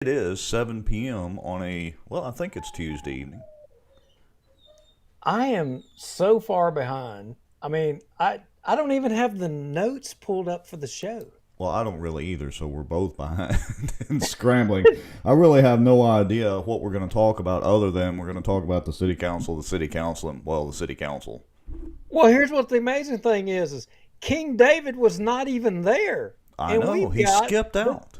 It is 7 p.m. on I think it's Tuesday evening. I am so far behind. I don't even have the notes pulled up for the show. Well, I don't really either, so we're both behind and scrambling. I really have no idea what we're going to talk about other than we're going to talk about the city council, and, the city council. Well, here's what the amazing thing is King David was not even there. I And know, we've he got skipped the out.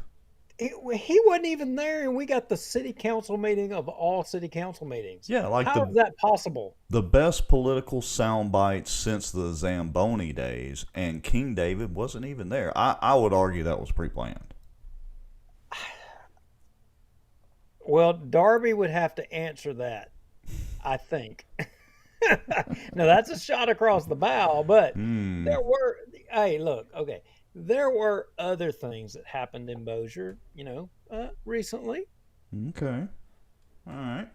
he wasn't even there, and we got the city council meeting of all city council meetings. Yeah, like How is that possible? the best political sound bites since the Zamboni days, and King David wasn't even there. I would argue that was pre-planned. Well, Darby would have to answer that, I think. Now that's a shot across the bow, but Hmm. there were. Hey, look, okay, there were other things that happened in Bossier, recently. Okay. All right.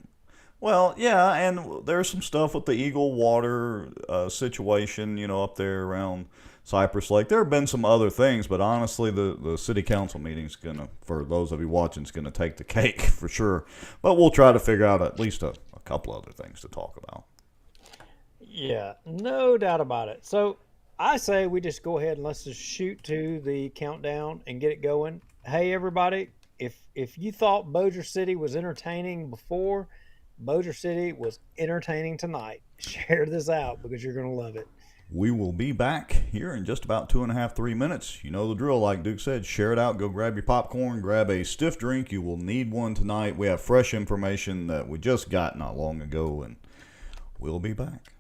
Well, yeah, and there's some stuff with the Eagle Water situation, up there around Cypress Lake. There have been some other things, but honestly, the city council meeting's gonna, for those of you watching, is gonna take the cake for sure. But we'll try to figure out at least a couple other things to talk about. Yeah, no doubt about it. So I say we just go ahead and let's just shoot to the countdown and get it going. Hey, everybody, if you thought Bossier City was entertaining before, Bossier City was entertaining tonight. Share this out because you're going to love it. We will be back here in just about 2.5, 3 minutes. You know the drill, like Duke said. Share it out. Go grab your popcorn. Grab a stiff drink. You will need one tonight. We have fresh information that we just got not long ago, and we'll be back.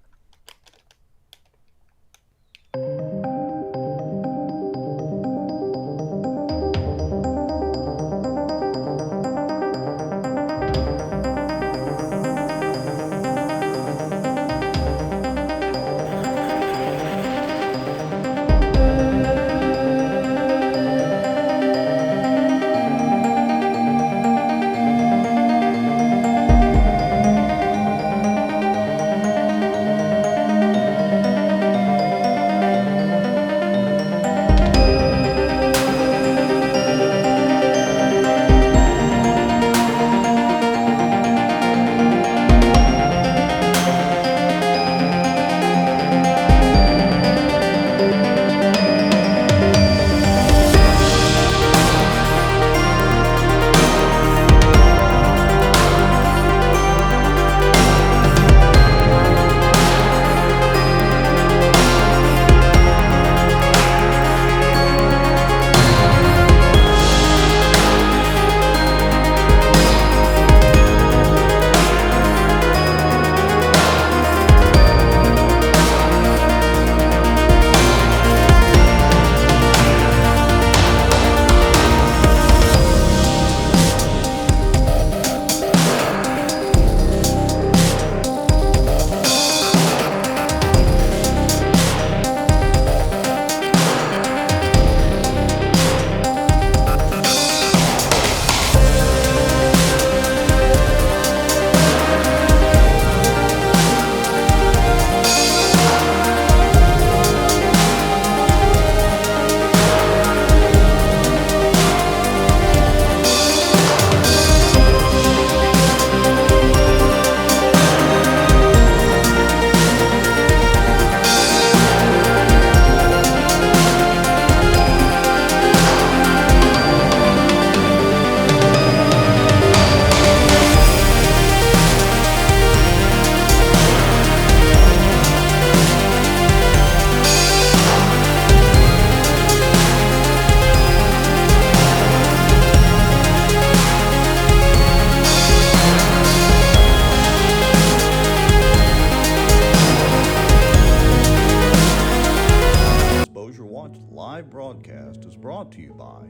Live broadcast is brought to you by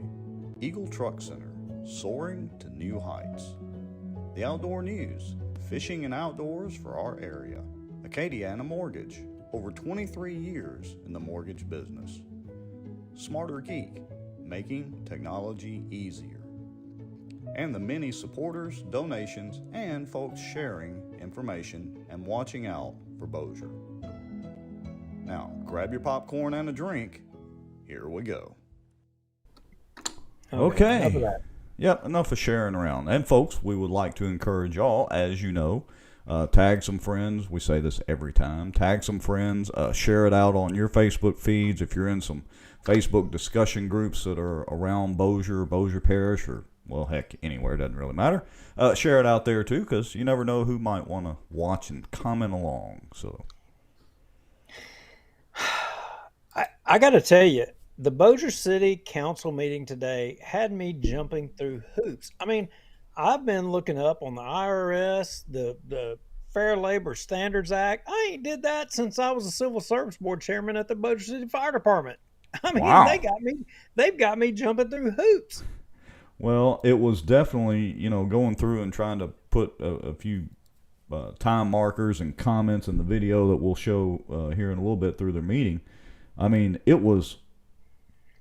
Eagle Truck Center, soaring to new heights. The Outdoor News, fishing and outdoors for our area. Acadiana Mortgage, over 23 years in the mortgage business. SmarterGeek, making technology easier. And the many supporters, donations, and folks sharing information and watching out for Bossier. Now, grab your popcorn and a drink. Here we go. Okay. Enough of that. Yep, enough of sharing around. And folks, we would like to encourage y'all, as you know, tag some friends. We say this every time. Tag some friends. Share it out on your Facebook feeds. If you're in some Facebook discussion groups that are around Bossier Parish, or, well, heck, anywhere, it doesn't really matter. Share it out there, too, because you never know who might want to watch and comment along. So, I got to tell you, the Bossier City Council meeting today had me jumping through hoops. I mean, I've been looking up on the IRS, the Fair Labor Standards Act. I ain't did that since I was a Civil Service Board chairman at the Bossier City Fire Department. I mean, wow. they've got me jumping through hoops. Well, it was definitely, going through and trying to put a few time markers and comments in the video that we'll show here in a little bit through their meeting. I mean, it was,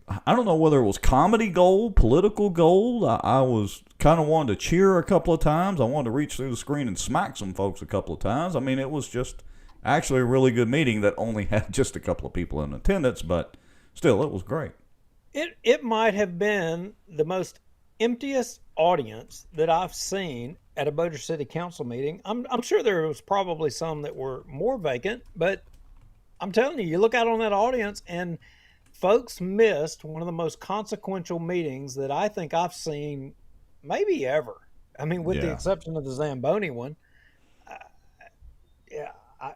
I don't know whether it was comedy gold, political gold. I was kind of wanted to cheer a couple of times. I wanted to reach through the screen and smack some folks a couple of times. I mean, it was just actually a really good meeting that only had just a couple of people in attendance, but still, it was great. It might have been the most emptiest audience that I've seen at a Bossier City Council meeting. I'm sure there was probably some that were more vacant, but I'm telling you, you look out on that audience and folks missed one of the most consequential meetings that I think I've seen maybe ever. I mean, with the exception of the Zamboni one.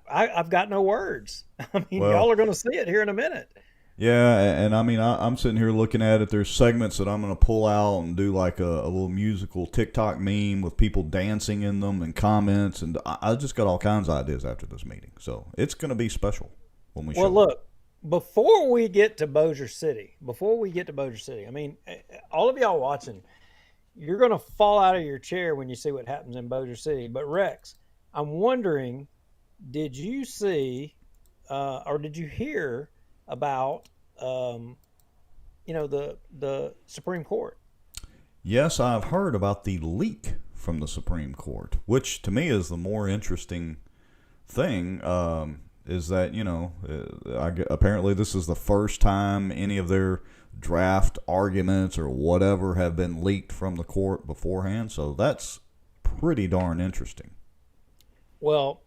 I've got no words. I mean, y'all are going to see it here in a minute. Yeah, and I mean, I'm sitting here looking at it. There's segments that I'm going to pull out and do like a little musical TikTok meme with people dancing in them and comments. And I just got all kinds of ideas after this meeting. So it's going to be special when we show it. Look, before we get to Bossier City, I mean, all of y'all watching, you're going to fall out of your chair when you see what happens in Bossier City. But Rex, I'm wondering, did you see or did you hear about the Supreme Court? Yes, I've heard about the leak from the Supreme Court, which to me is the more interesting thing. Is that apparently this is the first time any of their draft arguments or whatever have been leaked from the court beforehand. So that's pretty darn interesting. Well,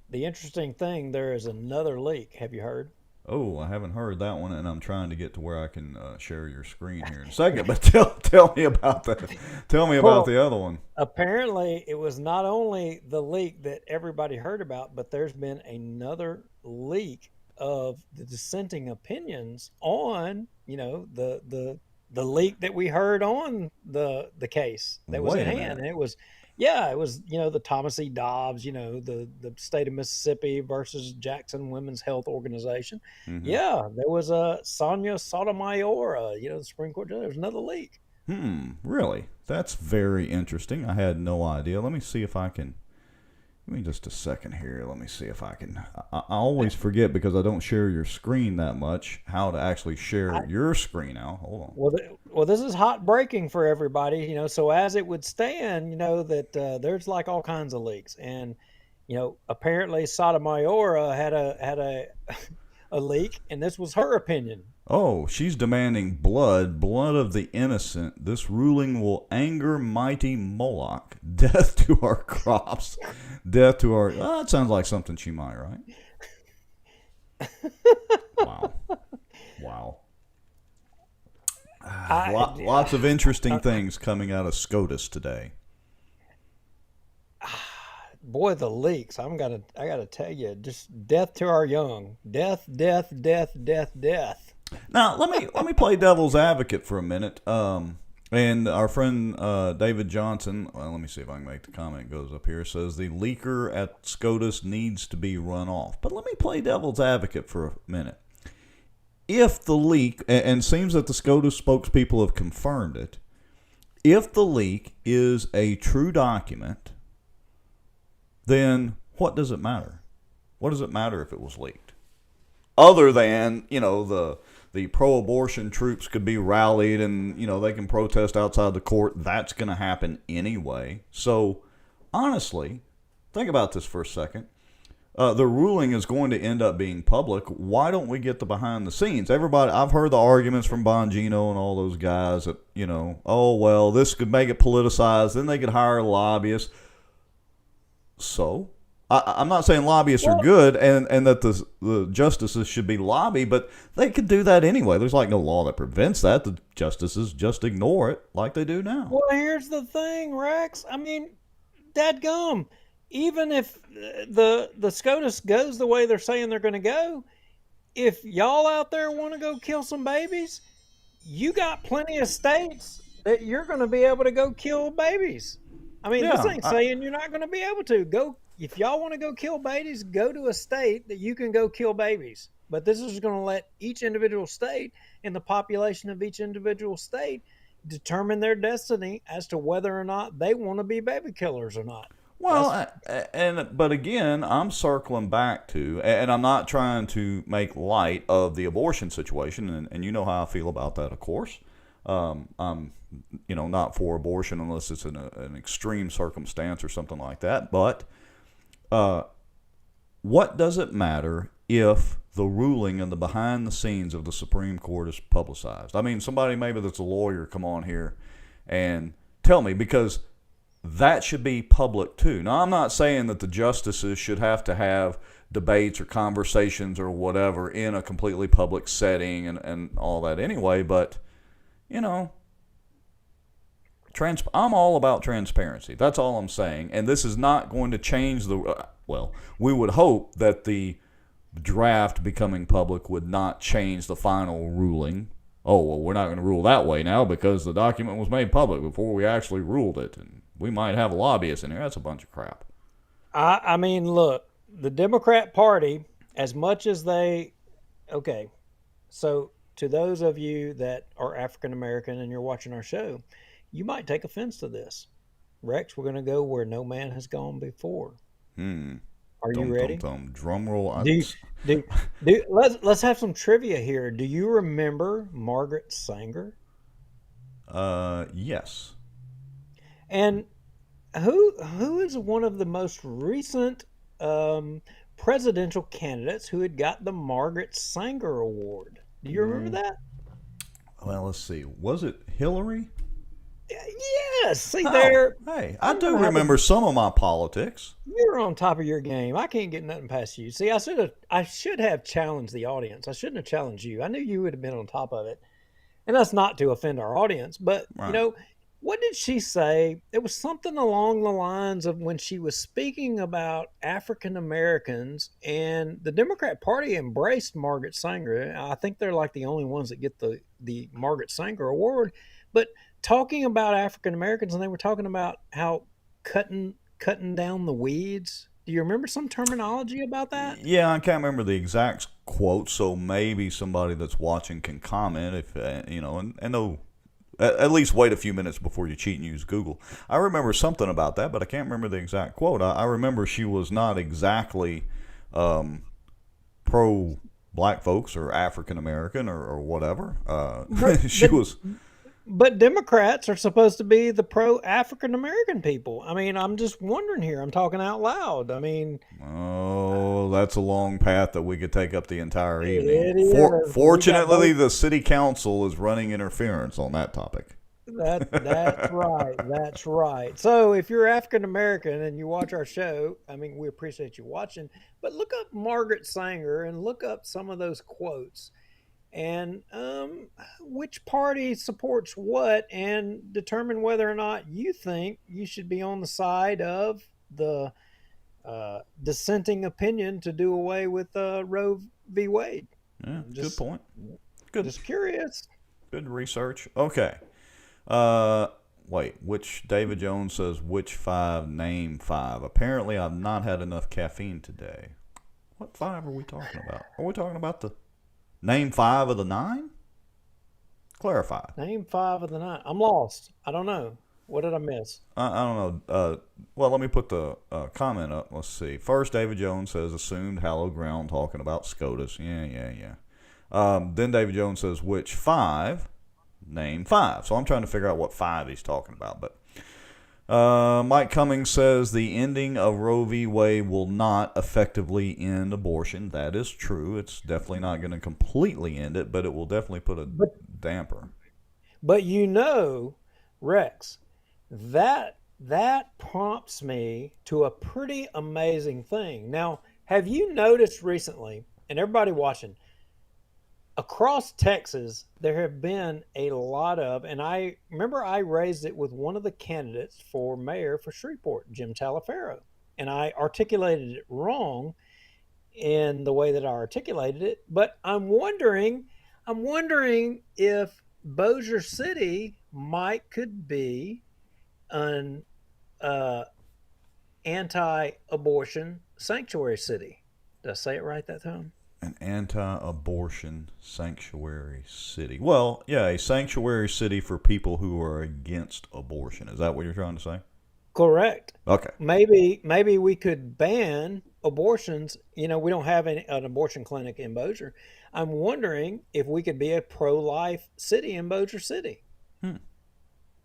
the interesting thing, there is another leak. Have you heard? Oh, I haven't heard that one, and I'm trying to get to where I can share your screen here in a second. But tell me about that. Tell me about the other one. Apparently, it was not only the leak that everybody heard about, but there's been another leak of the dissenting opinions on, the leak that we heard on the case that was in hand, and it was. Yeah, it was, the Thomas E. Dobbs, the state of Mississippi versus Jackson Women's Health Organization. Mm-hmm. Yeah, there was a Sonia Sotomayor, the Supreme Court judge. There was another leak. Really? That's very interesting. I had no idea. Let me see if I can. Give me just a second here. Let me see if I can. I always forget because I don't share your screen that much how to actually share your screen out. Hold on. Well, this is hot breaking for everybody, so as it would stand, that there's like all kinds of leaks. And, apparently Sotomayor had a leak, and this was her opinion. Oh, she's demanding blood of the innocent. This ruling will anger mighty Moloch. Death to our crops. Death to our... Oh, that sounds like something she might, right? Wow. Lots of interesting things coming out of SCOTUS today. Boy, the leaks. I gotta tell you, just death to our young. Death. Now, let me play devil's advocate for a minute. And our friend David Johnson, let me see if I can make the comment, goes up here, says the leaker at SCOTUS needs to be run off. But let me play devil's advocate for a minute. If the leak, and seems that the SCOTUS spokespeople have confirmed it, if the leak is a true document, then what does it matter? What does it matter if it was leaked? Other than, the pro-abortion troops could be rallied and, they can protest outside the court. That's going to happen anyway. So, honestly, think about this for a second. the ruling is going to end up being public. Why don't we get the behind the scenes? Everybody, I've heard the arguments from Bongino and all those guys that, oh, well, this could make it politicized. Then they could hire lobbyists. So I'm not saying lobbyists are good and that the justices should be lobby, but they could do that anyway. There's like no law that prevents that. The justices just ignore it like they do now. Well, here's the thing, Rex. I mean, dadgum. Even if the SCOTUS goes the way they're saying they're going to go, if y'all out there want to go kill some babies, you got plenty of states that you're going to be able to go kill babies. I mean, this ain't saying you're not going to be able to. Go if y'all want to go kill babies, go to a state that you can go kill babies. But this is going to let each individual state and the population of each individual state determine their destiny as to whether or not they want to be baby killers or not. Well, but again, I'm circling back to, and I'm not trying to make light of the abortion situation, and you know how I feel about that, of course. I'm, not for abortion unless it's in an extreme circumstance or something like that. But what does it matter if the ruling and the behind the scenes of the Supreme Court is publicized? I mean, somebody maybe that's a lawyer come on here and tell me, because that should be public too. Now, I'm not saying that the justices should have to have debates or conversations or whatever in a completely public setting and all that anyway, but, I'm all about transparency. That's all I'm saying. And this is not going to change we would hope that the draft becoming public would not change the final ruling. Oh, well, we're not going to rule that way now because the document was made public before we actually ruled it. And we might have a lobbyist in here. That's a bunch of crap. I mean, look, the Democrat Party, as much as so to those of you that are African American and you're watching our show, you might take offense to this. Rex, we're going to go where no man has gone before. Are you ready? Drum roll. Let's have some trivia here. Do you remember Margaret Sanger? Yes. And who is one of the most recent presidential candidates who had got the Margaret Sanger Award? Do you remember that? Well, let's see. Was it Hillary? Yes. See there. Hey, I do remember some of my politics. You're on top of your game. I can't get nothing past you. See, I should have challenged the audience. I shouldn't have challenged you. I knew you would have been on top of it. And that's not to offend our audience, but right. What did she say? It was something along the lines of when she was speaking about African Americans, and the Democrat Party embraced Margaret Sanger. I think they're like the only ones that get the Margaret Sanger Award. But talking about African Americans, and they were talking about how cutting down the weeds. Do you remember some terminology about that? Yeah, I can't remember the exact quote, so maybe somebody that's watching can comment if and they'll at least wait a few minutes before you cheat and use Google. I remember something about that, but I can't remember the exact quote. I remember she was not exactly pro black folks or African American or whatever. She was. But Democrats are supposed to be the pro-African American people. I mean, I'm just wondering here. I'm talking out loud. I mean... Oh, that's a long path that we could take up the entire evening. Fortunately, the city council is running interference on that topic. That's right. That's right. So if you're African American and you watch our show, I mean, we appreciate you watching. But look up Margaret Sanger and look up some of those quotes. And which party supports what, and determine whether or not you think you should be on the side of the dissenting opinion to do away with Roe v. Wade. Yeah, good point. Good. Just curious. Good research. Okay. Wait, which David Jones says, which 5? Name 5. Apparently, I've not had enough caffeine today. What 5 are we talking about? Are we talking about the... Name 5 of the 9? Clarify. Name 5 of the 9. I'm lost. I don't know. What did I miss? I don't know. Well, let me put the comment up. Let's see. First, David Jones says, assumed hallowed ground, talking about SCOTUS. Yeah. Then David Jones says, which 5? Name 5. So I'm trying to figure out what 5 he's talking about. But Mike Cummings says the ending of Roe v. Wade will not effectively end abortion. That is true. It's definitely not going to completely end it, but it will definitely put a damper. But Rex, that prompts me to a pretty amazing thing. Now, have you noticed recently, and everybody watching, across Texas, there have been a lot of, and I remember I raised it with one of the candidates for mayor for Shreveport, Jim Talaferro, and I articulated it wrong in the way that I articulated it. But I'm wondering if Bossier City could be an anti-abortion sanctuary city. Did I say it right that time? An anti-abortion sanctuary city. Well, yeah, a sanctuary city for people who are against abortion. Is that what you're trying to say? Correct. Okay. Maybe we could ban abortions. We don't have an abortion clinic in Bossier. I'm wondering if we could be a pro-life city in Bossier City. Do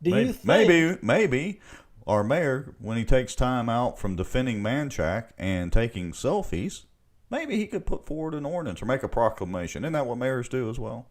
you think? Maybe our mayor, when he takes time out from defending Manchac and taking selfies, maybe he could put forward an ordinance or make a proclamation. Isn't that what mayors do as well?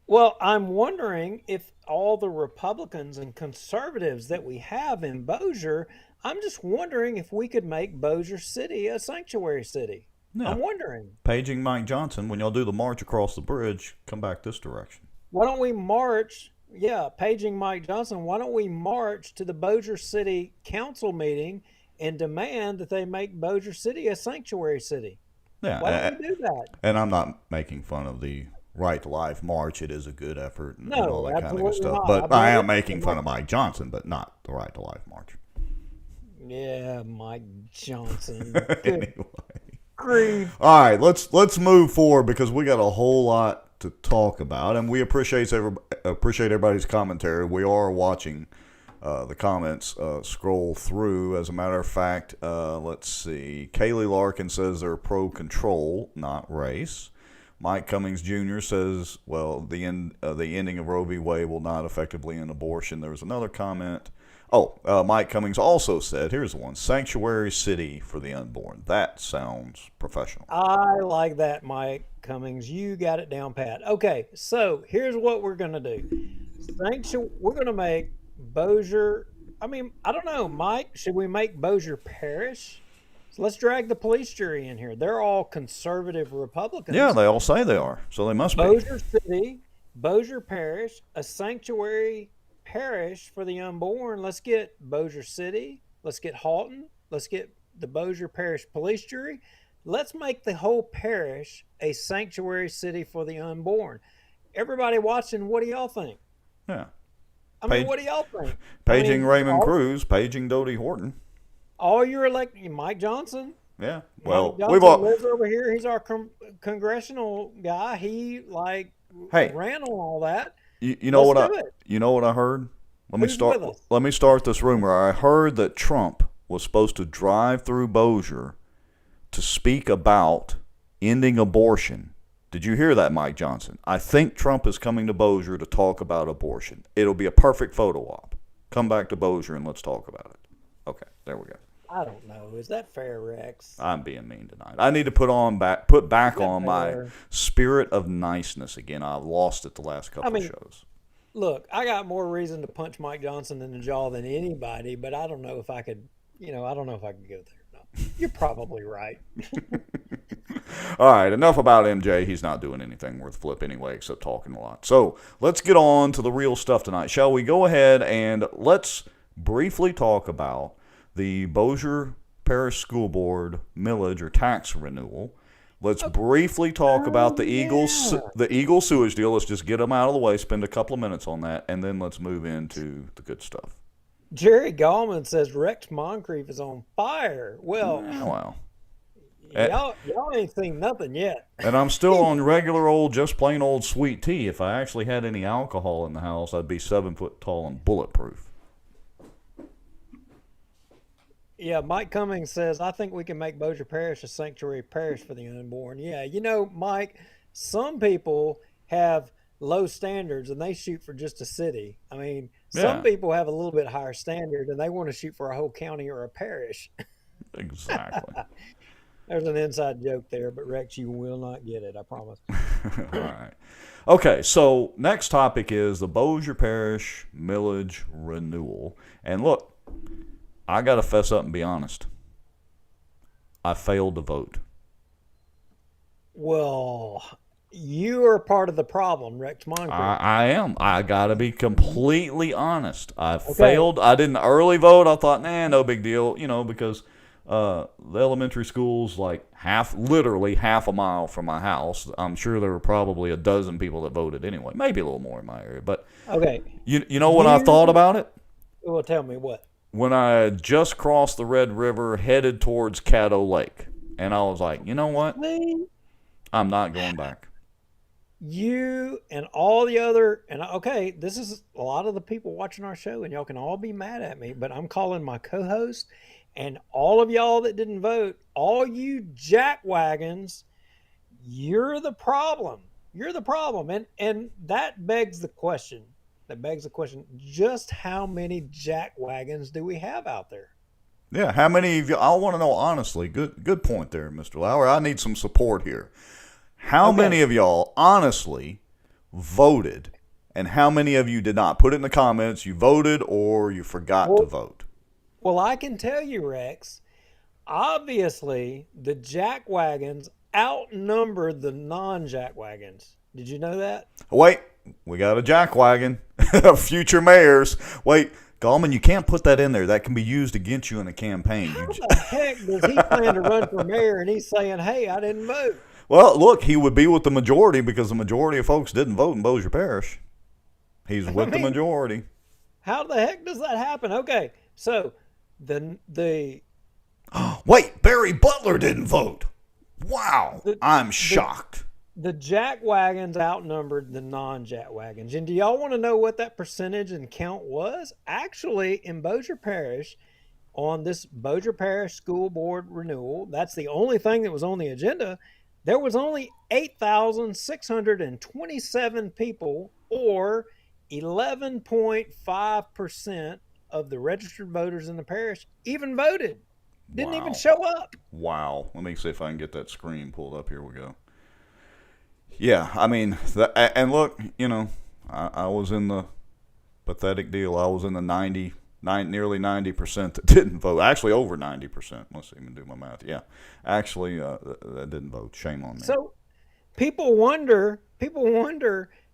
Well, I'm wondering if all the Republicans and conservatives that we have in Bossier, I'm just wondering if we could make Bossier City a sanctuary city. Yeah. I'm wondering. Paging Mike Johnson, when y'all do the march across the bridge, come back this direction. Why don't we march? Yeah, paging Mike Johnson, why don't we march to the Bossier City Council meeting and demand that they make Bossier City a sanctuary city? Yeah, why don't we do that? And I'm not making fun of the Right to Life March. It is a good effort and all that kind of good stuff. Not. But I am making fun of Mike Johnson, but not the Right to Life March. Yeah, Mike Johnson. Anyway. Grief. All right, let's move forward because we got a whole lot to talk about, and we appreciate everybody's commentary. We are watching the comments scroll through. As a matter of fact, let's see. Kaylee Larkin says they're pro-control, not race. Mike Cummings Jr. says, well, the ending of Roe v. Wade will not effectively end abortion. There was another comment. Mike Cummings also said, here's the one, sanctuary city for the unborn. That sounds professional. I like that, Mike Cummings. You got it down pat. Okay, so here's what we're going to do. We're going to make Bossier, I don't know, Mike, should we make Bossier Parish? So let's drag the police jury in here. They're all conservative Republicans. Yeah, they all say they are, so they must be. Bossier City, Bossier Parish, a sanctuary parish for the unborn. Let's get Bossier City. Let's get Halton. Let's get the Bossier Parish Police Jury. Let's make the whole parish a sanctuary city for the unborn. Everybody watching, what do y'all think? Yeah. What do y'all think? Paging Raymond Cruz, paging Dodie Horton. All you're electing, Mike Johnson. Yeah. Well, Mike Johnson lives over here. He's our congressional guy. He ran on all that. You know what I heard? Let me start this rumor. I heard that Trump was supposed to drive through Bossier to speak about ending abortion. Did you hear that, Mike Johnson? I think Trump is coming to Bossier to talk about abortion. It'll be a perfect photo op. Come back to Bossier and let's talk about it. Okay, there we go. I don't know. Is that fair, Rex? I'm being mean tonight. I need to put back on my spirit of niceness again. I've lost it the last couple of shows. Look, I got more reason to punch Mike Johnson in the jaw than anybody, but I don't know if I could, I don't know if I could go there. No, you're probably right. All right, enough about MJ. He's not doing anything worth flip anyway except talking a lot. So let's get on to the real stuff tonight. Shall we go ahead and let's briefly talk about the Bossier Parish School Board millage or tax renewal. Let's briefly talk about the Eagle sewage deal. Let's just get them out of the way, spend a couple of minutes on that, and then let's move into the good stuff. Jerry Gallman says Rex Moncrief is on fire. Well, y'all ain't seen nothing yet. And I'm still on regular old, just plain old sweet tea. If I actually had any alcohol in the house, I'd be 7 foot tall and bulletproof. Yeah, Mike Cummings says, I think we can make Bossier Parish a sanctuary parish for the unborn. Yeah, Mike, some people have low standards and they shoot for just a city. I mean, some Yeah, people have a little bit higher standard and they want to shoot for a whole county or a parish. exactly. There's an inside joke there, but Rex, you will not get it, I promise. All right. Okay, so next topic is the Bossier Parish Millage Renewal. And look, I got to fess up and be honest. I failed to vote. Well, you are part of the problem, Rex Moncrief. I am. I got to be completely honest. I Okay. failed. I didn't early vote. I thought, no big deal, because the elementary school's like literally half a mile from my house. I'm sure there were probably a dozen people that voted anyway, maybe a little more in my area. But Okay. you know what I thought about it? Well, tell me what. When I just crossed the Red River, headed towards Caddo Lake, and I was like, you know what? Me, I'm not going back. you, and all the other, and okay, this is a lot of the people watching our show, and y'all can all be mad at me, but I'm calling my co-host and all of y'all that didn't vote, all you jackwagons, you're the problem. You're the problem. And that begs the question. Just how many jackwagons do we have out there? Yeah, how many of you? I want to know honestly. Good point there, Mr. Lauer. I need some support here. How Okay. many of y'all honestly voted, and how many of you did not? Put it in the comments. You voted or you forgot to Well, vote. well, I can tell you, Rex, obviously the jackwagons outnumber the non-jackwagons. Did you know that? Wait, we got a jackwagon. Future mayors. Wait, Gallman, you can't put that in there. That can be used against you in a campaign. How the heck does he plan to run for mayor and he's saying, hey, I didn't vote? Well, look, he would be with the majority because the majority of folks didn't vote in Bossier Parish. He's with the mean, majority. How the heck does that happen? Okay, so the Wait, Barry Butler didn't vote. Wow, the I'm the shocked. the jackwagons outnumbered the non-jackwagons. And do y'all want to know what that percentage and count was? Actually, in Bossier Parish, on this Bossier Parish School Board renewal, that's the only thing that was on the agenda. There was only 8,627 people, or 11.5% of the registered voters in the parish even voted. Didn't even Wow. show up. Wow. Let me see if I can get that screen pulled up. Here we go. Yeah, I mean, and look, I was in the pathetic deal. I was in the nearly 90% that didn't vote. Actually, over 90%. Let's even do my math. Yeah, actually, that didn't vote. Shame on me. So people wonder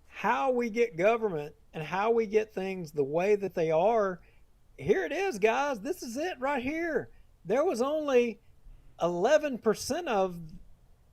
how we get government and how we get things the way that they are. Here it is, guys. This is it right here. There was only 11% of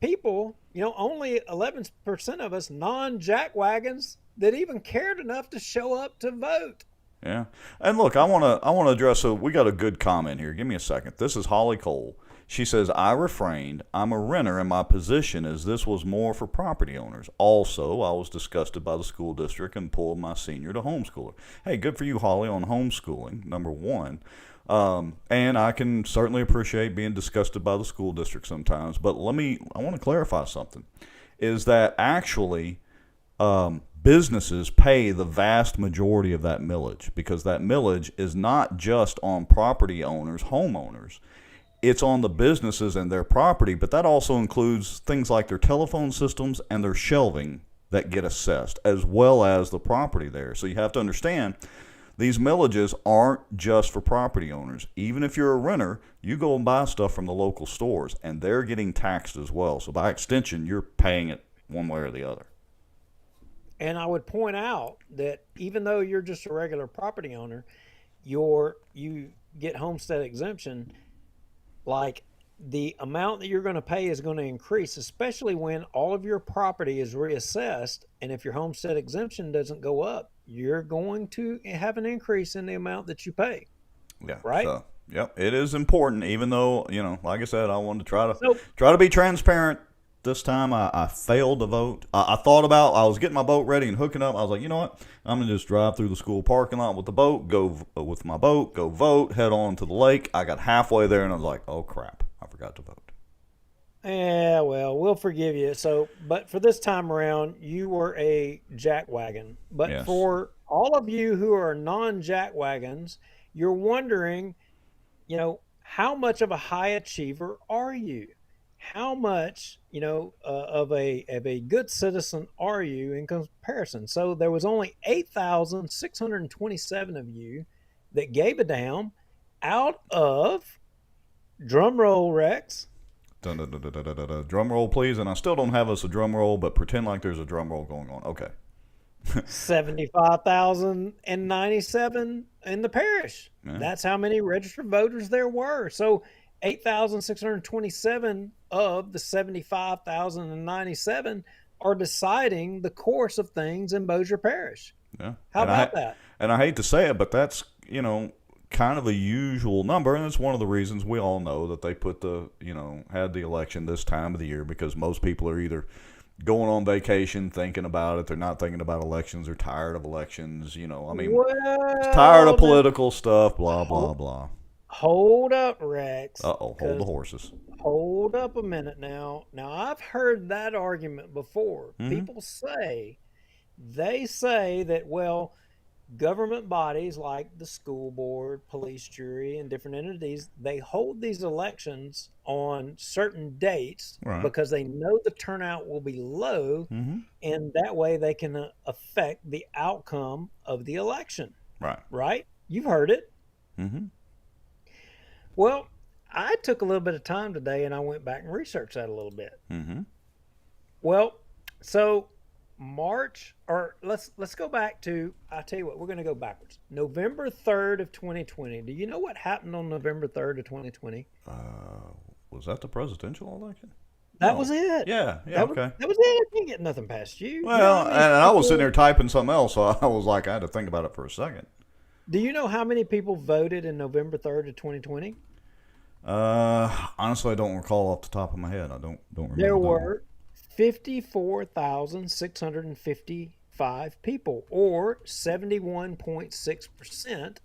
people, only 11% of us non-jackwagons that even cared enough to show up to vote. Yeah, and look, I want to address. So we got a good comment here. Give me a second. This is Holly Cole. She says, I refrained. I'm a renter, and my position is this was more for property owners. Also, I was disgusted by the school district and pulled my senior to homeschooler. Hey, good for you, Holly, on homeschooling, number one. And I can certainly appreciate being disgusted by the school district sometimes. But I want to clarify something, is that actually businesses pay the vast majority of that millage, because that millage is not just on property owners, homeowners. It's on the businesses and their property, but that also includes things like their telephone systems and their shelving that get assessed, as well as the property there. So you have to understand, these millages aren't just for property owners. Even if you're a renter, you go and buy stuff from the local stores, and they're getting taxed as well. So by extension, you're paying it one way or the other. And I would point out that even though you're just a regular property owner, you get homestead exemption, like the amount that you're going to pay is going to increase, especially when all of your property is reassessed. And if your homestead exemption doesn't go up, you're going to have an increase in the amount that you pay. Yeah. Right? So, yep, it is important, even though, like I said, I wanted to So try to be transparent. This time I failed to vote. I thought about, I was getting my boat ready and hooking up. I was like, you know what? I'm going to just drive through the school parking lot with the boat, go with my boat, go vote, head on to the lake. I got halfway there and I was like, oh crap, I forgot to vote. Yeah, well, we'll forgive you. So, but for this time around, you were a jackwagon. But Yes. for all of you who are non-jackwagons, you're wondering, how much of a high achiever are you? How much, of a good citizen are you in comparison? So there was only 8,627 of you that gave a damn out of, drum roll, Rex. Dun, dun, dun, dun, dun, dun, dun. Drum roll, please. And I still don't have us a drum roll, but pretend like there's a drum roll going on. Okay. 75,097 in the parish. Yeah. That's how many registered voters there were. So 8,627 of the 75,097 are deciding the course of things in Bossier Parish. Yeah. How about that? And I hate to say it, but that's, kind of a usual number, and it's one of the reasons we all know that they put had the election this time of the year, because most people are either going on vacation thinking about it, they're not thinking about elections, they're tired of elections, it's tired of political stuff, blah, blah, blah. Hold up, Rex. Hold the horses. Hold up a minute now. Now, I've heard that argument before. Mm-hmm. People say that, well, government bodies like the school board, police jury, and different entities, they hold these elections on certain dates because they know the turnout will be low, and that way they can affect the outcome of the election. Right? You've heard it. Mm-hmm. Well, I took a little bit of time today, and I went back and researched that a little bit. Mm-hmm. Well, so let's go back to, I'll tell you what, we're going to go backwards. November 3rd of 2020. Do you know what happened on November 3rd of 2020? Was that the presidential election? That was it. Yeah, okay. That was it. I can't get nothing past you. Well, and I was sitting there typing something else, so I was like, I had to think about it for a second. Do you know how many people voted in November 3rd of 2020? Honestly, I don't recall off the top of my head. I don't remember. There were 54,655 people, or 71.6%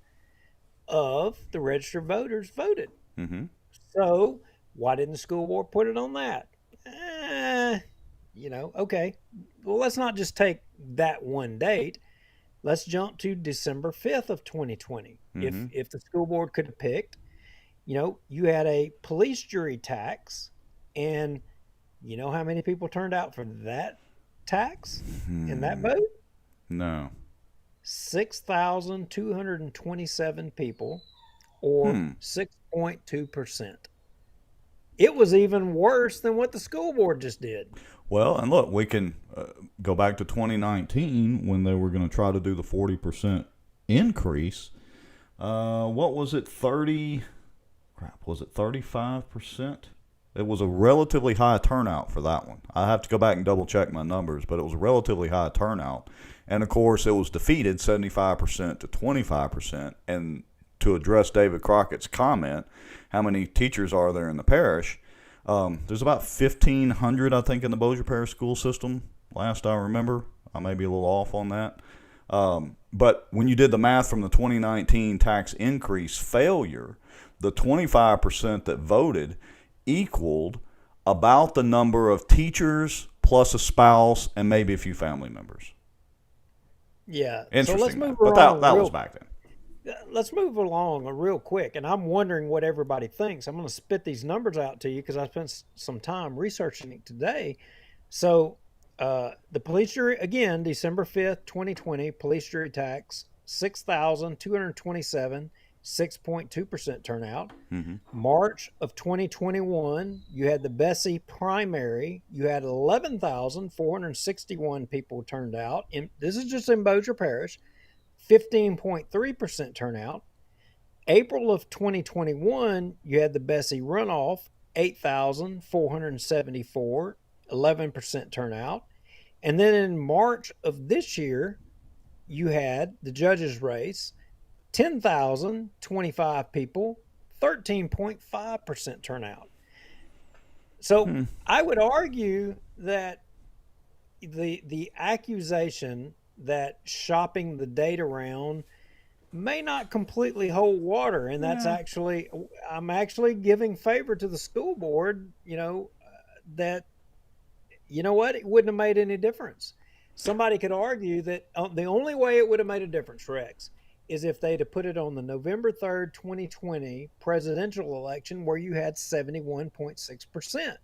of the registered voters voted. Mm-hmm. So why didn't the school board put it on that? Okay. Well, let's not just take that one date. Let's jump to December 5th of 2020. Mm-hmm. If the school board could have picked, you had a police jury tax, and you know how many people turned out for that tax in that vote? No. 6,227 people, or 6.2%. It was even worse than what the school board just did. Well, and look, we can go back to 2019 when they were going to try to do the 40% increase. What was it? 35%? It was a relatively high turnout for that one. I have to go back and double check my numbers, but it was a relatively high turnout. And of course, it was defeated 75% to 25%. And to address David Crockett's comment, how many teachers are there in the parish? There's about 1,500, I think, in the Bossier Parish school system, last I remember. I may be a little off on that. But when you did the math from the 2019 tax increase failure, the 25% that voted equaled about the number of teachers plus a spouse and maybe a few family members. Yeah. Interesting. So let's move but that was back then. Let's move along real quick. And I'm wondering what everybody thinks. I'm going to spit these numbers out to you because I spent some time researching it today. So the police jury, again, December 5th, 2020, police jury tax, 6,227, 6.2% turnout. Mm-hmm. March of 2021, you had the Bessie primary. You had 11,461 people turned out. This is just in Bossier Parish. 15.3% turnout. April of 2021, you had the Bessie runoff, 8,474, 11% turnout. And then in March of this year, you had the judges race, 10,025 people, 13.5% turnout. So I would argue that the accusation that shopping the date around may not completely hold water, and that's I'm actually giving favor to the school board. that, you know what, it wouldn't have made any difference. Somebody could argue that the only way it would have made a difference, Rex, is if they'd have put it on the November 3rd, 2020 presidential election where you had 71.6%.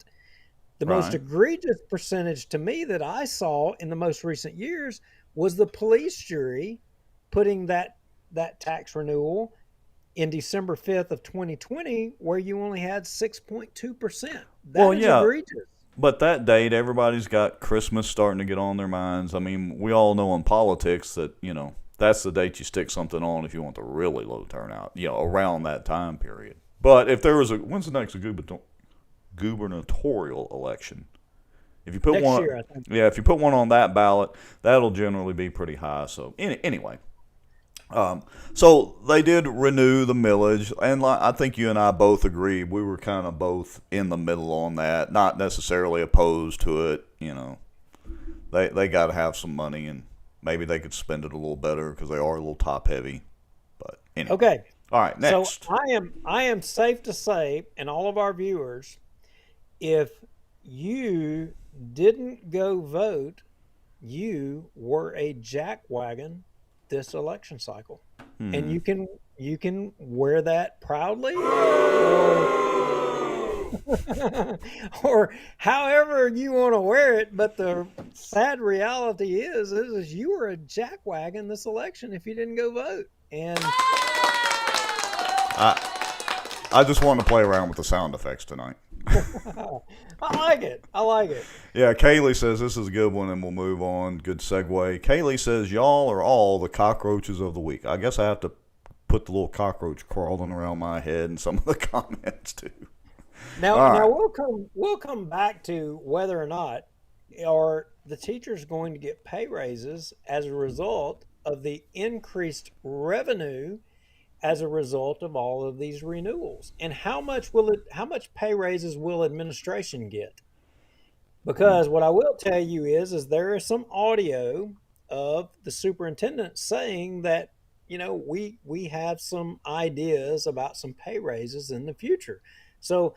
The most egregious percentage to me that I saw in the most recent years was the police jury putting that tax renewal in December 5th of 2020 where you only had 6.2%. That is egregious. But that date, everybody's got Christmas starting to get on their minds. I mean, we all know in politics that, that's the date you stick something on if you want the really low turnout, around that time period. But if there was when's the next gubernatorial election? If you put next one, year, I think. if you put one on that ballot, that'll generally be pretty high. So anyway, so they did renew the millage, and I think you and I both agree. We were kind of both in the middle on that, not necessarily opposed to it. They got to have some money, and maybe they could spend it a little better because they are a little top heavy. But anyway, okay. All right, next. So I am safe to say, and all of our viewers, if you didn't go vote, you were a jackwagon this election cycle, and you can wear that proudly, or however you want to wear it. But the sad reality is you were a jackwagon this election if you didn't go vote. And I just want to play around with the sound effects tonight. I like it. Yeah, Kaylee says this is a good one, and we'll move on. Good segue. Kaylee says, y'all are all the cockroaches of the week. I guess I have to put the little cockroach crawling around my head in some of the comments, too. Now we'll come back to whether or not are the teachers going to get pay raises as a result of the increased revenue as a result of all of these renewals, and how much pay raises will administration get? Because what I will tell you is there is some audio of the superintendent saying that, we have some ideas about some pay raises in the future. So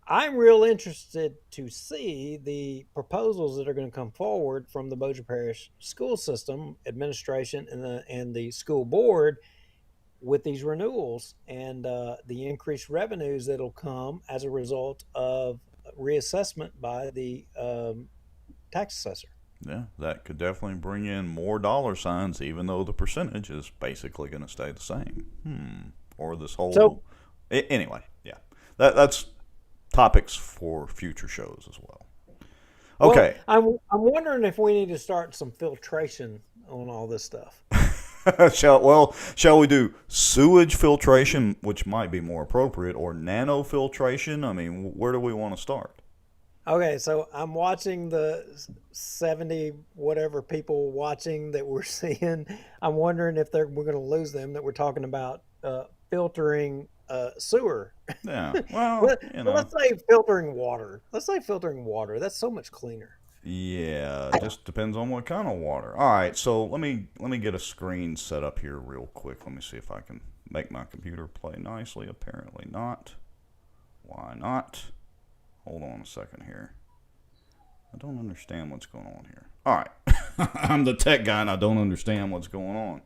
I'm real interested to see the proposals that are going to come forward from the Bossier Parish school system administration and the school board with these renewals and the increased revenues that'll come as a result of reassessment by the tax assessor. Yeah, that could definitely bring in more dollar signs, even though the percentage is basically going to stay the same. Or this whole... Anyway, yeah. That's topics for future shows as well. Okay. Well, I'm wondering if we need to start some filtration on all this stuff. Shall we do sewage filtration, which might be more appropriate, or nano filtration? I mean, where do we want to start? Okay, so I'm watching the 70 whatever people watching that we're seeing. I'm wondering if we're going to lose them, that we're talking about filtering sewer. Yeah, well, let's say filtering water. That's so much cleaner. Yeah, it just depends on what kind of water. All right, so let me get a screen set up here real quick. Let me see if I can make my computer play nicely. Apparently not. Why not? Hold on a second here. I don't understand what's going on here. All right. I'm the tech guy and I don't understand what's going on.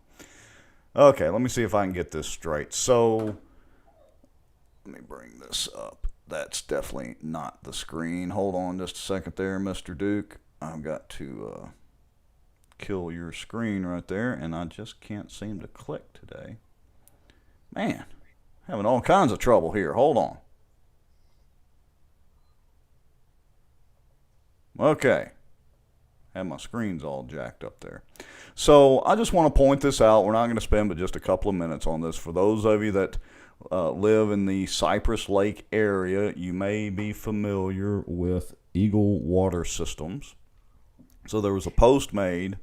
Okay, let me see if I can get this straight. So, let me bring this up. That's definitely not the screen. Hold on just a second there, Mr. Duke. I've got to kill your screen right there, and I just can't seem to click today. Man, having all kinds of trouble here. Hold on. Okay. Have my screens all jacked up there. So I just want to point this out. We're not going to spend but just a couple of minutes on this. For those of you that live in the Cypress Lake area, you may be familiar with Eagle Water Systems. So there was a post made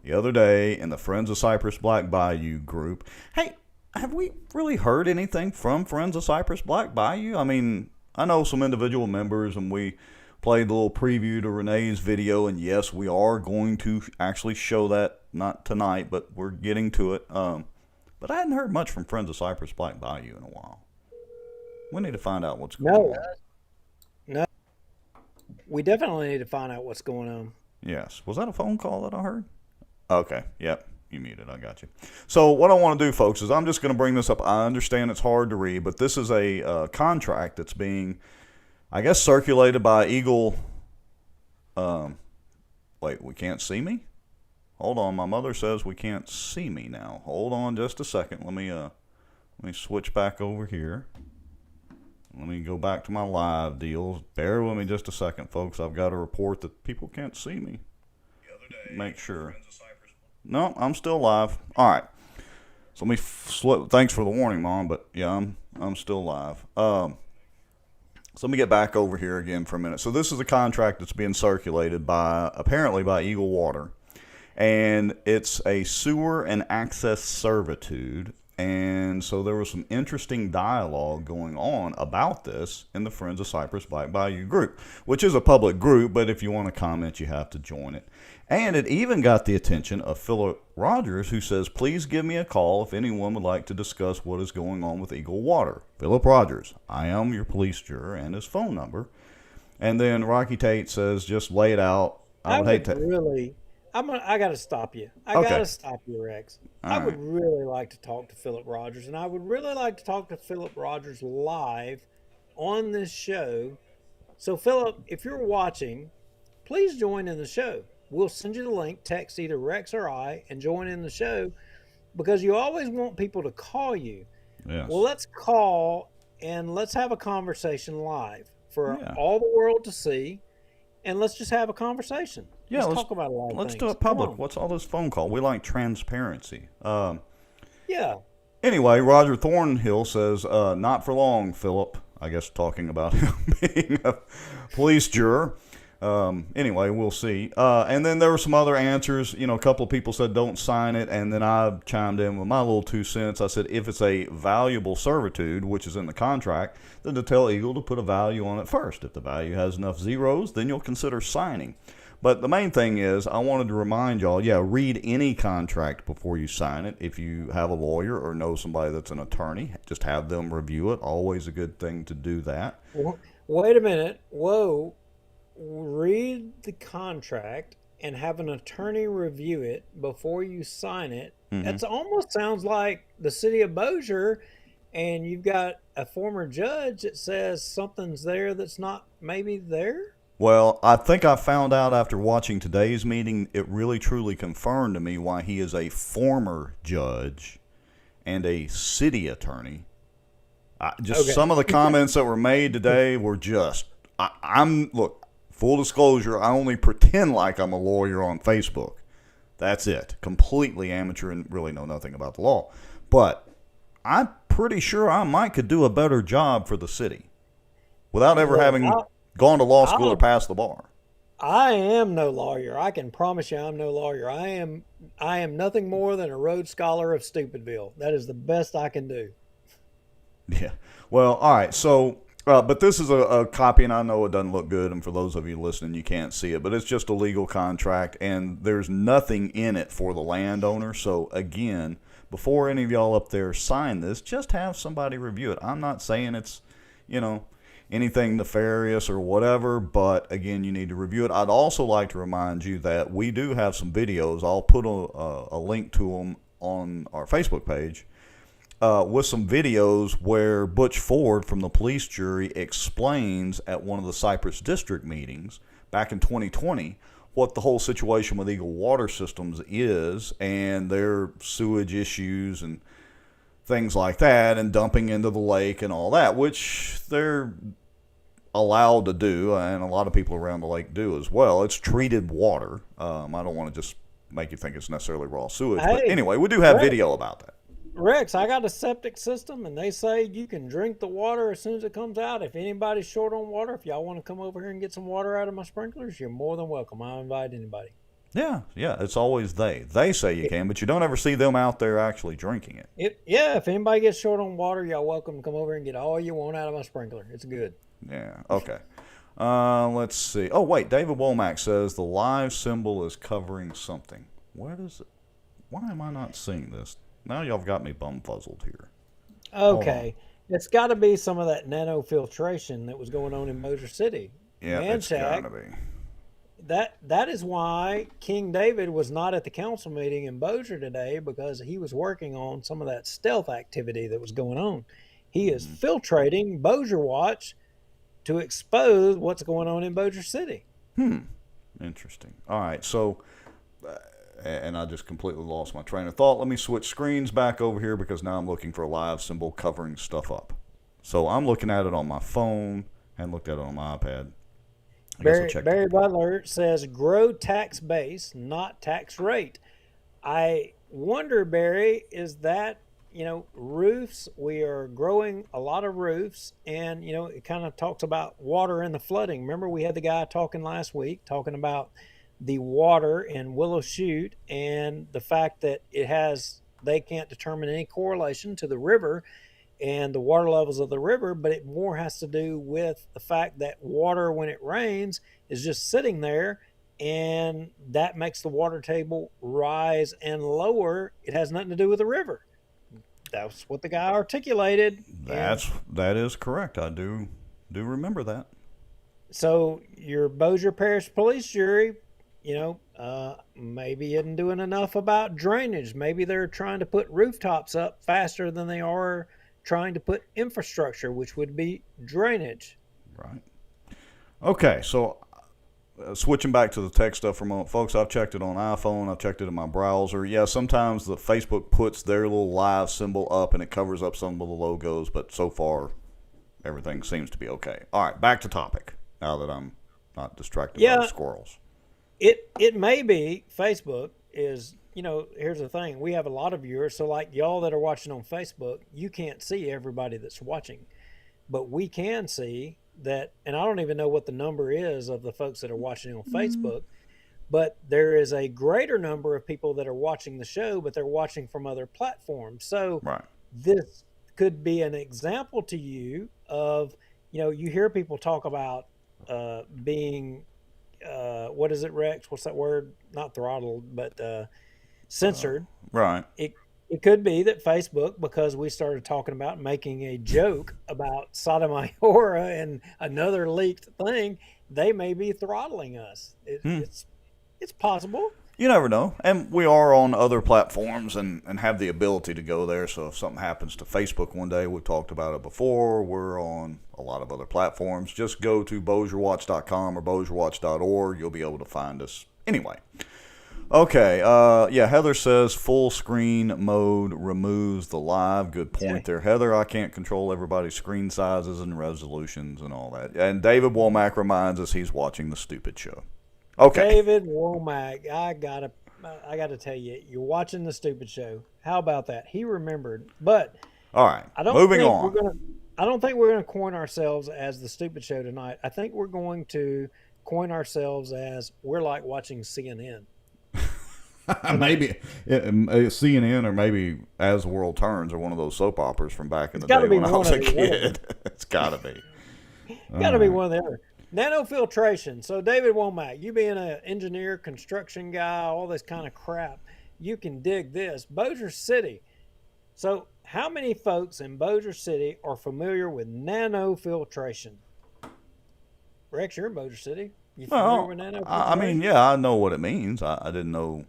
the other day in the Friends of Cypress Black Bayou group. Hey, have we really heard anything from Friends of Cypress Black Bayou? I mean, I know some individual members, and we played a little preview to Renee's video, and yes, we are going to actually show that, not tonight, but we're getting to it. But I hadn't heard much from Friends of Cypress Black Bayou in a while. We need to find out what's going on. No. We definitely need to find out what's going on. Yes. Was that a phone call that I heard? Okay. Yep. You muted. I got you. So what I want to do, folks, is I'm just going to bring this up. I understand it's hard to read, but this is a contract that's being, I guess, circulated by Eagle. Wait, we can't see me? Hold on. My mother says we can't see me now. Hold on just a second. Let me switch back over here. Let me go back to my live deals. Bear with me just a second, folks. I've got a report that people can't see me. Make sure. No, I'm still live. All right. So let me thanks for the warning, Mom, but yeah, I'm still live. So let me get back over here again for a minute. So this is a contract that's being circulated apparently by Eagle Water, and it's a sewer and access servitude. And so there was some interesting dialogue going on about this in the Friends of Cypress Black Bayou group, which is a public group, but if you want to comment, you have to join it. And it even got the attention of Philip Rogers, who says, please give me a call if anyone would like to discuss what is going on with Eagle Water. Philip Rogers, I am your police juror, and his phone number. And then Rocky Tate says, just lay it out. I got to stop you. I got to stop you, Rex. I would really like to talk to Philip Rogers, and I would really like to talk to Philip Rogers live on this show. So, Philip, if you're watching, please join in the show. We'll send you the link, text either Rex or I, and join in the show, because you always want people to call you. Yes. Well, let's call and let's have a conversation live for all the world to see, and let's just have a conversation. Yeah, let's talk about a lot of things. Let's do it public. What's all this phone call? We like transparency. Yeah. Anyway, Roger Thornhill says, not for long, Philip. I guess talking about him being a police juror. Anyway, we'll see. And then there were some other answers. You know, a couple of people said don't sign it, and then I chimed in with my little 2 cents. I said if it's a valuable servitude, which is in the contract, then to tell Eagle to put a value on it first. If the value has enough zeros, then you'll consider signing. But the main thing is, I wanted to remind y'all, read any contract before you sign it. If you have a lawyer or know somebody that's an attorney, just have them review it. Always a good thing to do that. Wait a minute. Whoa. Read the contract and have an attorney review it before you sign it. Mm-hmm. That almost sounds like the city of Bossier, and you've got a former judge that says something's there that's not maybe there. Well, I think I found out after watching today's meeting, it really truly confirmed to me why he is a former judge and a city attorney. Some of the comments that were made today were just, look, full disclosure, I only pretend like I'm a lawyer on Facebook. That's it. Completely amateur and really know nothing about the law. But I'm pretty sure I could do a better job for the city without ever having gone to law school or passed the bar. I am no lawyer. I can promise you I'm no lawyer. I am nothing more than a Rhodes Scholar of Stupidville. That is the best I can do. Yeah. Well, all right. So, but this is a copy, and I know it doesn't look good, and for those of you listening, you can't see it, but it's just a legal contract, and there's nothing in it for the landowner. So, again, before any of y'all up there sign this, just have somebody review it. I'm not saying it's, anything nefarious or whatever, but again, you need to review it. I'd also like to remind you that we do have some videos. I'll put a link to them on our Facebook page with some videos where Butch Ford from the police jury explains at one of the Cypress District meetings back in 2020 what the whole situation with Eagle Water Systems is and their sewage issues and things like that, and dumping into the lake and all that, which they're allowed to do, and a lot of people around the lake do as well. It's treated water. I don't want to just make you think it's necessarily raw sewage, but anyway, we do have video about that. Rex, I got a septic system, and they say you can drink the water as soon as it comes out. If anybody's short on water, if y'all want to come over here and get some water out of my sprinklers, you're more than welcome. I'll invite anybody. Yeah, it's always they. They say you can, but you don't ever see them out there actually drinking it. If anybody gets short on water, y'all welcome to come over and get all you want out of my sprinkler. It's good. Yeah, okay. Let's see. Oh, wait, David Womack says the live symbol is covering something. Where does it? Why am I not seeing this? Now y'all have got me bumfuzzled here. Okay. It's got to be some of that Nano filtration that was going on in Motor City. Yeah, it's gotta Manchac. be. That is why King David was not at the council meeting in Bossier today, because he was working on some of that stealth activity that was going on. He is Mm-hmm. filtrating Bossier Watch to expose what's going on in Bossier City. Interesting. All right, so, and I just completely lost my train of thought. Let me switch screens back over here because now I'm looking for a live symbol covering stuff up. So I'm looking at it on my phone and looked at it on my iPad. I guess I'll check. Barry Butler says grow tax base, not tax rate. I wonder, Barry, is that, roofs? We are growing a lot of roofs, and, it kind of talks about water and the flooding. Remember, we had the guy talking last week, talking about the water in Willow Chute and the fact that they can't determine any correlation to the river and the water levels of the river, but it more has to do with the fact that water, when it rains, is just sitting there, and that makes the water table rise and lower. It has nothing to do with the river. That's what the guy articulated. That is correct. I do remember that. So your Bossier Parish Police Jury, maybe isn't doing enough about drainage. Maybe they're trying to put rooftops up faster than they are trying to put infrastructure, which would be drainage. Right. Okay, so switching back to the tech stuff for a moment, folks, I've checked it on iPhone. I've checked it in my browser. Yeah, sometimes the Facebook puts their little live symbol up and it covers up some of the logos, but so far everything seems to be okay. All right, back to topic now that I'm not distracted by the squirrels. It may be Facebook is, here's the thing. We have a lot of viewers. So like y'all that are watching on Facebook, you can't see everybody that's watching, but we can see that. And I don't even know what the number is of the folks that are watching on Facebook, but there is a greater number of people that are watching the show, but they're watching from other platforms. So this could be an example to you of, you hear people talk about being, what is it, Rex? What's that word? Not throttled, but censored. Right. It could be that Facebook, because we started talking about making a joke about Sotomayor and another leaked thing, they may be throttling us. It's possible. You never know. And we are on other platforms and have the ability to go there. So if something happens to Facebook one day, we've talked about it before, we're on a lot of other platforms. Just go to bossierwatch.com or bossierwatch.org. You'll be able to find us anyway. Okay. Heather says full screen mode removes the live. Good point there, Heather. I can't control everybody's screen sizes and resolutions and all that. And David Womack reminds us he's watching the stupid show. Okay. David Womack, I gotta tell you, you're watching the stupid show. How about that? He remembered. But all right, I don't think we're gonna coin ourselves as the stupid show tonight. I think we're going to coin ourselves as we're like watching CNN. Maybe CNN, or maybe As the World Turns, or one of those soap operas from back in the day when I was a kid. It's gotta be. Gotta be one of the other. Nano filtration. So David Womack, you being an engineer, construction guy, all this kind of crap, you can dig this. Bossier City. So how many folks in Bossier City are familiar with nano filtration? Rex, you're in Bossier City. You familiar with nano filtration? I mean, yeah, I know what it means. I didn't know,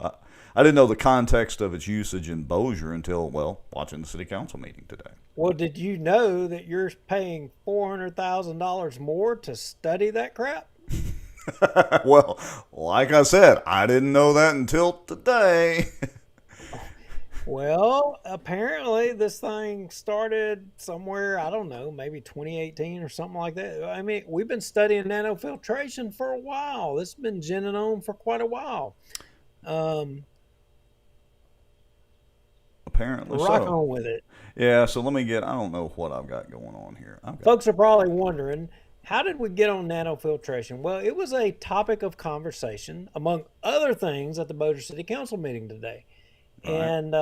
I didn't know the context of its usage in Bossier until, watching the city council meeting today. Well, did you know that you're paying $400,000 more to study that crap? Well, like I said, I didn't know that until today. Well, apparently this thing started somewhere, I don't know, maybe 2018 or something like that. I mean, we've been studying nanofiltration for a while. This has been ginning on for quite a while. Apparently rock on with it. Yeah, so I don't know what I've got going on here. Folks are probably wondering, how did we get on nanofiltration? Well, it was a topic of conversation, among other things, at the Bossier City Council meeting today. Right. And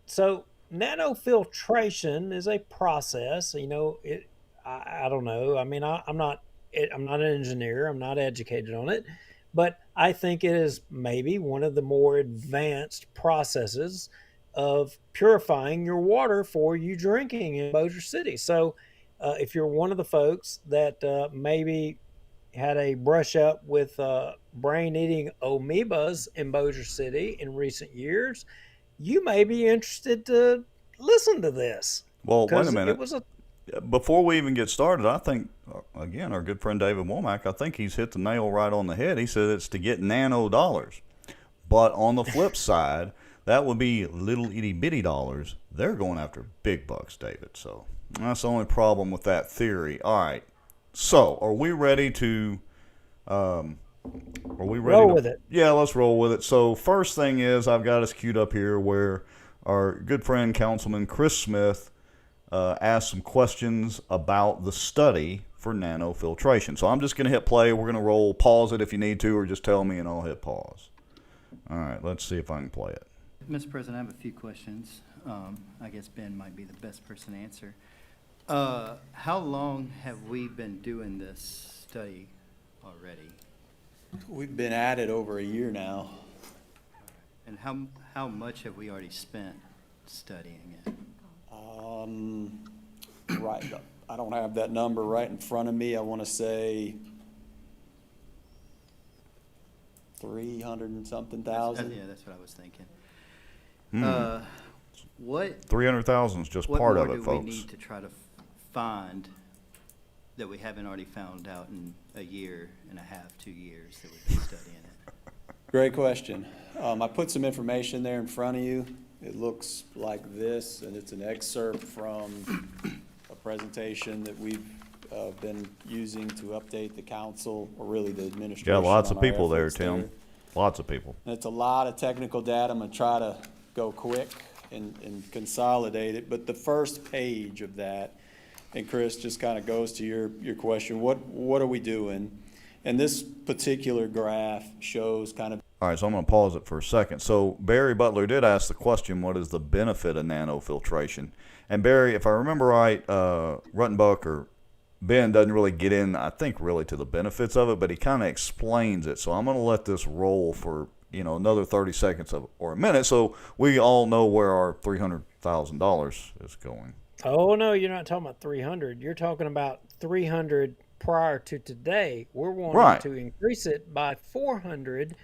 so nanofiltration is a process. I don't know. I mean, I'm not an engineer. I'm not educated on it. But I think it is maybe one of the more advanced processes of purifying your water for you drinking in Bossier City. So if you're one of the folks that maybe had a brush up with brain-eating amoebas in Bossier City in recent years, you may be interested to listen to this Well, wait a because it minute. was a Before we even get started, I think, again, our good friend David Womack, I think he's hit the nail right on the head. He said it's to get nano dollars. But on the flip side, that would be little itty bitty dollars. They're going after big bucks, David. So that's the only problem with that theory. All right. So are we ready to? Are we ready roll to, with it. Yeah, let's roll with it. So first thing is I've got us queued up here where our good friend Councilman Chris Smith asked some questions about the study for nanofiltration. So I'm just going to hit play. We're going to roll. Pause it if you need to, or just tell me and I'll hit pause. All right, let's see if I can play it. Mr. President, I have a few questions. I guess Ben might be the best person to answer. How long have we been doing this study already? We've been at it over a year now. And how much have we already spent studying it? Right, I don't have that number right in front of me. I want to say 300 and something thousand. Yeah, that's what I was thinking. Hmm. What 300,000 is just what part more of it, do folks. we need to try to find that we haven't already found out in a year and a half, 2 years that we've been studying it? Great question. I put some information there in front of you. It looks like this, and it's an excerpt from a presentation that we've been using to update the council, or really the administration. Got lots on of our people there, efforts Tim. Lots of people. And it's a lot of technical data. I'm going to try to go quick and consolidate it. But the first page of that, and Chris, just kind of goes to your question, what are we doing? And this particular graph shows kind of. All right, so I'm going to pause it for a second. So Barry Butler did ask the question, what is the benefit of nanofiltration? And Barry, if I remember right, Ruttenbuck or Ben doesn't really get in, I think, really to the benefits of it, but he kind of explains it. So I'm going to let this roll for, another 30 seconds or a minute so we all know where our $300,000 is going. Oh no, you're not talking about 300. You're talking about 300 prior to today. We're wanting to increase it by 400,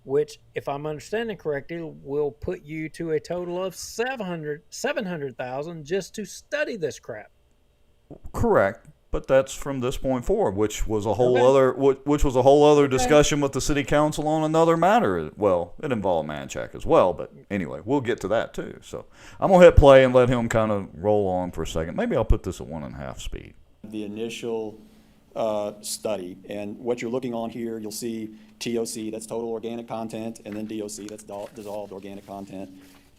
which, if I'm understanding correctly, will put you to a total of 700,000 just to study this crap. Correct, but that's from this point forward, which was a whole other discussion with the city council on another matter. Well, it involved Manchac as well, but anyway, we'll get to that too. So I'm gonna hit play and let him kind of roll on for a second. Maybe I'll put this at 1.5 speed. The initial study, and what you're looking on here, you'll see TOC, that's total organic content, and then DOC, that's dissolved organic content.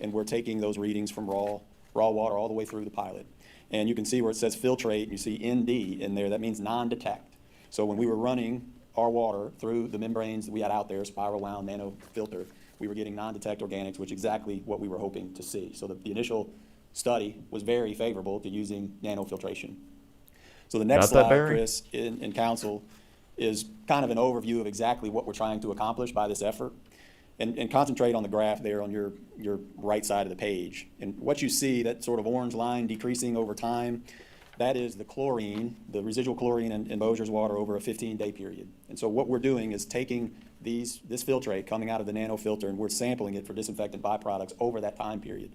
And we're taking those readings from raw water all the way through the pilot. And you can see where it says filtrate, and you see ND in there, that means non-detect. So when we were running our water through the membranes that we had out there, spiral wound nano filter, we were getting non-detect organics, which is exactly what we were hoping to see. So the initial study was very favorable to using nanofiltration. So the next slide, Chris, in council, is kind of an overview of exactly what we're trying to accomplish by this effort. And concentrate on the graph there on your right side of the page. And what you see, that sort of orange line decreasing over time, that is the chlorine, the residual chlorine in Bossier's water over a 15-day period. And so what we're doing is taking this filtrate coming out of the nano filter, and we're sampling it for disinfectant byproducts over that time period.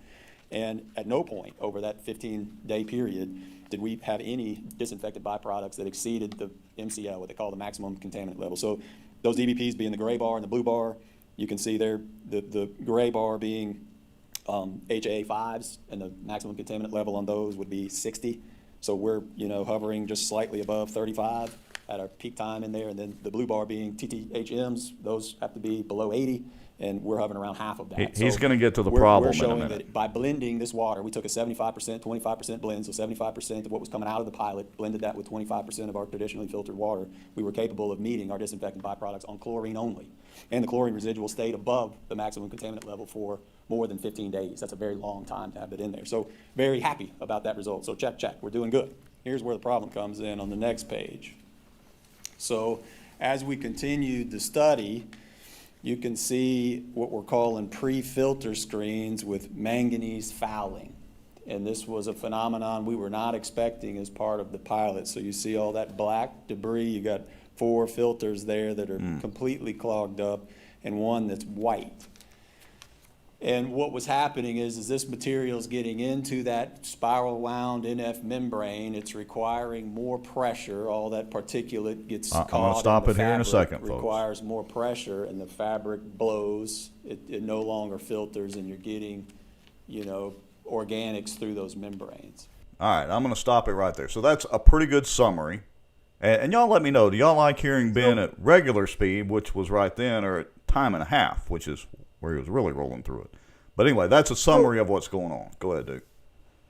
And at no point over that 15-day period did we have any disinfectant byproducts that exceeded the MCL, what they call the maximum contaminant level. So those DBPs being the gray bar and the blue bar, you can see there the gray bar being HA5s, and the maximum contaminant level on those would be 60. So we're hovering just slightly above 35 at our peak time in there, and then the blue bar being TTHMs, those have to be below 80. And we're hovering around half of that. He's going to get to the problem in a minute. We're showing that by blending this water, we took a 75%, 25% blend, so 75% of what was coming out of the pilot, blended that with 25% of our traditionally filtered water. We were capable of meeting our disinfectant byproducts on chlorine only. And the chlorine residual stayed above the maximum contaminant level for more than 15 days. That's a very long time to have it in there. So very happy about that result. So check, we're doing good. Here's where the problem comes in on the next page. So as we continued the study, you can see what we're calling pre-filter screens with manganese fouling. And this was a phenomenon we were not expecting as part of the pilot. So you see all that black debris, you got 4 filters there that are completely clogged up and one that's white. And what was happening is this material's getting into that spiral wound NF membrane. It's requiring more pressure. All that particulate gets I'm caught gonna stop in the it here in a fabric, second, folks. requires more pressure, and the fabric blows. It no longer filters, and you're getting, organics through those membranes. All right, I'm going to stop it right there. So that's a pretty good summary. And y'all let me know, do y'all like hearing Ben at regular speed, which was right then, or at time and a half, which is where he was really rolling through it? But anyway, that's a summary of what's going on. Go ahead, Duke.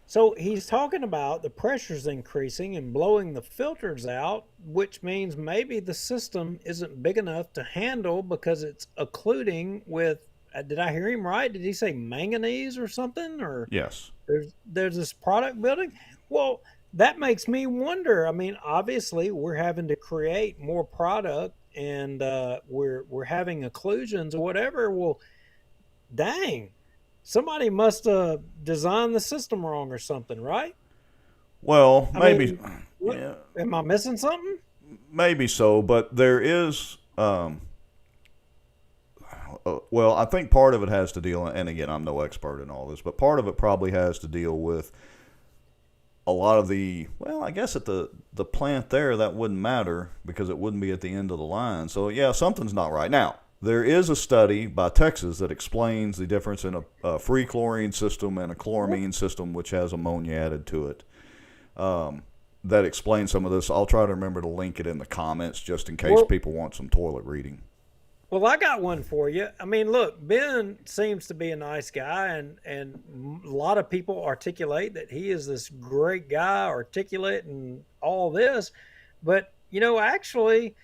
So he's talking about the pressure's increasing and blowing the filters out, which means maybe the system isn't big enough to handle because it's occluding with, did I hear him right? Did he say manganese or something? Or Yes. there's this product building? Well, that makes me wonder. I mean, obviously we're having to create more product and we're having occlusions or whatever. Well, dang. Somebody must have designed the system wrong or something, right? Well, I maybe. mean, am I missing something? Maybe so, but there is. Well, I think part of it has to deal, and again, I'm no expert in all this, but part of it probably has to deal with a lot of the. Well, I guess at the plant there that wouldn't matter because it wouldn't be at the end of the line. So yeah, something's not right now. There is a study by Texas that explains the difference in a free chlorine system and a chloramine system, which has ammonia added to it. That explains some of this. I'll try to remember to link it in the comments just in case people want some toilet reading. Well, I got one for you. I mean, look, Ben seems to be a nice guy, and a lot of people articulate that he is this great guy, articulate and all this. But, actually,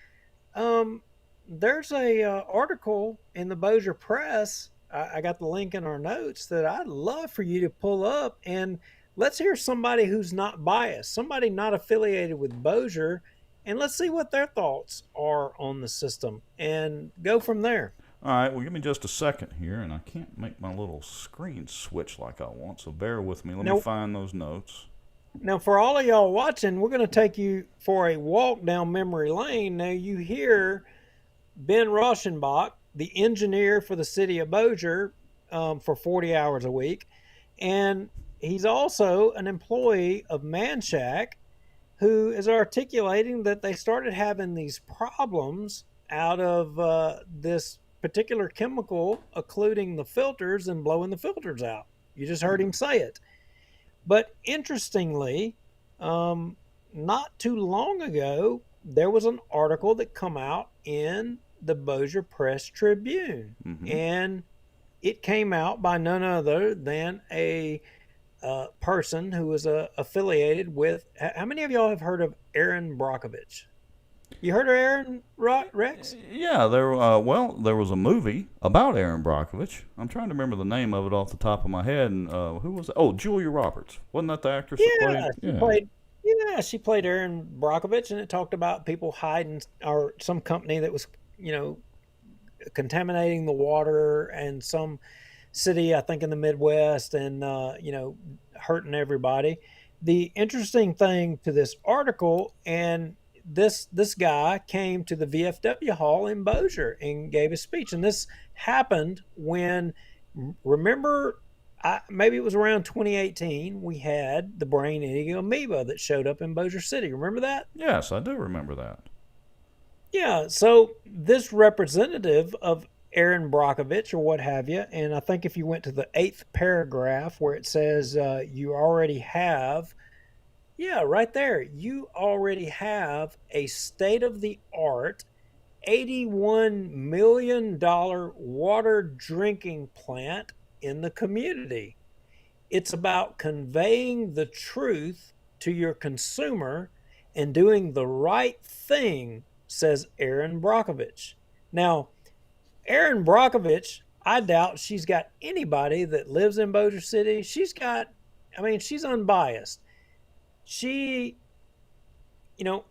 there's a article in the Bossier Press. I got the link in our notes that I'd love for you to pull up, and let's hear somebody who's not biased, somebody not affiliated with Bossier, and let's see what their thoughts are on the system and go from there. All right, well, give me just a second here, and I can't make my little screen switch like I want, so bear with me. Let me find those notes. Now, for all of y'all watching, we're going to take you for a walk down memory lane. Now, you hear Ben Rauschenbach, the engineer for the city of Bossier, for 40 hours a week. And he's also an employee of Manchac, who is articulating that they started having these problems out of this particular chemical occluding the filters and blowing the filters out. You just heard him say it. But interestingly, not too long ago, there was an article that come out in the Bossier Press Tribune, and it came out by none other than a person who was affiliated with. How many of y'all have heard of Erin Brockovich? You heard of Erin, Rex? Yeah, there was a movie about Erin Brockovich. I'm trying to remember the name of it off the top of my head. And who was it? Oh, Julia Roberts. Wasn't that the actress that played? She played Erin Brockovich, and it talked about people hiding, or some company that was, contaminating the water, and some city, I think in the Midwest, and hurting everybody. The interesting thing to this article, and this guy came to the VFW Hall in Bossier and gave a speech, and this happened when, remember, maybe it was around 2018, we had the brain-eating amoeba that showed up in Bossier City. Remember that? Yes, I do remember that. Yeah, so this representative of Erin Brockovich or what have you, and I think if you went to the 8th paragraph where it says you already have, right there, you already have a state-of-the-art $81 million water drinking plant in the community. It's about conveying the truth to your consumer and doing the right thing, says Erin Brockovich. Now, Erin Brockovich, I doubt she's got anybody that lives in Bossier City. She's unbiased. She,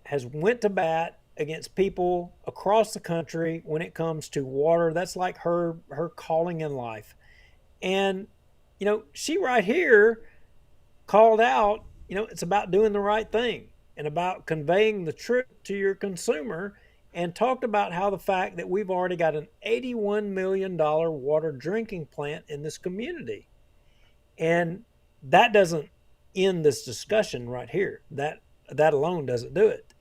has went to bat against people across the country when it comes to water. That's like her calling in life. And, she right here called out, it's about doing the right thing and about conveying the truth to your consumer, and talked about how the fact that we've already got an $81 million water drinking plant in this community. And that doesn't end this discussion right here. That alone doesn't do it.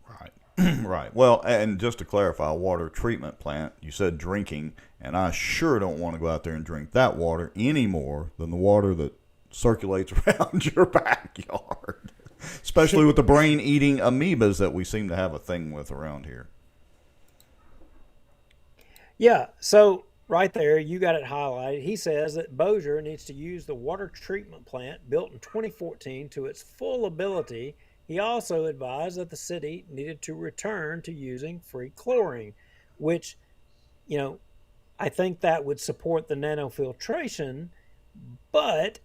Right. Right. Well, and just to clarify, water treatment plant, you said drinking, and I sure don't want to go out there and drink that water any more than the water that circulates around your backyard, especially with the brain-eating amoebas that we seem to have a thing with around here. Yeah, so right there, you got it highlighted. He says that Bossier needs to use the water treatment plant built in 2014 to its full ability. He also advised that the city needed to return to using free chlorine, which, I think that would support the Nano filtration, but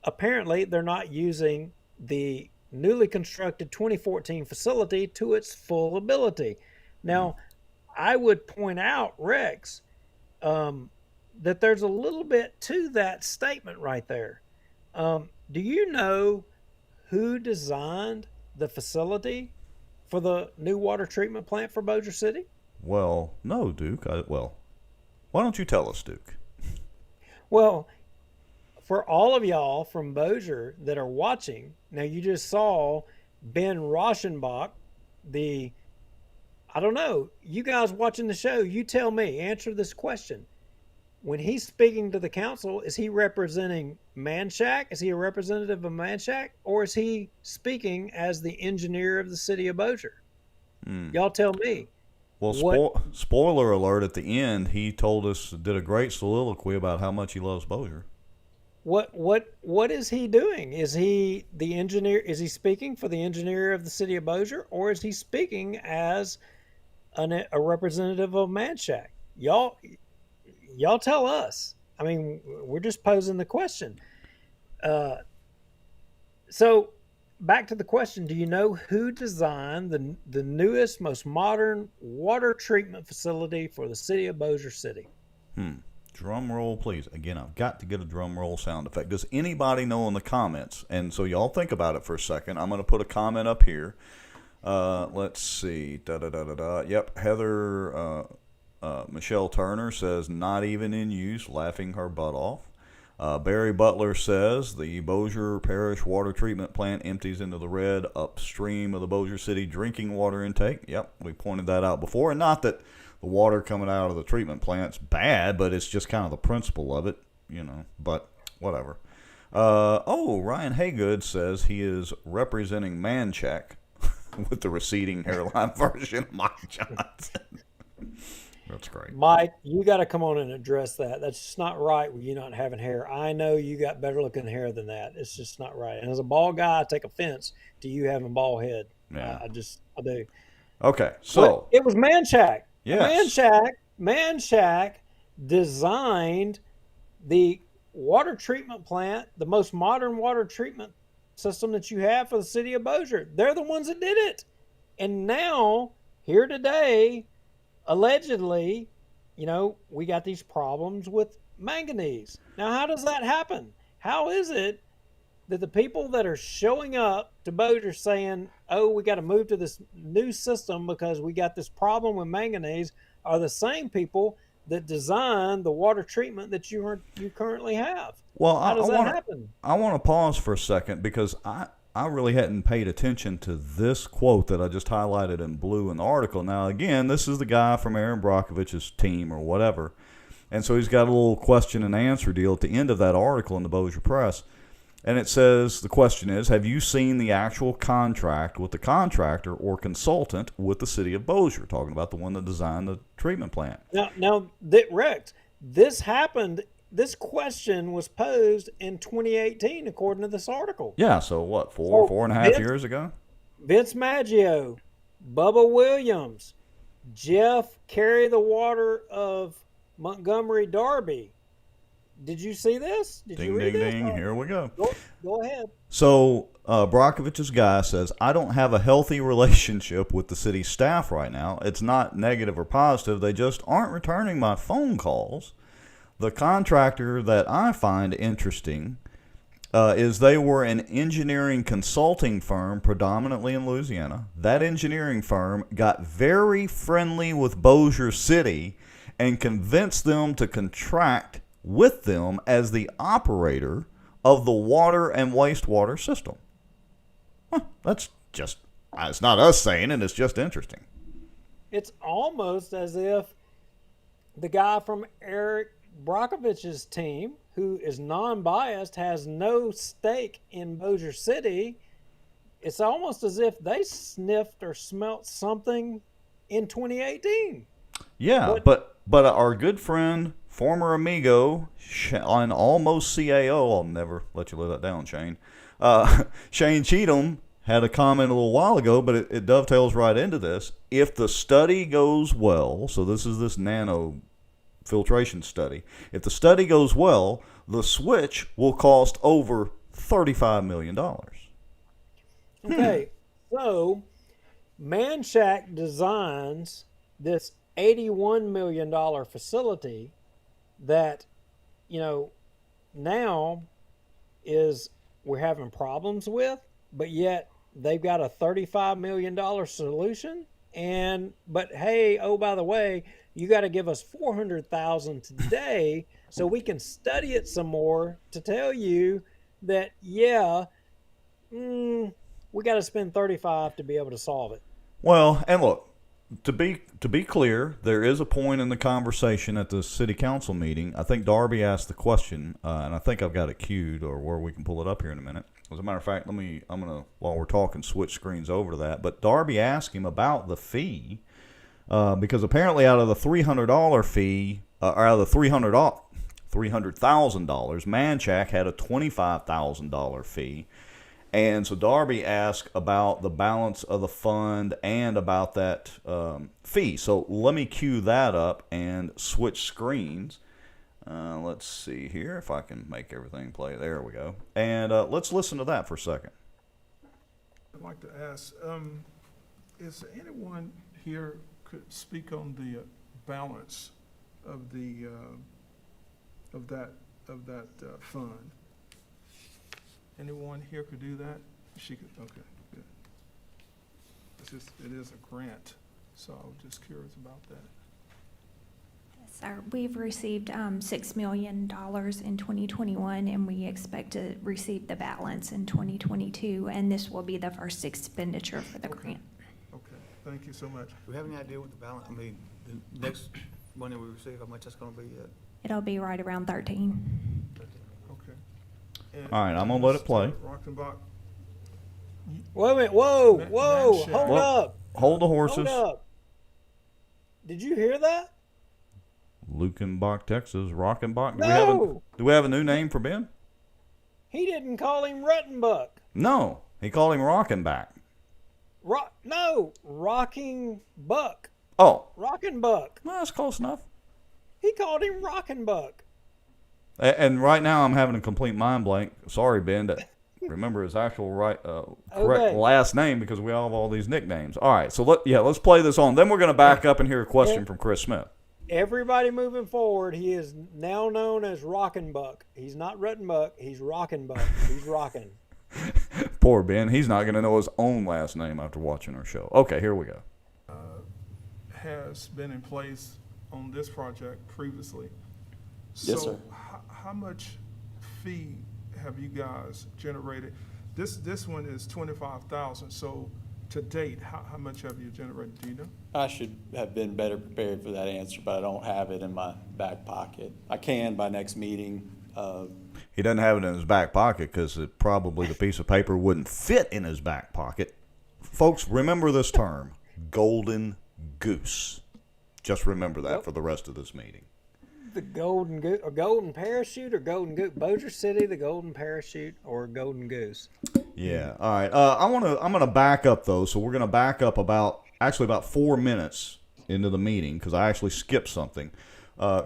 apparently they're not using the newly constructed 2014 facility to its full ability. Now, I would point out, Rex, that there's a little bit to that statement right there. Do you know who designed the facility for the new water treatment plant for Bossier City? Well, no, Duke. Why don't you tell us, Duke? Well, for all of y'all from Bossier that are watching, now you just saw Ben Rauschenbach, I don't know, you guys watching the show, you tell me, answer this question. When he's speaking to the council, is he representing Manchac? Is he a representative of Manchac? Or is he speaking as the engineer of the city of Bossier? Y'all tell me. Well, spoiler alert, at the end, he told us, did a great soliloquy about how much he loves Bossier. What is he doing? Is he the engineer? Is he speaking for the engineer of the city of Bossier? Or is he speaking as a representative of Manchac? Y'all tell us. I mean, we're just posing the question. So back to the question, do you know who designed the newest, most modern water treatment facility for the city of Bossier City? Drum roll, please. Again, I've got to get a drum roll sound effect. Does anybody know in the comments? And so y'all think about it for a second. I'm going to put a comment up here. Let's see. Yep, Heather Michelle Turner says, not even in use, laughing her butt off. Barry Butler says, the Bossier Parish water treatment plant empties into the red upstream of the Bossier City drinking water intake. Yep, we pointed that out before. And not that the water coming out of the treatment plant's bad, but it's just kind of the principle of it, but whatever. Ryan Haygood says he is representing Manchac with the receding hairline version of Mike Johnson. That's great. Mike, you got to come on and address that. That's just not right with you not having hair. I know you got better looking hair than that. It's just not right. And as a bald guy, I take offense to you having a bald head. Yeah. I do. Okay, so. But it was Manchac. Yes. Manchac designed the water treatment plant, the most modern water treatment system that you have for the city of Bossier. They're the ones that did it. And now, here today, allegedly, we got these problems with manganese. Now, how does that happen? How is it that the people that are showing up to Bossier saying, oh, we got to move to this new system because we got this problem with manganese, are the same people that designed the water treatment that you currently have? Well, how does that happen? I want to pause for a second because I really hadn't paid attention to this quote that I just highlighted in blue in the article. Now, again, this is the guy from Aaron Brockovich's team or whatever. And so he's got a little question and answer deal at the end of that article in the Bossier Press. And it says, the question is, have you seen the actual contract with the contractor or consultant with the city of Bossier? Talking about the one that designed the treatment plant. Now, Rex, this happened. This question was posed in 2018, according to this article. Yeah, so what, four and a half years ago? Vince Maggio, Bubba Williams, Jeff Carry the Water of Montgomery Darby. Did you see this? Did you read this? Ding, here we go. Go ahead. So Brockovich's guy says, I don't have a healthy relationship with the city staff right now. It's not negative or positive. They just aren't returning my phone calls. The contractor that I find interesting is they were an engineering consulting firm predominantly in Louisiana. That engineering firm got very friendly with Bossier City and convinced them to contract with them as the operator of the water and wastewater system. That's just, it's not us saying it, it's just interesting. It's almost as if the guy from Eric Brockovich's team, who is non-biased, has no stake in Bossier City. It's almost as if they sniffed or smelt something in 2018. Yeah, but our good friend, former amigo, and almost CAO, I'll never let you live that down, Shane. Shane Cheatham had a comment a little while ago, but it dovetails right into this. If the study goes well, so this is this Nano filtration study. If the study goes well, the switch will cost over $35 million. Okay, so Manchac designs this $81 million facility that, now we're having problems with, but yet they've got a $35 million solution. But hey, oh, by the way, you got to give us $400,000 today so we can study it some more to tell you that, we got to spend 35 to be able to solve it. Well, and look, to be clear, there is a point in the conversation at the city council meeting. I think Darby asked the question, and I think I've got it queued or where we can pull it up here in a minute. As a matter of fact, while we're talking, switch screens over to that. But Darby asked him about the fee, because apparently out of the $300 fee, or out of the $300,000, Manchac had a $25,000 fee. And so Darby asked about the balance of the fund and about that fee. So let me cue that up and switch screens. Let's see here if I can make everything play. There we go. And let's listen to that for a second. I'd like to ask, is there anyone here could speak on the balance of the of that fund? Anyone here could do that? She could. Okay, good. It is a grant, so I was just curious about that. Sir, we've received $6 million in 2021, and we expect to receive the balance in 2022, and this will be the first expenditure for the grant. Okay, thank you so much. Do we have any idea what the balance, the next money we receive, how much that's gonna be yet? It'll be right around 13. Okay. And All right, I'm going to let it play. Rockenbach, Wait a minute. Whoa, Manchac. hold Well, up. Hold the horses. Hold up. Did you hear that? Lukenbach, Texas. Rockenbach. No. Do we have a new name for Ben? He didn't call him Ruttenbuck. No. He called him Rockenbach. Rocking Buck. Oh. Rockin' Buck. Well, that's close enough. He called him Rockin' Buck. And right now I'm having a complete mind blank. Sorry, Ben, to remember his actual correct last name because we all have all these nicknames. All right, so let's play this on. Then we're going to back up and hear a question from Chris Smith. Everybody moving forward, he is now known as Rockin' Buck. He's not Ruttin' Buck. He's Rockin' Buck. He's rocking. Poor Ben. He's not going to know his own last name after watching our show. Okay, here we go. has been in place on this project previously. Yes, So sir. how much fee have you guys generated? This one is 25,000. So to date, how much have you generated? Do you know? I should have been better prepared for that answer, but I don't have it in my back pocket. I can by next meeting. He doesn't have it in his back pocket because probably the piece of paper wouldn't fit in his back pocket. Folks, remember this term, golden goose. Just remember that for the rest of this meeting. The golden goose, or golden parachute, or golden goose. Bossier City, the golden parachute, or golden goose. Yeah. All right. I'm gonna back up though. So we're gonna back up about 4 minutes into the meeting because I actually skipped something.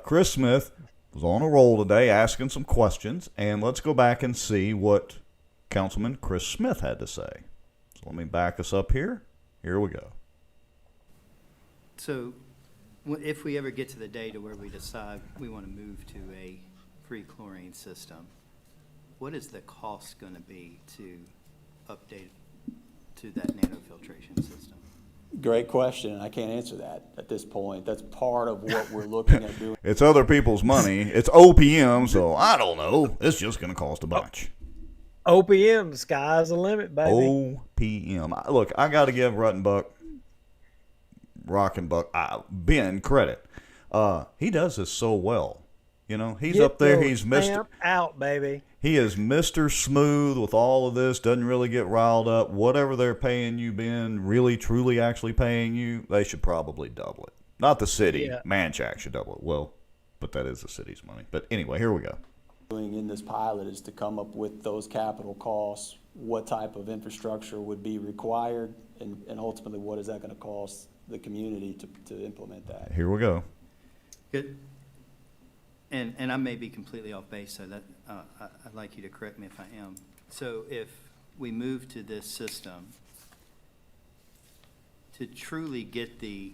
Chris Smith was on a roll today, asking some questions, and let's go back and see what Councilman Chris Smith had to say. So let me back us up here. Here we go. So if we ever get to the day to where we decide we want to move to a free chlorine system, what is the cost gonna be to update to that nanofiltration system? Great question. I can't answer that at this point. That's part of what we're looking at doing. It's other people's money. It's OPM, so I don't know. It's just going to cost a bunch. OPM, the sky's the limit, baby. OPM. Look, I got to give Ben credit. He does this so well. You know, he's Get up there. those He's Mr. stamp out, baby. He is Mr. Smooth with all of this. Doesn't really get riled up. Whatever they're paying you, Ben, really, truly, actually paying you, they should probably double it. Not the city. Yeah. Manchac should double it. Well, but that is the city's money. But anyway, here we go. Doing in this pilot is to come up with those capital costs, what type of infrastructure would be required, and ultimately what is that going to cost the community to implement that. Here we go. Good. And I may be completely off base, so that, I'd like you to correct me if I am. So if we move to this system, to truly get the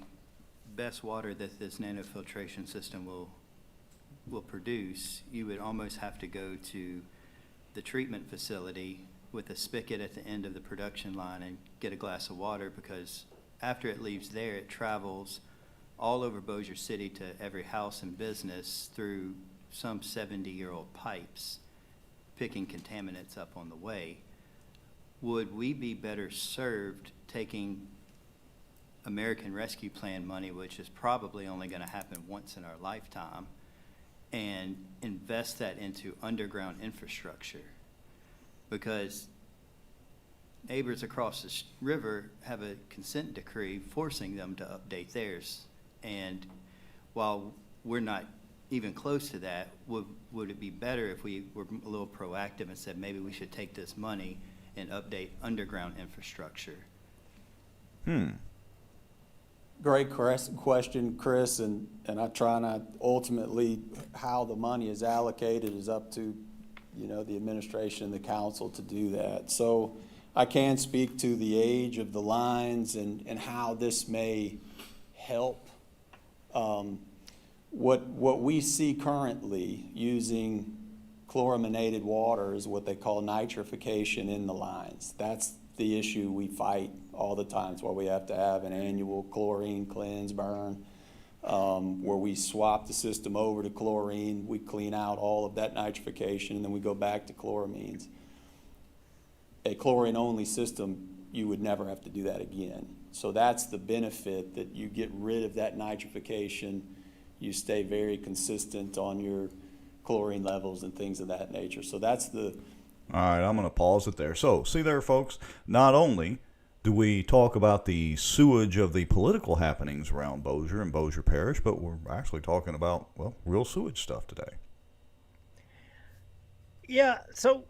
best water that this nanofiltration system will produce, you would almost have to go to the treatment facility with a spigot at the end of the production line and get a glass of water, because after it leaves there, it travels all over Bossier City to every house and business through some 70-year-old pipes, picking contaminants up on the way. Would we be better served taking American Rescue Plan money, which is probably only going to happen once in our lifetime, and invest that into underground infrastructure? Because neighbors across the river have a consent decree forcing them to update theirs. And while we're not even close to that, would it be better if we were a little proactive and said maybe we should take this money and update underground infrastructure? Great question, Chris, and I try not, ultimately, how the money is allocated is up to, you know, the administration, the council to do that. So I can speak to the age of the lines and how this may help. What we see currently using chlorinated water is what they call nitrification in the lines. That's the issue we fight all the time. It's why we have to have an annual chlorine cleanse burn, where we swap the system over to chlorine, we clean out all of that nitrification, and then we go back to chloramines. A chlorine-only system, you would never have to do that again. So that's the benefit, that you get rid of that nitrification, you stay very consistent on your chlorine levels and things of that nature. So that's the... All right, I'm going to pause it there. So, see there, folks, not only do we talk about the sewage of the political happenings around Bossier and Bossier Parish, but we're actually talking about, well, real sewage stuff today. Yeah, so,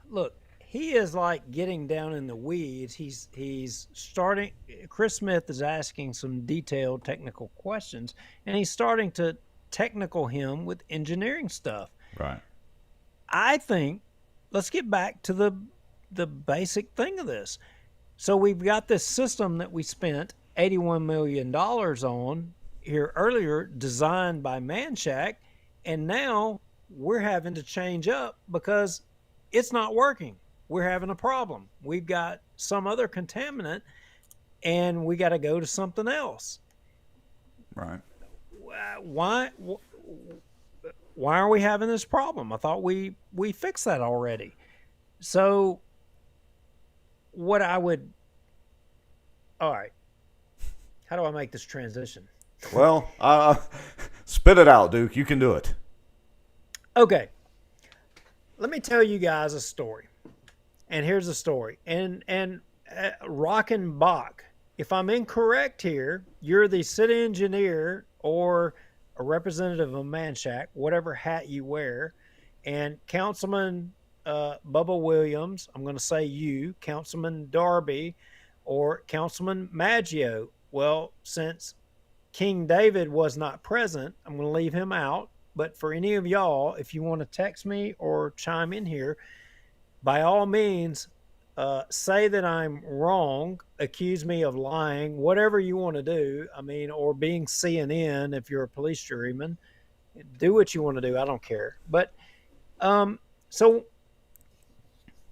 look, he is like getting down in the weeds. He's starting, Chris Smith is asking some detailed technical questions, and he's starting to technical him with engineering stuff. Right. I think, let's get back to the basic thing of this. So we've got this system that we spent $81 million on here earlier, designed by Manchac, and now we're having to change up because it's not working. We're having a problem. We've got some other contaminant, and we got to go to something else. Right. Why are we having this problem? I thought we fixed that already. So what I would, all right, how do I make this transition? Well, spit it out, Duke. You can do it. Okay. Let me tell you guys a story. And here's the story. And Rockenbach, if I'm incorrect here, you're the city engineer or a representative of Manchac, whatever hat you wear, and Councilman Bubba Williams, I'm going to say you, Councilman Darby, or Councilman Maggio. Well, since King David was not present, I'm going to leave him out. But for any of y'all, if you want to text me or chime in here, by all means, say that I'm wrong, accuse me of lying, whatever you want to do. I mean, or being CNN if you're a police juryman. Do what you want to do. I don't care. But So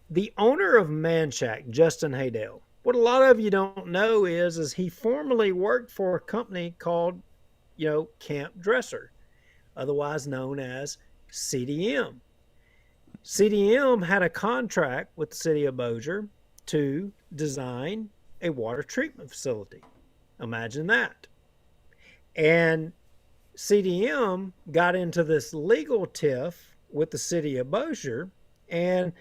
the owner of Manchac, Justin Haydale, what a lot of you don't know is he formerly worked for a company called, Camp Dresser, otherwise known as CDM. CDM had a contract with the city of Bossier to design a water treatment facility. Imagine that. And CDM got into this legal tiff with the city of Bossier, and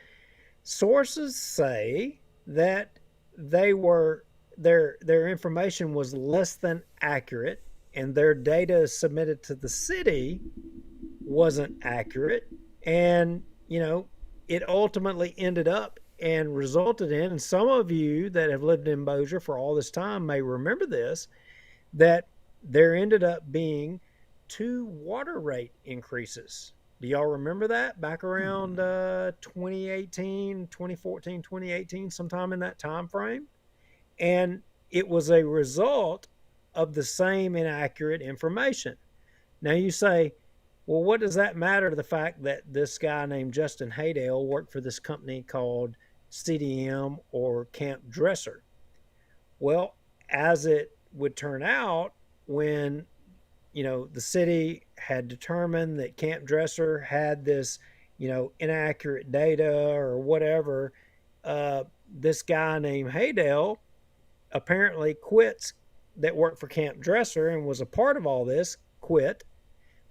sources say that their information was less than accurate, and their data submitted to the city wasn't accurate, and it ultimately ended up and resulted in, and some of you that have lived in Bossier for all this time may remember this, that there ended up being 2 water rate increases. Do y'all remember that back around 2018, 2014, 2018, sometime in that time frame? And it was a result of the same inaccurate information. Now you say, well, what does that matter to the fact that this guy named Justin Haydale worked for this company called CDM or Camp Dresser? Well, as it would turn out, when the city had determined that Camp Dresser had this, inaccurate data or whatever, this guy named Haydale apparently that worked for Camp Dresser and was a part of all this,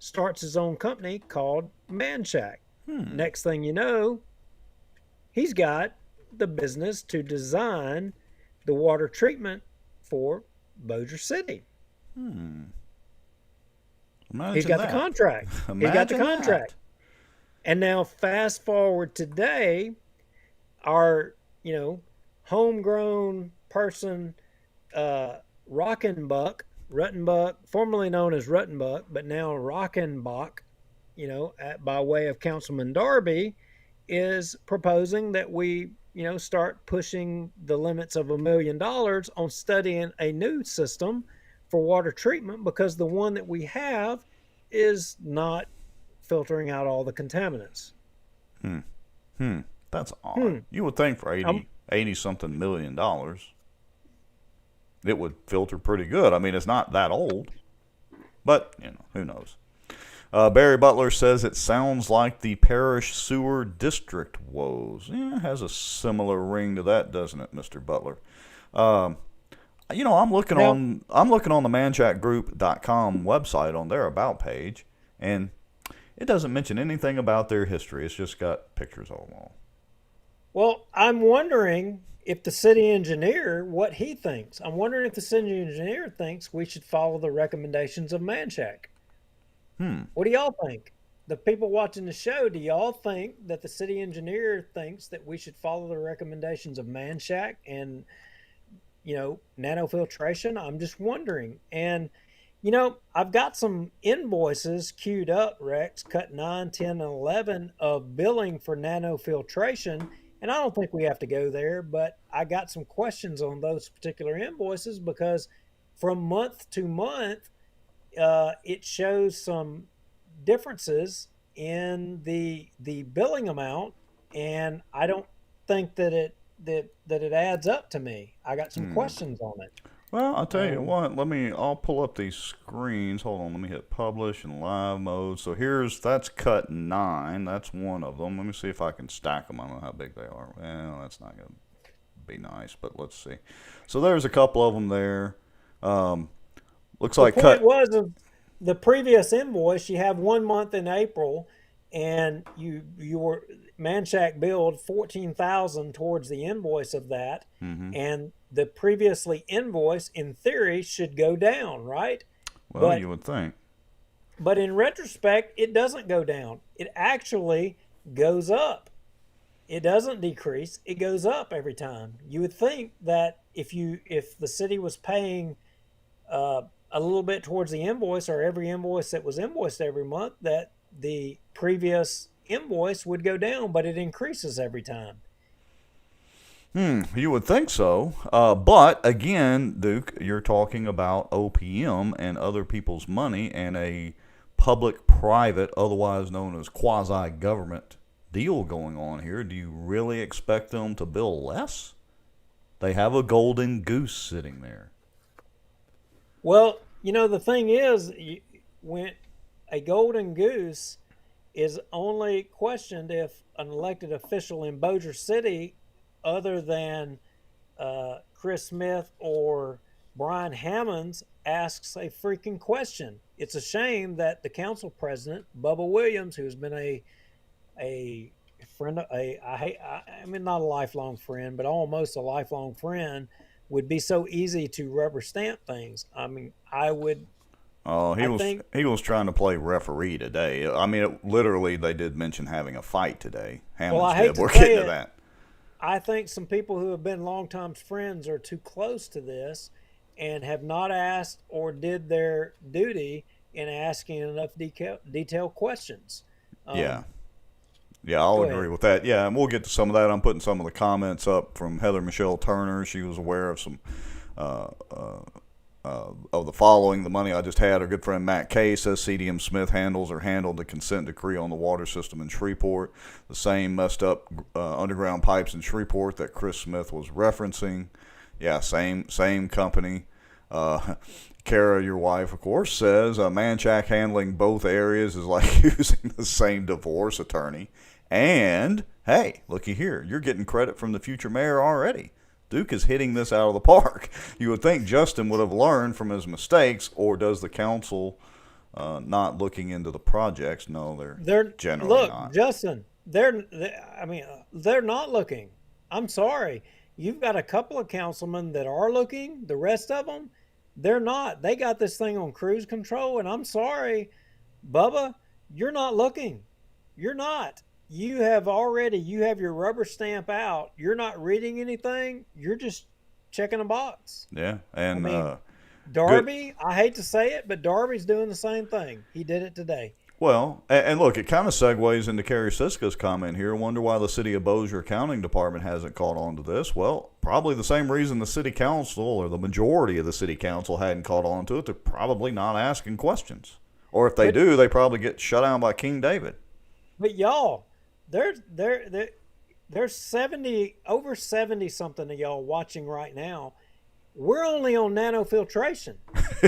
starts his own company called Manchac. Next thing you know, he's got the business to design the water treatment for Bossier City. He's got the contract. He's got the contract. And now fast forward today, our, homegrown person, Rottenbuck, formerly known as Rottenbuck, but now Rockenbach, by way of Councilman Darby, is proposing that we, start pushing the limits of $1 million on studying a new system for water treatment, because the one that we have is not filtering out all the contaminants. That's odd. You would think for 80 something million dollars, it would filter pretty good. I mean, it's not that old, but who knows? Barry Butler says it sounds like the Parish sewer district woes. Yeah, it has a similar ring to that, doesn't it, Mr. Butler? I'm looking on the manchacgroup.com website on their about page, and it doesn't mention anything about their history. It's just got pictures all along. Well, I'm wondering if the city engineer, what he thinks. I'm wondering if the city engineer thinks we should follow the recommendations of Manchac. What do y'all think? The people watching the show, do y'all think that the city engineer thinks that we should follow the recommendations of Manchac and, nanofiltration? I'm just wondering. And, I've got some invoices queued up, Rex, cut 9, 10, and 11 of billing for nanofiltration. And I don't think we have to go there, but I got some questions on those particular invoices because from month to month, it shows some differences in the billing amount, and I don't think that it adds up to me. I got some questions on it. Well, I'll tell you what. I'll pull up these screens. Hold on. Let me hit publish in live mode. So that's cut 9. That's one of them. Let me see if I can stack them. I don't know how big they are. Well, that's not going to be nice, but let's see. So there's a couple of them there. Looks like cut. The point was the previous invoice. You have 1 month in April, and your Manchac billed $14,000 towards the invoice of that, and the previously invoice, in theory, should go down, right? Well, you would think. But in retrospect, it doesn't go down. It actually goes up. It doesn't decrease. It goes up every time. You would think that if the city was paying a little bit towards the invoice, or every invoice that was invoiced every month, that the previous invoice would go down, but it increases every time. You would think so. But again, Duke, you're talking about OPM and other people's money and a public-private, otherwise known as quasi-government deal going on here. Do you really expect them to bill less? They have a golden goose sitting there. Well, the thing is, when a golden goose is only questioned if an elected official in Bossier City, other than Chris Smith or Brian Hammons, asks a freaking question. It's a shame that the council president, Bubba Williams, who's been a friend, I mean, not a lifelong friend, but almost a lifelong friend, would be so easy to rubber stamp things. I mean, he was trying to play referee today. I mean, literally, they did mention having a fight today. Hammons did. We're getting to that. I think some people who have been longtime friends are too close to this and have not asked or did their duty in asking enough detailed questions. Yeah, I'll agree with that. Yeah, and we'll get to some of that. I'm putting some of the comments up from Heather Michelle Turner. She was aware of some of the following. The money I just had, our good friend Matt Kay says CDM Smith handled the consent decree on the water system in Shreveport. The same messed up underground pipes in Shreveport that Chris Smith was referencing. Yeah, same company. Kara, your wife, of course, says Manchac handling both areas is like using the same divorce attorney. And, hey, looky here. You're getting credit from the future mayor already. Duke is hitting this out of the park. You would think Justin would have learned from his mistakes, or does the council not looking into the projects? No, they're generally not. Look, Justin, they're not looking. I'm sorry. You've got a couple of councilmen that are looking. The rest of them, they're not. They got this thing on cruise control, and I'm sorry, Bubba, you're not looking. You're not. You have your rubber stamp out. You're not reading anything. You're just checking a box. Yeah, and Darby, I hate to say it, but Darby's doing the same thing. He did it today. Well, and look, it kind of segues into Carrie Siska's comment here. Wonder why the City of Bossier Accounting Department hasn't caught on to this. Well, probably the same reason the City Council, or the majority of the City Council, hadn't caught on to it. They're probably not asking questions. Or if they do, they probably get shut down by King David. But y'all, there's over 70 something of y'all watching right now. We're only on Nano Filtration.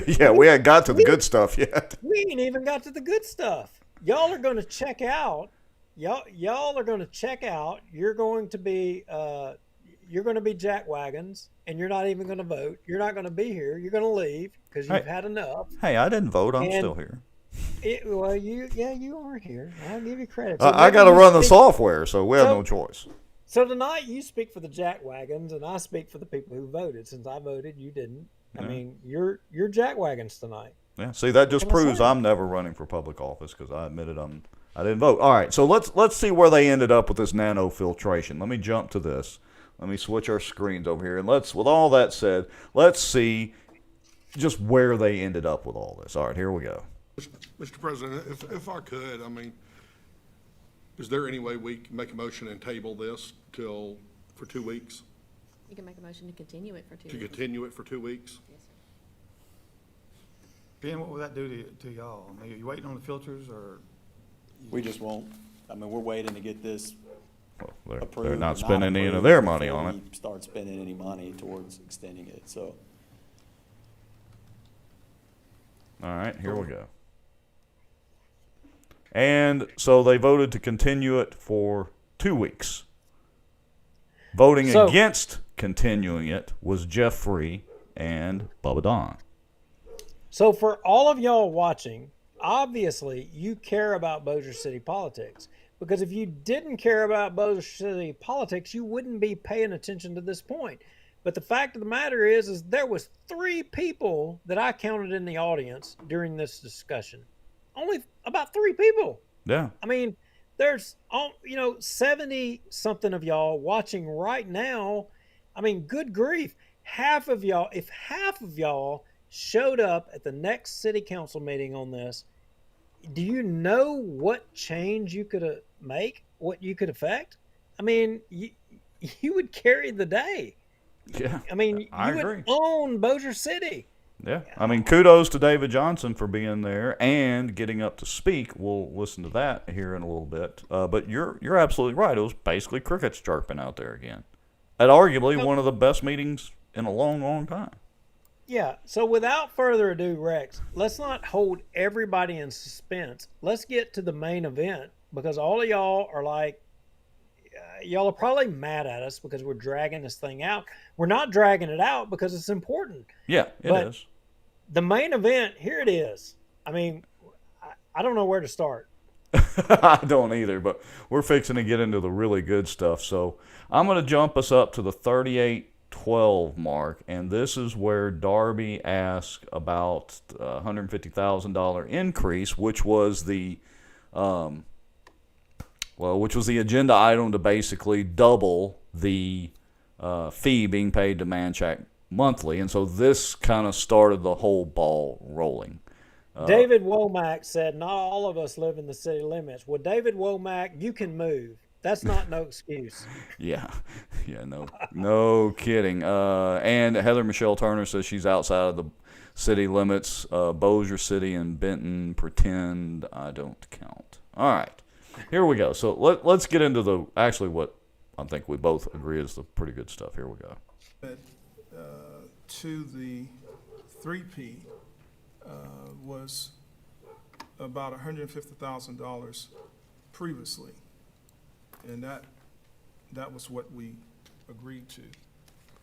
Yeah, we ain't got to the good stuff yet. We ain't even got to the good stuff. Y'all are going to check out. Y'all are going to check out. You're going to be jackwagons, and you're not even going to vote. You're not going to be here. You're going to leave because you've had enough. Hey, I didn't vote. I'm still here. You are here. I'll give you credit. I got to run the software, so we have no choice. So tonight you speak for the jackwagons, and I speak for the people who voted. Since I voted, you didn't. I mean, you're jackwagons tonight. Yeah. See, that just proves I'm never running for public office because I admitted I didn't vote. All right. So let's see where they ended up with this nano filtration. Let me jump to this. Let me switch our screens over here, and with all that said, let's see just where they ended up with all this. All right. Here we go. Mr. President, if I could, I mean, is there any way we can make a motion and table this for 2 weeks? You can make a motion to continue it for 2 weeks. To continue it for 2 weeks? Yes, sir. Ben, what would that do to y'all? I mean, are you waiting on the filters, or? We just won't. I mean, we're waiting to get this approved. They're not spending any of their money on it. We start spending any money towards extending it, so. All right, here we go. And so they voted to continue it for 2 weeks. Voting against continuing it was Jeff Free and Bubba Don. So for all of y'all watching, obviously you care about Bossier City politics. Because if you didn't care about Bossier City politics, you wouldn't be paying attention to this point. But the fact of the matter is there was 3 people that I counted in the audience during this discussion. Only about 3 people. Yeah. I mean, there's 70 something of y'all watching right now. I mean, good grief. Half of y'all, if half of y'all showed up at the next city council meeting on this, do you know what change you could make, what you could affect? I mean, you would carry the day. Yeah. I mean, you would own Bossier City. Yeah, I mean, kudos to David Johnson for being there and getting up to speak. We'll listen to that here in a little bit. But you're absolutely right. It was basically crickets chirping out there again, at arguably one of the best meetings in a long, long time. Yeah, so without further ado, Rex, let's not hold everybody in suspense. Let's get to the main event, because all of y'all are like, y'all are probably mad at us because we're dragging this thing out. We're not dragging it out because it's important. Yeah, it is. The main event, here it is. I mean, I don't know where to start. I don't either, but we're fixing to get into the really good stuff. So I'm going to jump us up to the 3812 mark, and this is where Darby asked about $150,000 increase, which was the agenda item to basically double the fee being paid to Manchac monthly. And so this kind of started the whole ball rolling. David Womack said, not all of us live in the city limits. Well, David Womack, you can move. That's not no excuse. Yeah, no kidding. And Heather Michelle Turner says she's outside of the city limits. Bossier City and Benton pretend I don't count. All right, here we go. So let's get into what I think we both agree is the pretty good stuff. Here we go. To the 3P was about $150,000 previously, and that was what we agreed to.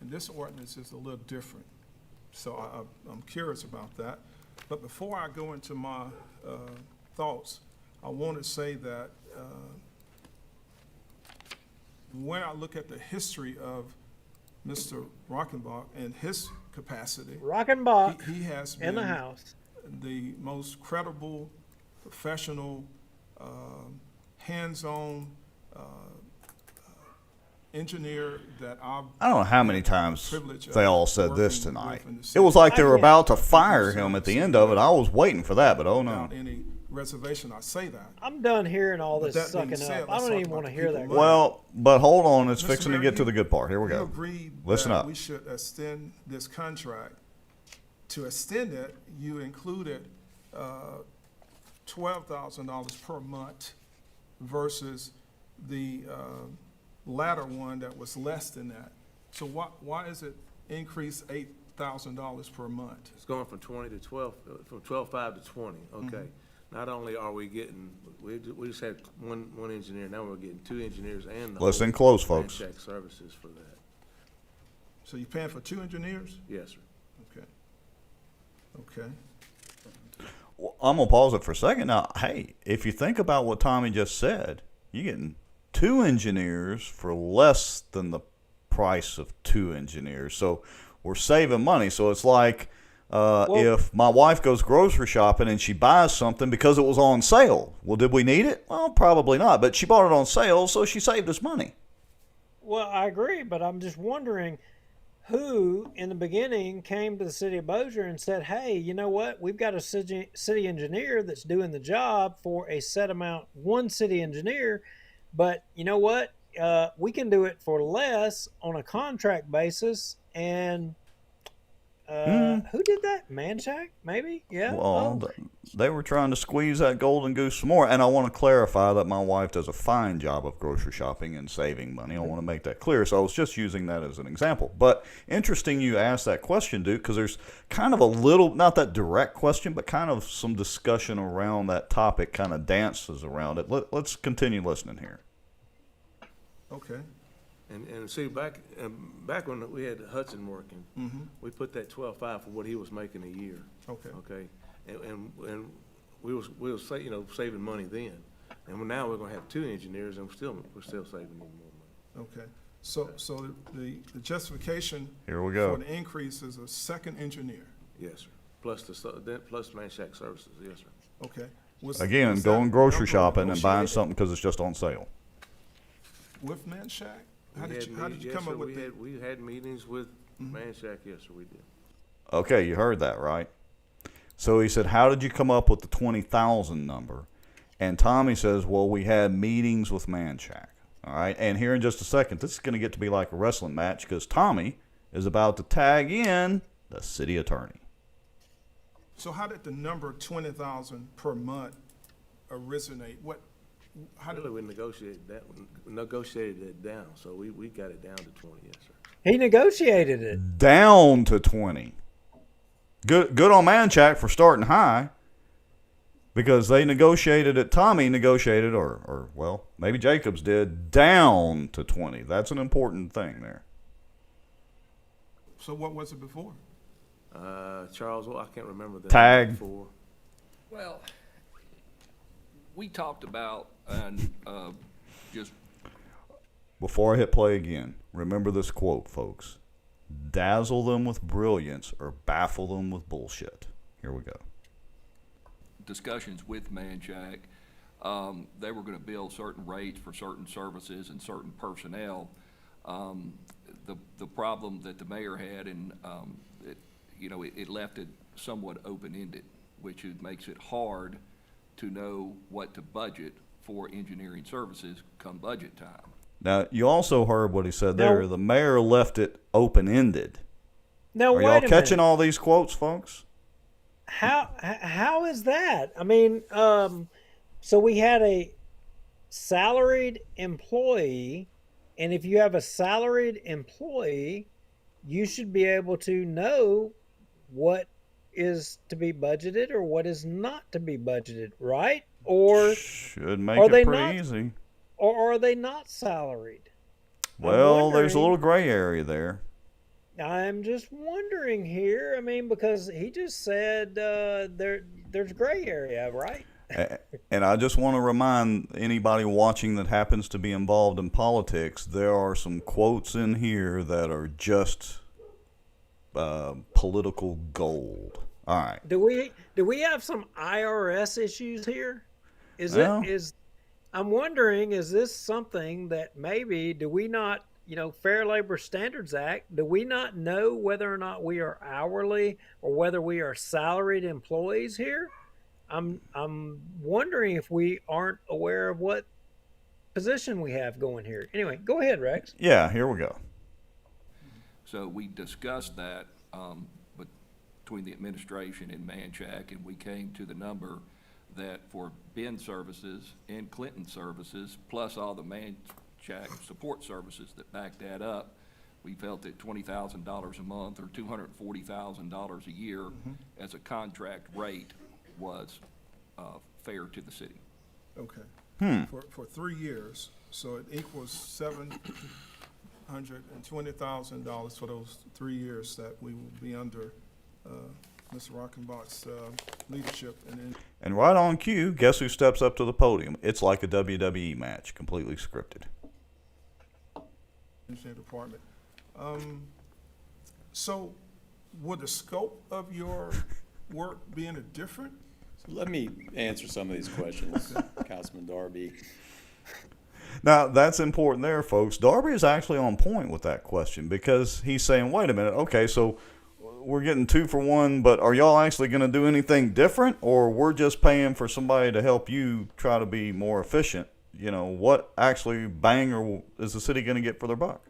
And this ordinance is a little different, so I'm curious about that. But before I go into my thoughts, I want to say that when I look at the history of Mr. Rockenbach and his capacity, Rockenbach he has been in the house, the most credible, professional, hands-on engineer that I don't know how many times privilege of they all said this working tonight. with in the It city. was like they were Yeah. about to fire him at the end of it. I was waiting for that, but oh no. Without any reservation, I say that. I'm done hearing all But this that being sucking said, up. I let's don't talk even about want to the hear people that. money. Well, but hold on. It's Mr. fixing to Mayor, get to the good part. Here we You go. agreed Listen that up. we should extend this contract. To extend it, you included $12,000 per month versus the latter one that was less than that. So why is it increased $8,000 per month? It's going from 20 to 12, from 12.5 to 20, okay. Not only are we getting, we just had one engineer, now we're getting two engineers and the Listen whole close, folks. Manchac services for that. So you're paying for 2 engineers? Yes, sir. Okay. Well, I'm going to pause it for a second. Now, hey, if you think about what Tommy just said, you're getting 2 engineers for less than the price of 2 engineers. So we're saving money. So it's like if my wife goes grocery shopping and she buys something because it was on sale. Well, did we need it? Well, probably not. But she bought it on sale, so she saved us money. Well, I agree, but I'm just wondering who in the beginning came to the city of Bossier and said, hey, you know what? We've got a city engineer that's doing the job for a set amount, one city engineer, but you know what? We can do it for less on a contract basis. And who did that? Manchac, maybe? Yeah. Well, they were trying to squeeze that golden goose some more. And I want to clarify that my wife does a fine job of grocery shopping and saving money. I want to make that clear. So I was just using that as an example. But interesting you asked that question, Duke, because there's kind of a little, not that direct question, but kind of some discussion around that topic, kind of dances around it. Let's continue listening here. Okay. And see, back when we had Hudson working, we put that 12.5 for what he was making a year. Okay. Okay, and we was saving money then, and now we're gonna have 2 engineers, and we're still saving even more money. Okay. So the justification Here we go. for the increase is a second engineer. Yes, sir. Plus Manchac services. Yes, sir. Okay. Again, was going that grocery number shopping and buying negotiated something because it's just on sale. with Manchac? How We did you yes, come sir, up with that? we had meetings with Manchac. Yes, sir, we did. Okay, you heard that, right? So he said, how did you come up with the 20,000 number? And Tommy says, well, we had meetings with Manchac. All right, and here in just a second, this is going to get to be like a wrestling match because Tommy is about to tag in the city attorney. So how did the number 20,000 per month originate? How did Really, we negotiated that down, so we got it down to 20, yes, sir. He negotiated it. Down to 20. Good on Manchac for starting high, because they negotiated it. Tommy negotiated, or well, maybe Jacobs did, down to 20. That's an important thing there. So what was it before? Charles, well, I can't remember the Tag. before. Well, we talked about, and just Before I hit play again, remember this quote, folks. Dazzle them with brilliance or baffle them with bullshit. Here we go. discussions with Manchac. They were going to build certain rates for certain services and certain personnel. The problem that the mayor had, and it left it somewhat open-ended, which makes it hard to know what to budget for engineering services come budget time. Now, you also heard what he said there. Now- The mayor left it open-ended. Now, Are wait y'all a minute. catching all these quotes, folks? How is that? I mean, so we had a salaried employee, and if you have a salaried employee, you should be able to know what is to be budgeted or what is not to be budgeted, right? Or Should make are it they pretty not- easy. or are they not salaried? Well, there's a wondering- little gray area there. I'm just wondering here. I mean, because he just said there's gray area, right? And I just want to remind anybody watching that happens to be involved in politics, there are some quotes in here that are just political gold. All right. Do we have some IRS issues here? No. I'm wondering, is this something that maybe do we not, Fair Labor Standards Act, do we not know whether or not we are hourly or whether we are salaried employees here? I'm wondering if we aren't aware of what position we have going here. Anyway, go ahead, Rex. Yeah, here we go. So we discussed that between the administration and Manchac, and we came to the number that for Ben services and Clinton services, plus all the Manchac support services that back that up, we felt that $20,000 a month or $240,000 a year as a contract rate was fair to the city. Okay. For 3 years, so it equals $720,000 for those 3 years that we will be under Mr. Rockenbach's leadership. And right on cue, guess who steps up to the podium? It's like a WWE match, completely scripted. Engineering department. So would the scope of your work be any different? So let me answer some of these questions, Councilman Darby. Now, that's important there, folks. Darby is actually on point with that question because he's saying, wait a minute, okay, so we're getting 2 for 1, but are y'all actually going to do anything different, or we're just paying for somebody to help you try to be more efficient? What actually bang is the city going to get for their buck?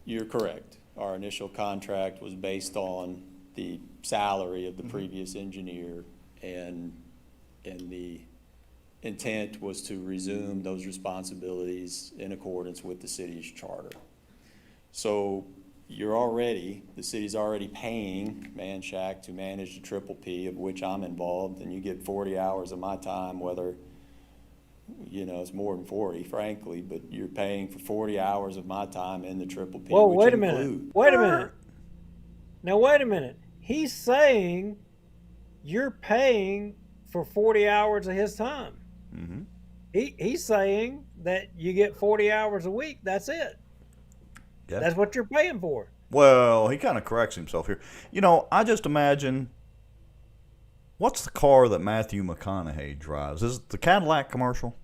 You're correct. Our initial contract was based on the salary of the previous engineer, and the intent was to resume those responsibilities in accordance with the city's charter. So the city's already paying Manchac to manage the Triple P, of which I'm involved, and you get 40 hours of my time, whether, it's more than 40, frankly, but you're paying for 40 hours of my time in the Triple P, Well, which wait a include- minute. Now, wait a minute. He's saying you're paying for 40 hours of his time. Mm-hmm. He's saying that you get 40 hours a week. That's it. Yeah. That's what you're paying for. Well, he kind of corrects himself here. I just imagine, what's the car that Matthew McConaughey drives? Is it the Cadillac commercial?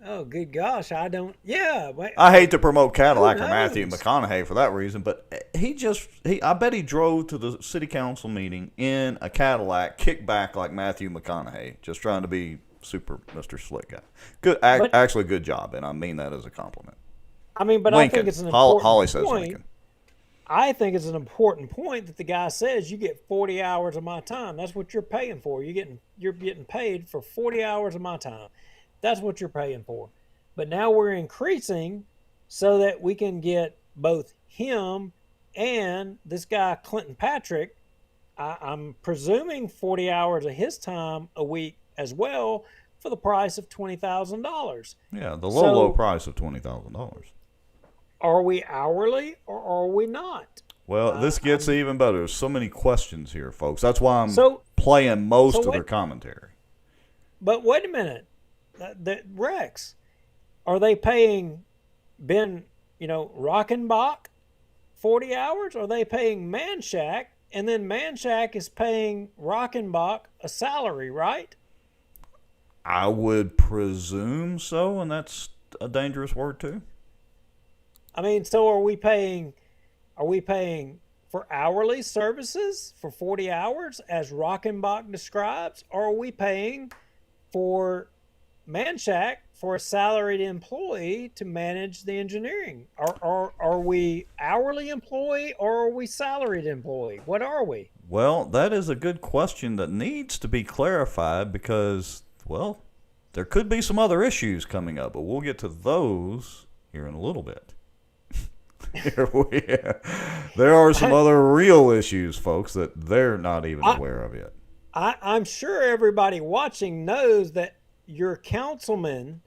Oh, good gosh. I don't. Yeah. I hate to promote Cadillac Who or Matthew knows? McConaughey for that reason, but I bet he drove to the city council meeting in a Cadillac, kicked back like Matthew McConaughey, just trying to be super Mr. Slick guy. Good, actually good job, and I mean that as a compliment. I mean, but Lincoln. I think it's an important Holly says point. Lincoln. I think it's an important point that the guy says you get 40 hours of my time. That's what you're paying for. You're getting paid for 40 hours of my time. That's what you're paying for. But now we're increasing so that we can get both him and this guy Clinton Patrick. I'm presuming 40 hours of his time a week as well for the price of $20,000. Yeah, the low price of $20,000. Are we hourly or are we not? Well, this gets even better. There's so many questions here, folks. That's why I'm playing most of their commentary. But wait a minute. Rex, are they paying Ben, Rockenbach 40 hours? Or are they paying Manchac? And then Manchac is paying Rockenbach a salary, right? I would presume so, and that's a dangerous word too. I mean, so are we paying for hourly services for 40 hours as Rockenbach describes, or are we paying for Manchac for a salaried employee to manage the engineering? Are we hourly employee or are we salaried employee? What are we? Well, that is a good question that needs to be clarified because, well, there could be some other issues coming up, but we'll get to those here in a little bit. There are some other real issues, folks, that they're not even aware of yet. I'm sure everybody watching knows that your councilman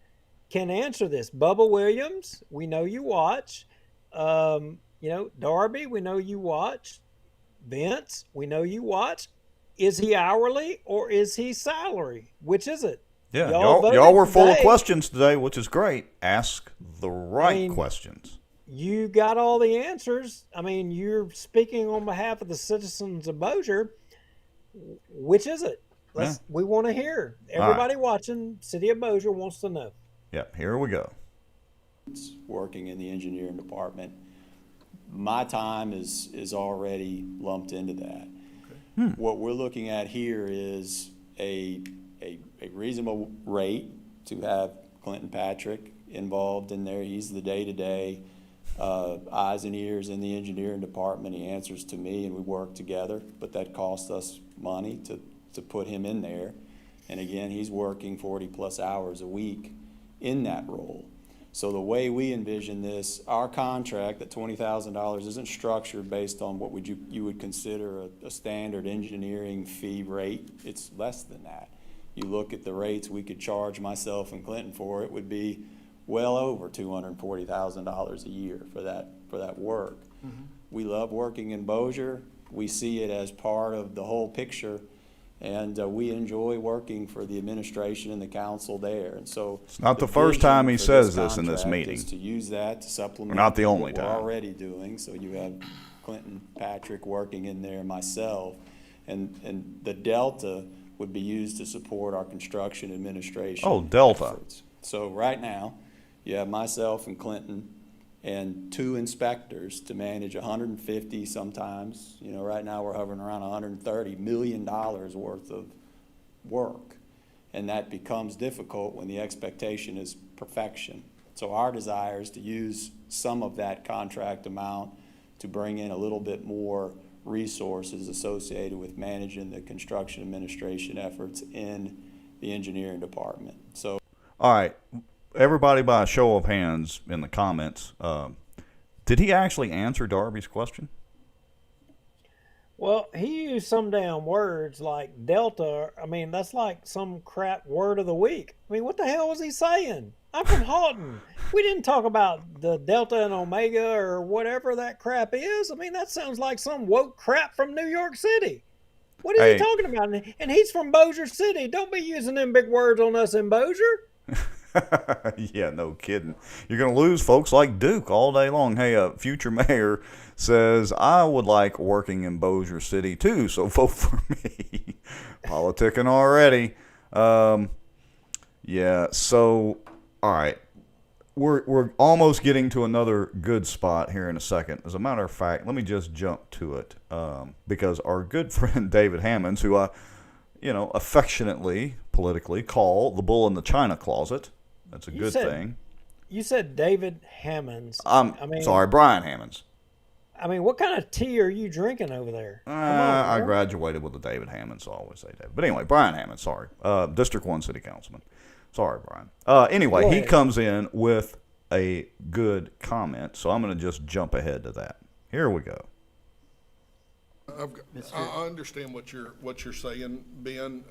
can answer this. Bubba Williams, we know you watch. Darby, we know you watch. Vince, we know you watch. Is he hourly or is he salary? Which is it? Yeah, y'all were full of questions today, which is great. Ask the right questions. You got all the answers. I mean, you're speaking on behalf of the citizens of Bossier. Which is it? We want to hear. Everybody watching, City of Bossier wants to know. Yep, here we go. It's working in the engineering department. My time is already lumped into that. Okay. What we're looking at here is a reasonable rate to have Clinton Patrick involved in there. He's the day-to-day eyes and ears in the engineering department. He answers to me and we work together, but that costs us money to put him in there. And again, he's working 40 plus hours a week in that role. So the way we envision this, our contract at $20,000 isn't structured based on what you would consider a standard engineering fee rate. It's less than that. You look at the rates we could charge myself and Clinton for, it would be well over $240,000 a year for that work. Mm-hmm. We love working in Bossier. We see it as part of the whole picture, and we enjoy working for the administration and the council there. And so it's not the first time he says this in this meeting. To use that to supplement not the only what we're time already doing. So you have Clinton Patrick working in there, myself, and the delta would be used to support our construction administration. Oh, delta. Efforts. So right now, you have myself and Clinton and 2 inspectors to manage 150 sometimes. Right now we're hovering around $130 million worth of work. And that becomes difficult when the expectation is perfection. So our desire is to use some of that contract amount to bring in a little bit more resources associated with managing the construction administration efforts in the engineering department. So, all right. Everybody, by a show of hands in the comments, did he actually answer Darby's question? Well, he used some damn words like delta. I mean, that's like some crap word of the week. I mean, what the hell was he saying? I'm from Houghton. We didn't talk about the delta and omega or whatever that crap is. I mean, that sounds like some woke crap from New York City. What is he talking about? And he's from Bossier City. Don't be using them big words on us in Bossier. Yeah, no kidding. You're going to lose folks like Duke all day long. Hey, future mayor says, I would like working in Bossier City too, so vote for me. Politicking already. Yeah, so, all right. We're almost getting to another good spot here in a second. As a matter of fact, let me just jump to it because our good friend David Hammons, who I affectionately, politically call the bull in the china closet. That's a good thing. You said David Hammons. Sorry, Brian Hammons. I mean, what kind of tea are you drinking over there? I graduated with the David Hammons, so I always say David. But anyway, Brian Hammons, sorry. District 1 City Councilman. Sorry, Brian. Anyway, he comes in with a good comment, so I'm going to just jump ahead to that. Here we go. I understand what you're saying, Ben,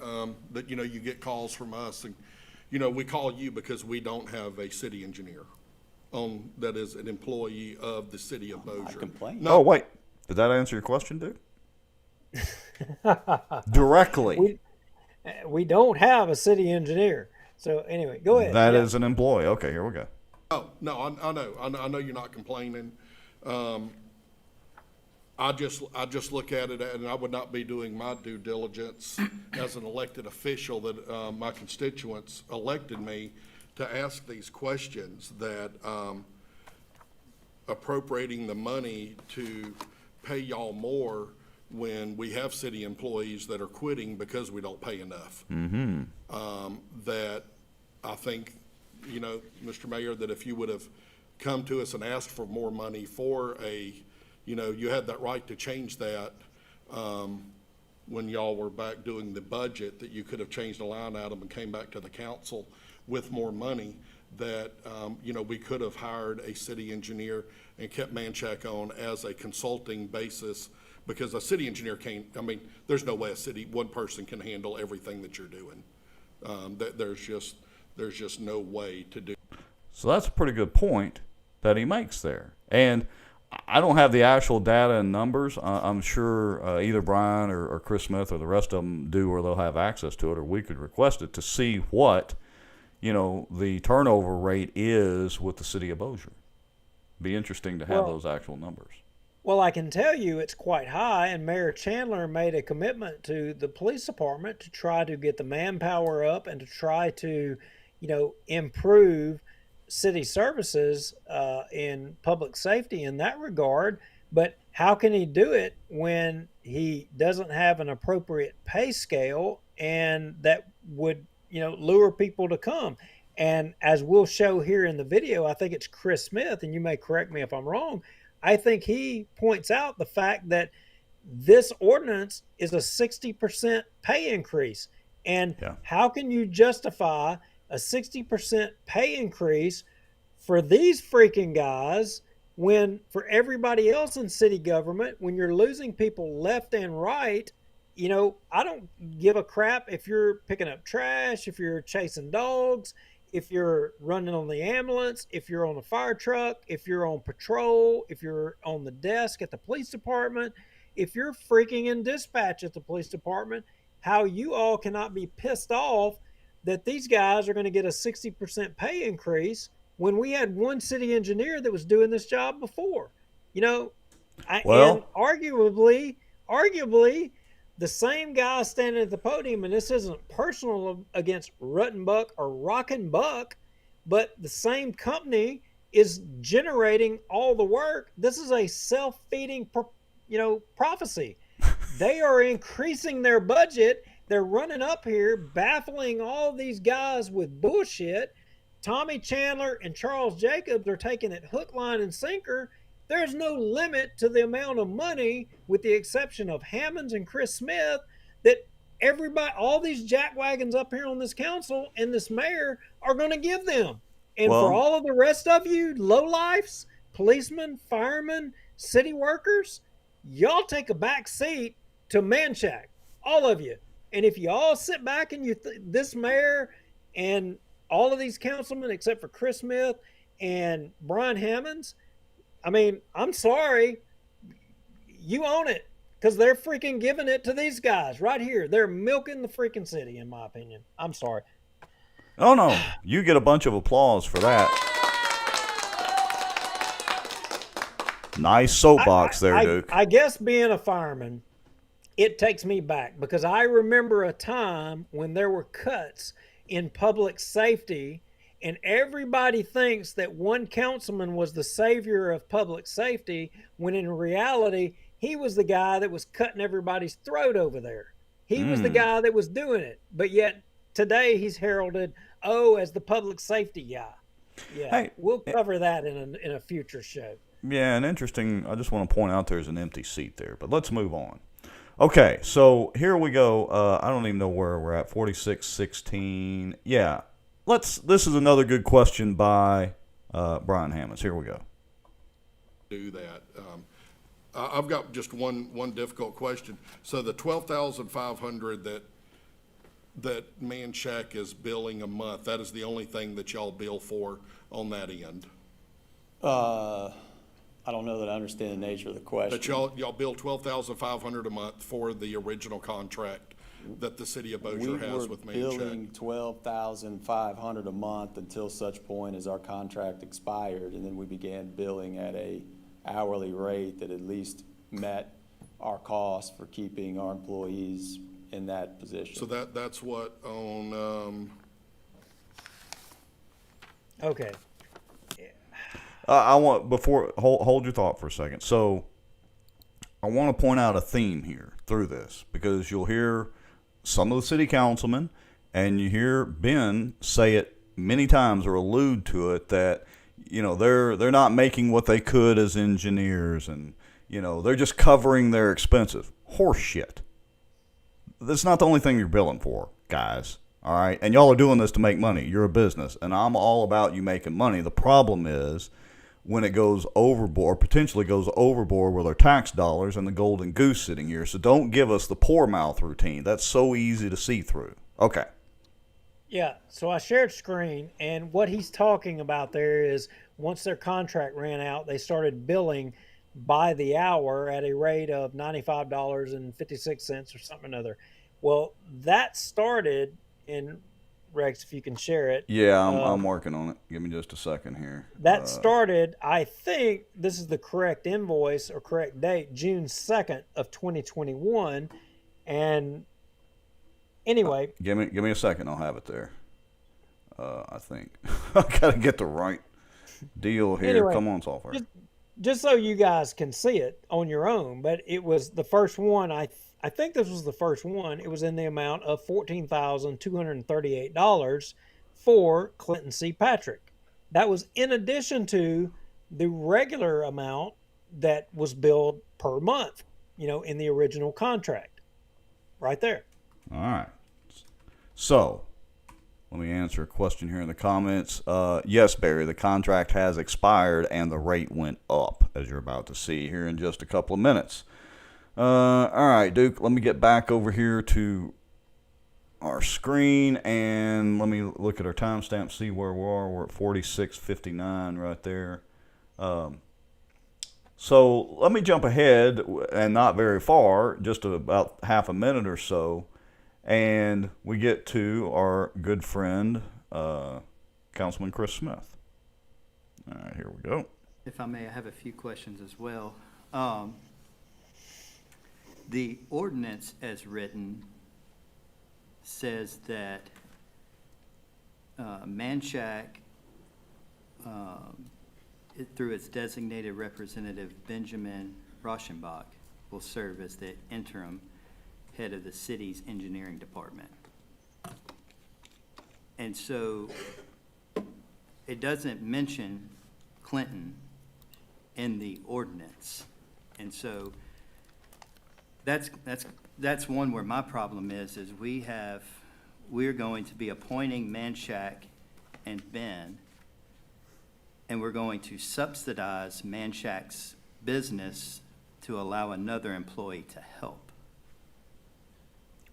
that, you get calls from us, and, we call you because we don't have a city engineer that is an employee of the city of Bossier. Complaint. No. Oh, wait. Did that answer your question, dude? Directly. We don't have a city engineer. So anyway, go ahead. That is an employee. Okay, here we go. Oh, no, I know you're not complaining. I just look at it, and I would not be doing my due diligence as an elected official that my constituents elected me to ask these questions, that appropriating the money to pay y'all more when we have city employees that are quitting because we don't pay enough. That I think, Mr. Mayor, that if you would have come to us and asked for more money for you had that right to change that when y'all were back doing the budget, that you could have changed the line item and came back to the council with more money, that, we could have hired a city engineer and kept Manchac on as a consulting basis, because a city engineer can't, there's no way one person can handle everything that you're doing. There's just no way to do. So that's a pretty good point that he makes there. And I don't have the actual data and numbers. I'm sure either Brian or Chris Smith or the rest of them do, or they'll have access to it, or we could request it to see what, the turnover rate is with the city of Bossier. Be interesting to have those actual numbers. Well, I can tell you it's quite high, and Mayor Chandler made a commitment to the police department to try to get the manpower up and to try to, improve city services in public safety in that regard. But how can he do it when he doesn't have an appropriate pay scale, and that would, lure people to come? And as we'll show here in the video, I think it's Chris Smith, and you may correct me if I'm wrong, I think he points out the fact that this ordinance is a 60% pay increase. And how can you justify a 60% pay increase for these freaking guys when for everybody else in city government, when you're losing people left and right? I don't give a crap if you're picking up trash, if you're chasing dogs, if you're running on the ambulance, if you're on a fire truck, if you're on patrol, if you're on the desk at the police department, if you're freaking in dispatch at the police department, how you all cannot be pissed off that these guys are going to get a 60% pay increase when we had one city engineer that was doing this job before. And arguably, the same guy standing at the podium, and this isn't personal against Ruttenbuck or Rockin' Buck, but the same company is generating all the work. This is a self-feeding, prophecy. They are increasing their budget. They're running up here, baffling all these guys with bullshit. Tommy Chandler and Charles Jacobs are taking it hook, line, and sinker. There's no limit to the amount of money, with the exception of Hammons and Chris Smith, that everybody, all these jackwagons up here on this council and this mayor are going to give them. And for all of the rest of you lowlifes, policemen, firemen, city workers, y'all take a back seat to Manchac, all of you. And if you all sit back and this mayor and all of these councilmen, except for Chris Smith and Brian Hammons, I'm sorry, you own it, because they're freaking giving it to these guys right here. They're milking the freaking city, in my opinion. I'm sorry. Oh, no. You get a bunch of applause for that. Nice soapbox there, Duke. I guess being a fireman, it takes me back, because I remember a time when there were cuts in public safety, and everybody thinks that one councilman was the savior of public safety, when in reality, he was the guy that was cutting everybody's throat over there. He was the guy that was doing it. But yet today he's heralded, as the public safety guy. Yeah, we'll cover that in a future show. Yeah, and interesting. I just want to point out there's an empty seat there, but let's move on. Okay, so here we go. I don't even know where we're at. 4616. Yeah, This is another good question by Brian Hammons. Here we go. Do that. I've got just one difficult question. So the 12,500 that Manchac is billing a month, that is the only thing that y'all bill for on that end? I don't know that I understand the nature of the question. But y'all bill 12,500 a month for the original contract that the city of Bossier has with We were billing Manchac? 12,500 a month until such point as our contract expired, and then we began billing at a hourly rate that at least met our costs for keeping our employees in that position. So that's what on, Okay. I want hold your thought for a second. So I want to point out a theme here through this, because you'll hear some of the city councilmen and you hear Ben say it many times or allude to it, that they're not making what they could as engineers, and they're just covering their expenses. Horse shit. That's not the only thing you're billing for, guys. All right, and y'all are doing this to make money. You're a business, and I'm all about you making money. The problem is when it goes overboard, or potentially goes overboard with our tax dollars and the golden goose sitting here. So don't give us the poor mouth routine. That's so easy to see through. Okay. Yeah, so I shared screen, and what he's talking about there is once their contract ran out, they started billing by the hour at a rate of $95.56 or something or other. Well, that started in, Rex, if you can share it. Yeah, I'm working on it. Give me just a second here. That started, I think this is the correct invoice or correct date, June 2nd of 2021. And anyway. Give me a second. I'll have it there. I think. I got to get the right deal here. Anyway, Come on, software. Just so you guys can see it on your own, but it was the first one. I think this was the first one. It was in the amount of $14,238 for Clinton C. Patrick. That was in addition to the regular amount that was billed per month, in the original contract. Right there. All right. So, let me answer a question here in the comments. Yes, Barry, the contract has expired and the rate went up, as you're about to see here in just a couple of minutes. All right, Duke, let me get back over here to our screen, and let me look at our timestamp, see where we are. We're at 46:59 right there. So let me jump ahead, and not very far, just about half a minute or so, and we get to our good friend, Councilman Chris Smith. All right, here we go. If I may, I have a few questions as well. The ordinance as written says that Manchac, through its designated representative Benjamin Rauschenbach, will serve as the interim head of the city's engineering department. And so it doesn't mention Clinton in the ordinance. And so that's one where my problem is we're going to be appointing Manchac and Ben, and we're going to subsidize Manchac's business to allow another employee to help.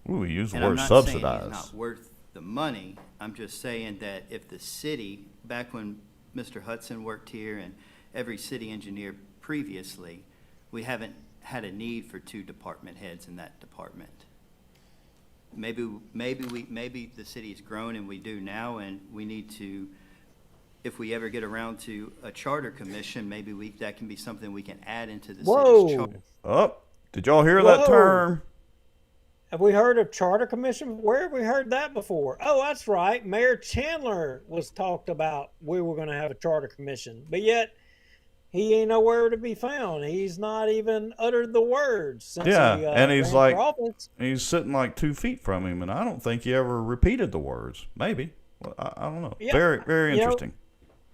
Ooh, we use the And I'm word not subsidize. saying he's not worth the money. I'm just saying that if the city, back when Mr. Hudson worked here and every city engineer previously, we haven't had a need for two department heads in that department. Maybe the city's grown and we do now, and we need to, if we ever get around to a charter commission, that can be something we can add into the city's charter. Oh, did y'all hear that term? Have we heard of charter commission? Where have we heard that before? Oh, that's right. Mayor Chandler was talked about. We were going to have a charter commission, but yet he ain't nowhere to be found. He's not even uttered the words since and he's like, office. he's sitting like 2 feet from him, and I don't think he ever repeated the words. Maybe. Well, I don't know. Yeah, Very, very interesting.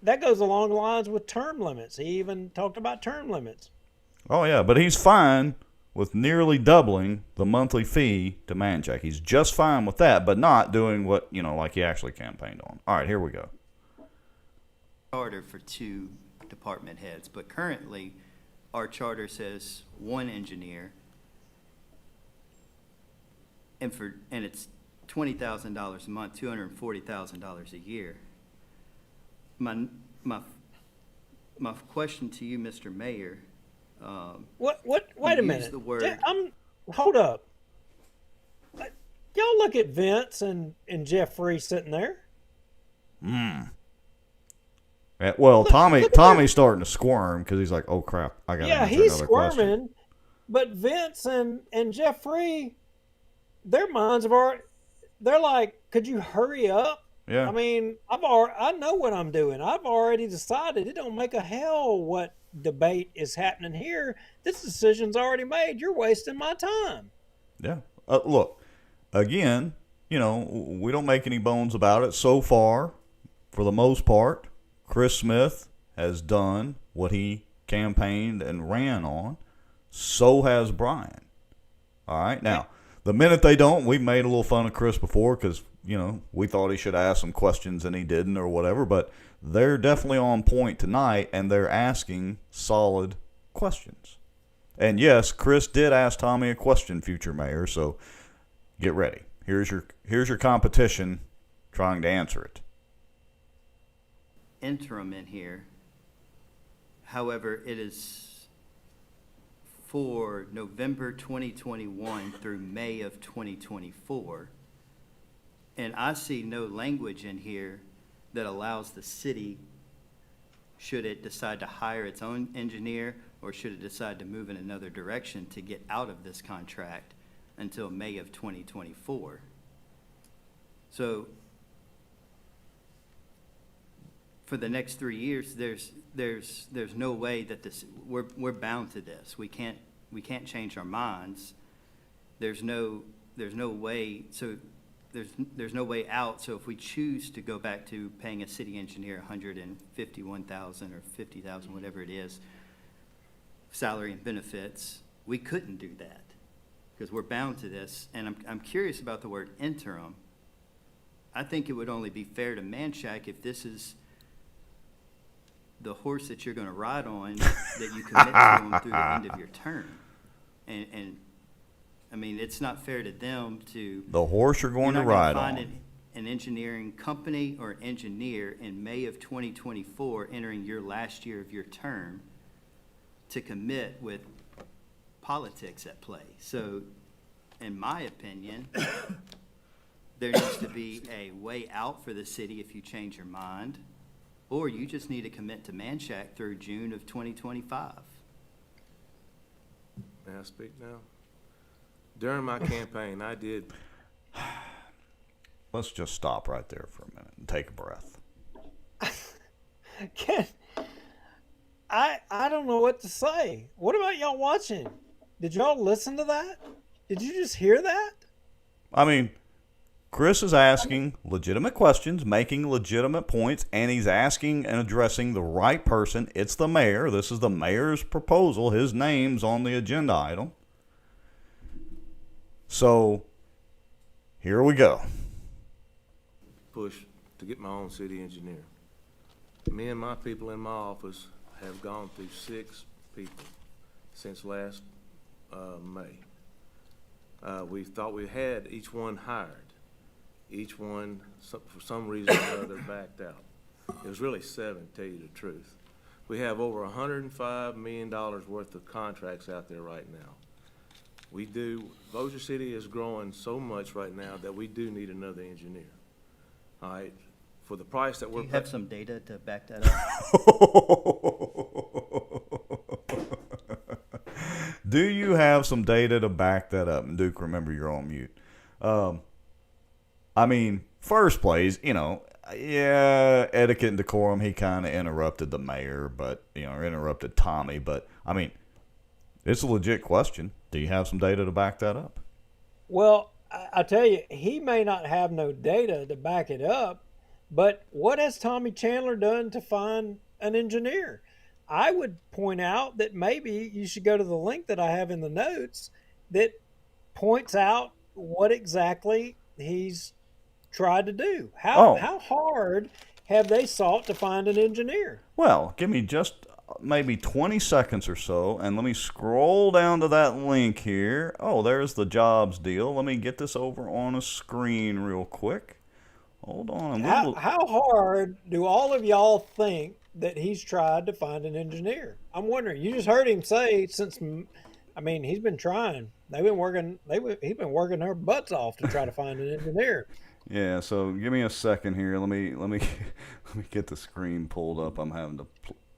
that goes along the lines with term limits. He even talked about term limits. Oh, yeah, but he's fine with nearly doubling the monthly fee to Manchac. He's just fine with that, but not doing what, like he actually campaigned on. All right, here we go. Charter for 2 department heads, but currently our charter says 1 engineer, and it's $20,000 a month, $240,000 a year. My question to you, Mr. Mayor. What? Wait a use minute. the word- Hold up. Y'all look at Vince and Jeffrey sitting there. Yeah, well, Tommy's starting to squirm because he's like, "Oh crap, I got to answer he's another squirming. question." But Vince and Jeffrey, their minds have already. They're like, "Could you hurry up?" Yeah. I mean, I know what I'm doing. I've already decided. It don't make a hell what debate is happening here. This decision's already made. You're wasting my time. Yeah. Look, again, we don't make any bones about it. So far, for the most part, Chris Smith has done what he campaigned and ran on. So has Brian. All right. Now, the minute they don't, we've made a little fun of Chris before because, we thought he should ask some questions and he didn't or whatever. But they're definitely on point tonight and they're asking solid questions. And yes, Chris did ask Tommy a question, future mayor. So get ready. Here's your competition trying to answer it. Interim in here. However, it is for November 2021 through May of 2024. And I see no language in here that allows the city, should it decide to hire its own engineer or should it decide to move in another direction, to get out of this contract until May of 2024. So for the next 3 years, there's no way that we're bound to this. We can't change our minds. There's no way. So there's no way out. So if we choose to go back to paying a city engineer $151,000 or $50,000, whatever it is, salary and benefits, we couldn't do that because we're bound to this. And I'm curious about the word interim. I think it would only be fair to Manchac if this is the horse that you're going to ride on, that you commit to them through the end of your term. And I mean, it's not fair to them to... The horse you're going to ride on. Find an engineering company or an engineer in May of 2024, entering your last year of your term, to commit with politics at play. So, in my opinion, there needs to be a way out for the city if you change your mind, or you just need to commit to Manchac through June of 2025. May I speak now? During my campaign, I did. Let's just stop right there for a minute and take a breath. I don't know what to say. What about y'all watching? Did y'all listen to that? Did you just hear that? I mean, Chris is asking legitimate questions, making legitimate points, and he's asking and addressing the right person. It's the mayor. This is the mayor's proposal. His name's on the agenda item. So, here we go. Push to get my own city engineer. Me and my people in my office have gone through 6 people since last May. We thought we had each one hired. Each one, for some reason or other, backed out. It was really 7, to tell you the truth. We have over $105 million worth of contracts out there right now. Bossier City is growing so much right now that we do need another engineer. All right, for the price that we're. Do you have some data to back that up? Do you have some data to back that up? And Duke, remember you're on mute. I mean, first place, etiquette and decorum, he kind of interrupted the mayor, but, or interrupted Tommy. But, I mean, it's a legit question. Do you have some data to back that up? Well, I tell you, he may not have no data to back it up, But what has Tommy Chandler done to find an engineer? I would point out that maybe you should go to the link that I have in the notes that points out what exactly he's tried to do. How hard have they sought to find an engineer? Well, give me just maybe 20 seconds or so, and let me scroll down to that link here. Oh, there's the jobs deal. Let me get this over on a screen real quick. Hold on. How hard do all of y'all think that he's tried to find an engineer? I'm wondering. You just heard him say he's been trying. They've been working. He's been working their butts off to try to find an engineer. Yeah. So give me a second here. Let me let me get the screen pulled up. I'm having to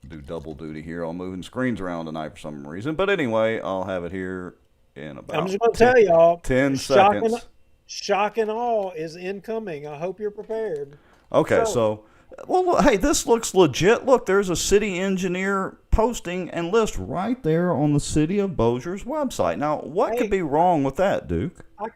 do double duty here. I'm moving screens around tonight for some reason. But anyway, I'll have it here in about. I'm just going to tell y'all. 10 seconds. Shock and awe is incoming. I hope you're prepared. Okay, so well, hey, this looks legit. Look, there's a city engineer posting and list right there on the City of Bossier's website. Now, what could be wrong with that, Duke? I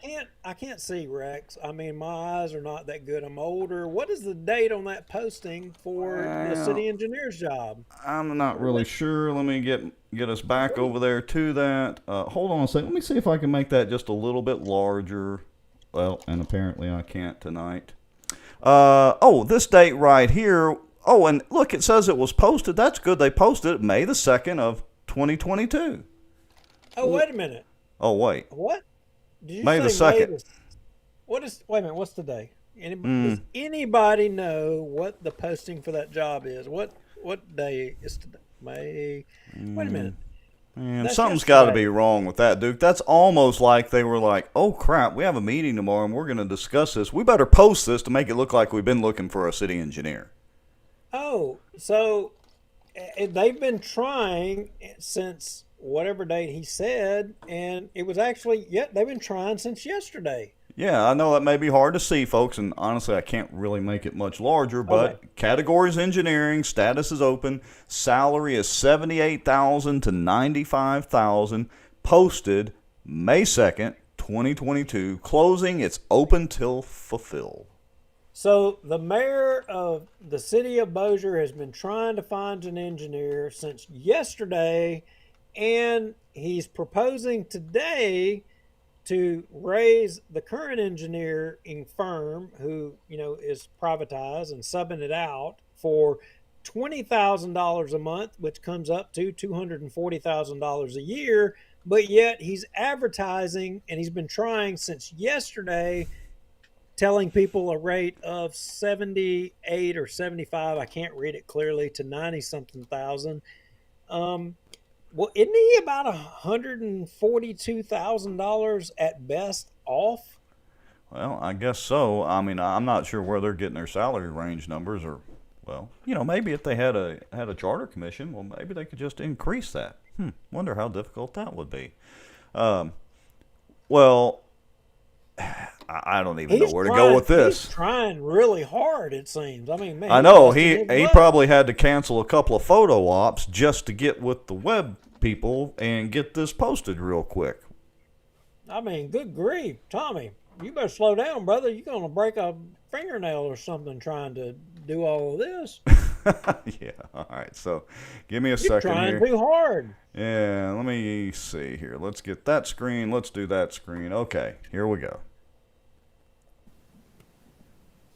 can't see, Rex. I mean, my eyes are not that good. I'm older. What is the date on that posting for the city engineer's job? I'm not really sure. Let me get us back over there to that. Hold on a second. Let me see if I can make that just a little bit larger. Well, and apparently I can't tonight. This date right here. Oh, and look, it says it was posted. That's good. They posted it May the 2nd of 2022. Oh, wait a minute. Oh, wait. What? Did you May the 2nd. Wait a minute. What's the day? Does anybody know what the posting for that job is? What day is today? May. Wait a minute. Man, something's got to be wrong with that, Duke. That's almost like they were like, oh, crap, we have a meeting tomorrow and we're going to discuss this. We better post this to make it look like we've been looking for a city engineer. Oh, so they've been trying since whatever date he said, and it was actually, they've been trying since yesterday. Yeah, I know that may be hard to see, folks, and honestly, I can't really make it much larger, but category is engineering, status is open, salary is $78,000 to $95,000, posted May 2nd, 2022, closing, it's open till fulfilled. So the mayor of the city of Bossier has been trying to find an engineer since yesterday, and he's proposing today to raise the current engineering firm who, is privatized and subbing it out for $20,000 a month, which comes up to $240,000 a year. But yet he's advertising, and he's been trying since yesterday, telling people a rate of 78 or 75, I can't read it clearly, to 90-something thousand. Well, isn't he about $142,000 at best off? Well, I guess so. I mean, I'm not sure where they're getting their salary range numbers, or, well, maybe if they had a charter commission, well, maybe they could just increase that. Wonder how difficult that would be. Well, I don't even know where to go with this. He's trying really hard, it seems. I mean, man. I know. He probably had to cancel a couple of photo ops just to get with the web people and get this posted real quick. I mean, good grief. Tommy, you better slow down, brother. You're going to break a fingernail or something trying to do all of this. Yeah. All right. So give me a second here. You're trying too hard. Yeah. Let me see here. Let's get that screen. Let's do that screen. Okay. Here we go.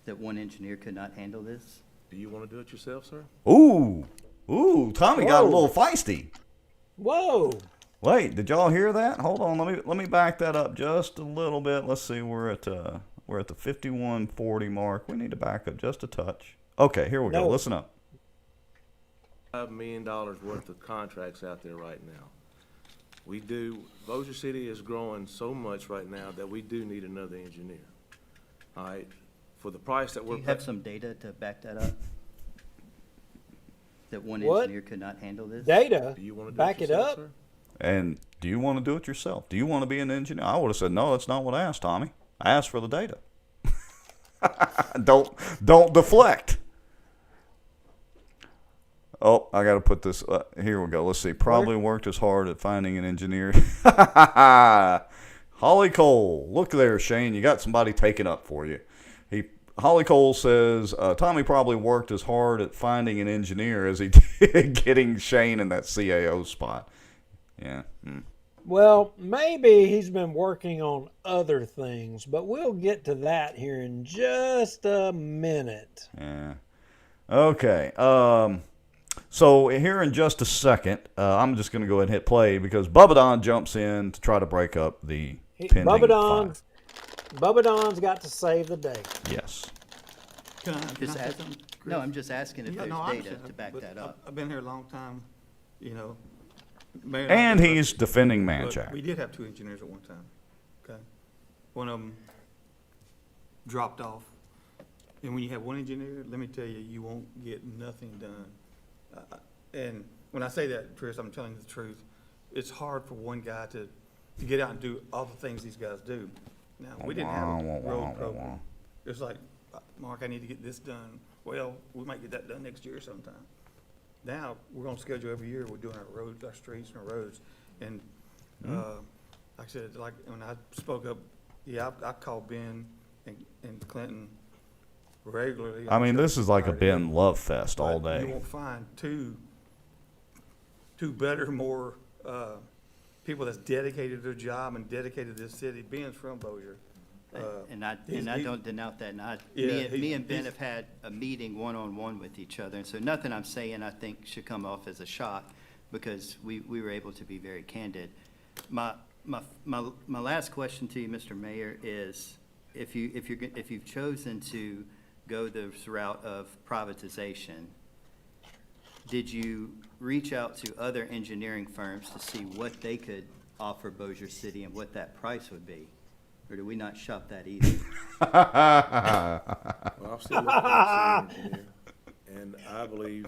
That one engineer could not handle this? Do you want to do it yourself, sir? Ooh, Tommy got a little feisty. Whoa. Wait, did y'all hear that? Hold on, let me back that up just a little bit. Let's see, we're at the 5140 mark. We need to back up just a touch. Okay, here we go. Listen up. $5 million worth of contracts out there right now. Bossier City is growing so much right now that we do need another engineer. All right. For the price that we're paying. Do you have some data to back that up? That one What? engineer could not handle this? Data? Do you want to back it up? Sir? And do you want to do it yourself? Do you want to be an engineer? I would have said, no, that's not what I asked, Tommy. I asked for the data. Don't deflect. Oh, I got to put this. Here we go. Let's see. Probably worked as hard at finding an engineer. Holly Cole. Look there, Shane. You got somebody taking up for you. Holly Cole says, Tommy probably worked as hard at finding an engineer as he did getting Shane in that CAO spot. Yeah. Well, maybe he's been working on other things, but we'll get to that here in just a minute. Yeah. Okay. So here in just a second, I'm just going to go ahead and hit play because Bubba Don jumps in to try to break up the pending Bubba Don's got to save the day. Yes. Can I Just say ask- something, Chris? No, I'm just asking if Yeah, there's no, I data understand, to back but that up. I've been here a long time, you know. Mayor And I- he's defending but Manchac. We did have 2 engineers at one time, okay? One of them dropped off. And when you have one engineer, let me tell you, you won't get nothing done. And when I say that, Chris, I'm telling you the truth. It's hard for one guy to get out and do all the things these guys do. Now, we didn't have a road program. It's like, Mark, I need to get this done. Well, we might get that done next year sometime. Now, we're gonna schedule every year, we're doing our roads, our streets and our roads. And, like I said, like, when I spoke up, yeah, I called Ben and Clinton regularly. I mean, this is like a Already. Ben love fest all But day. You won't find two better, more, people that's dedicated to their job and dedicated to this city. Ben's from Bossier. And I he's- don't denounce that, and Yeah, me and Ben he's- have had a meeting one-on-one with each other, and so nothing I'm saying I think should come off as a shock, because we were able to be very candid. My last question to you, Mr. Mayor, is if you've chosen to go this route of privatization, did you reach out to other engineering firms to see what they could offer Bossier City and what that price would be? Or do we not shop that either? Well, I'm still looking for a city engineer, and I believe,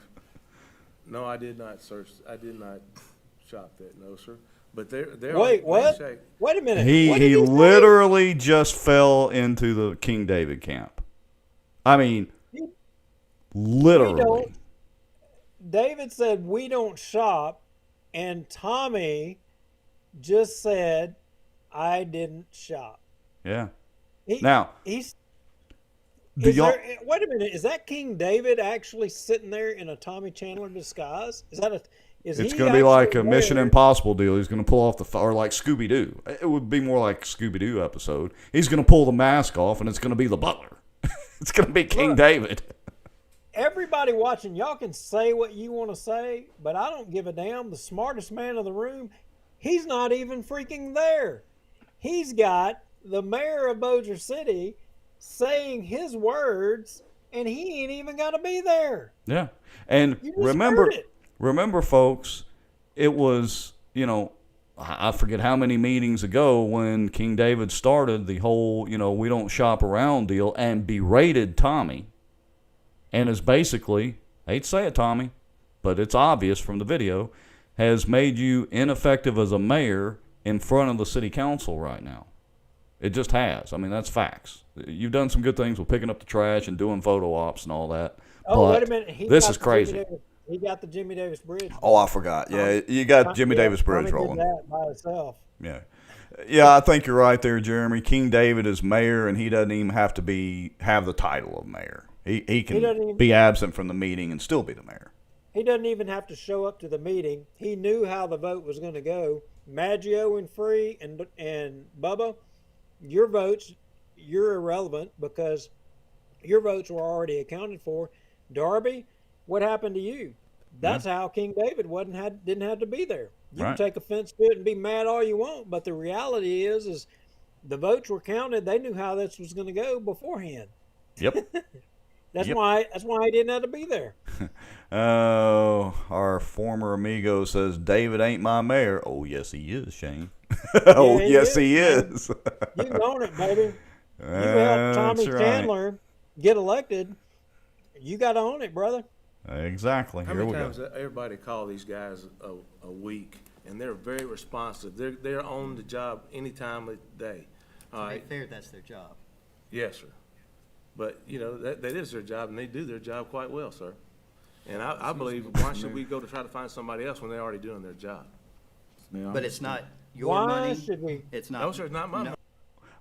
no, I did not shop that, no, sir. But they're. Wait, what? Wait a minute. He What did say? literally just fell into the King David camp. I mean, literally. David said we don't shop, and Tommy just said I didn't shop. Yeah. Wait y'all- a minute. Is that King David actually sitting there in a Tommy Chandler disguise? Is that a? Is It's he going to be like a actually Mission wearing- Impossible deal. He's going to pull off or like Scooby-Doo. It would be more like Scooby-Doo episode. He's going to pull the mask off, and it's going to be the butler. It's going to be King Look. David. Everybody watching, y'all can say what you want to say, but I don't give a damn. The smartest man in the room, he's not even freaking there. He's got the mayor of Bossier City saying his words, and he ain't even got to be there. Yeah. And You just remember, heard it. folks, it was, I forget how many meetings ago when King David started the whole, we don't shop around deal and berated Tommy. And is basically, I hate to say it, Tommy, but it's obvious from the video, has made you ineffective as a mayor in front of the city council right now. It just has. I mean, that's facts. You've done some good things with picking up the trash and doing photo ops and all that. Oh, but wait a minute. this is crazy. He got the Jimmy Davis Bridge. Oh, I forgot. Yeah, you got Jimmy Davis Bridge Tommy rolling. did that by himself. Yeah. Yeah, I think you're right there, Jeremy. King David is mayor, and he doesn't even have to have the title of mayor. He doesn't can even- be absent from the meeting and still be the mayor. He doesn't even have to show up to the meeting. He knew how the vote was going to go. Maggio and Free and Bubba, your votes, you're irrelevant because your votes were already accounted for. Darby, what happened to you? That's how King David didn't have to be there. You Right. can take offense to it and be mad all you want, but the reality is the votes were counted. They knew how this was going to go beforehand. Yep. That's Yep. why he didn't have to be there. Oh, our former amigo says David ain't my mayor. Oh, yes, he is, Shane. Oh, Yeah, yes, he he is, is. You can own it, baby. You helped Tommy That's right. Chandler get elected. You got to own it, brother. Exactly. How Here many we times go. everybody call these guys a week, and they're very responsive. They're on the job any time of the day. All To be right. fair, that's their job. Yes, sir. But, that is their job, and they do their job quite well, sir. And I believe, why should we go to try to find somebody else when they're already doing their job? But it's not your Why money. should we? It's not. No, sir, it's not my money.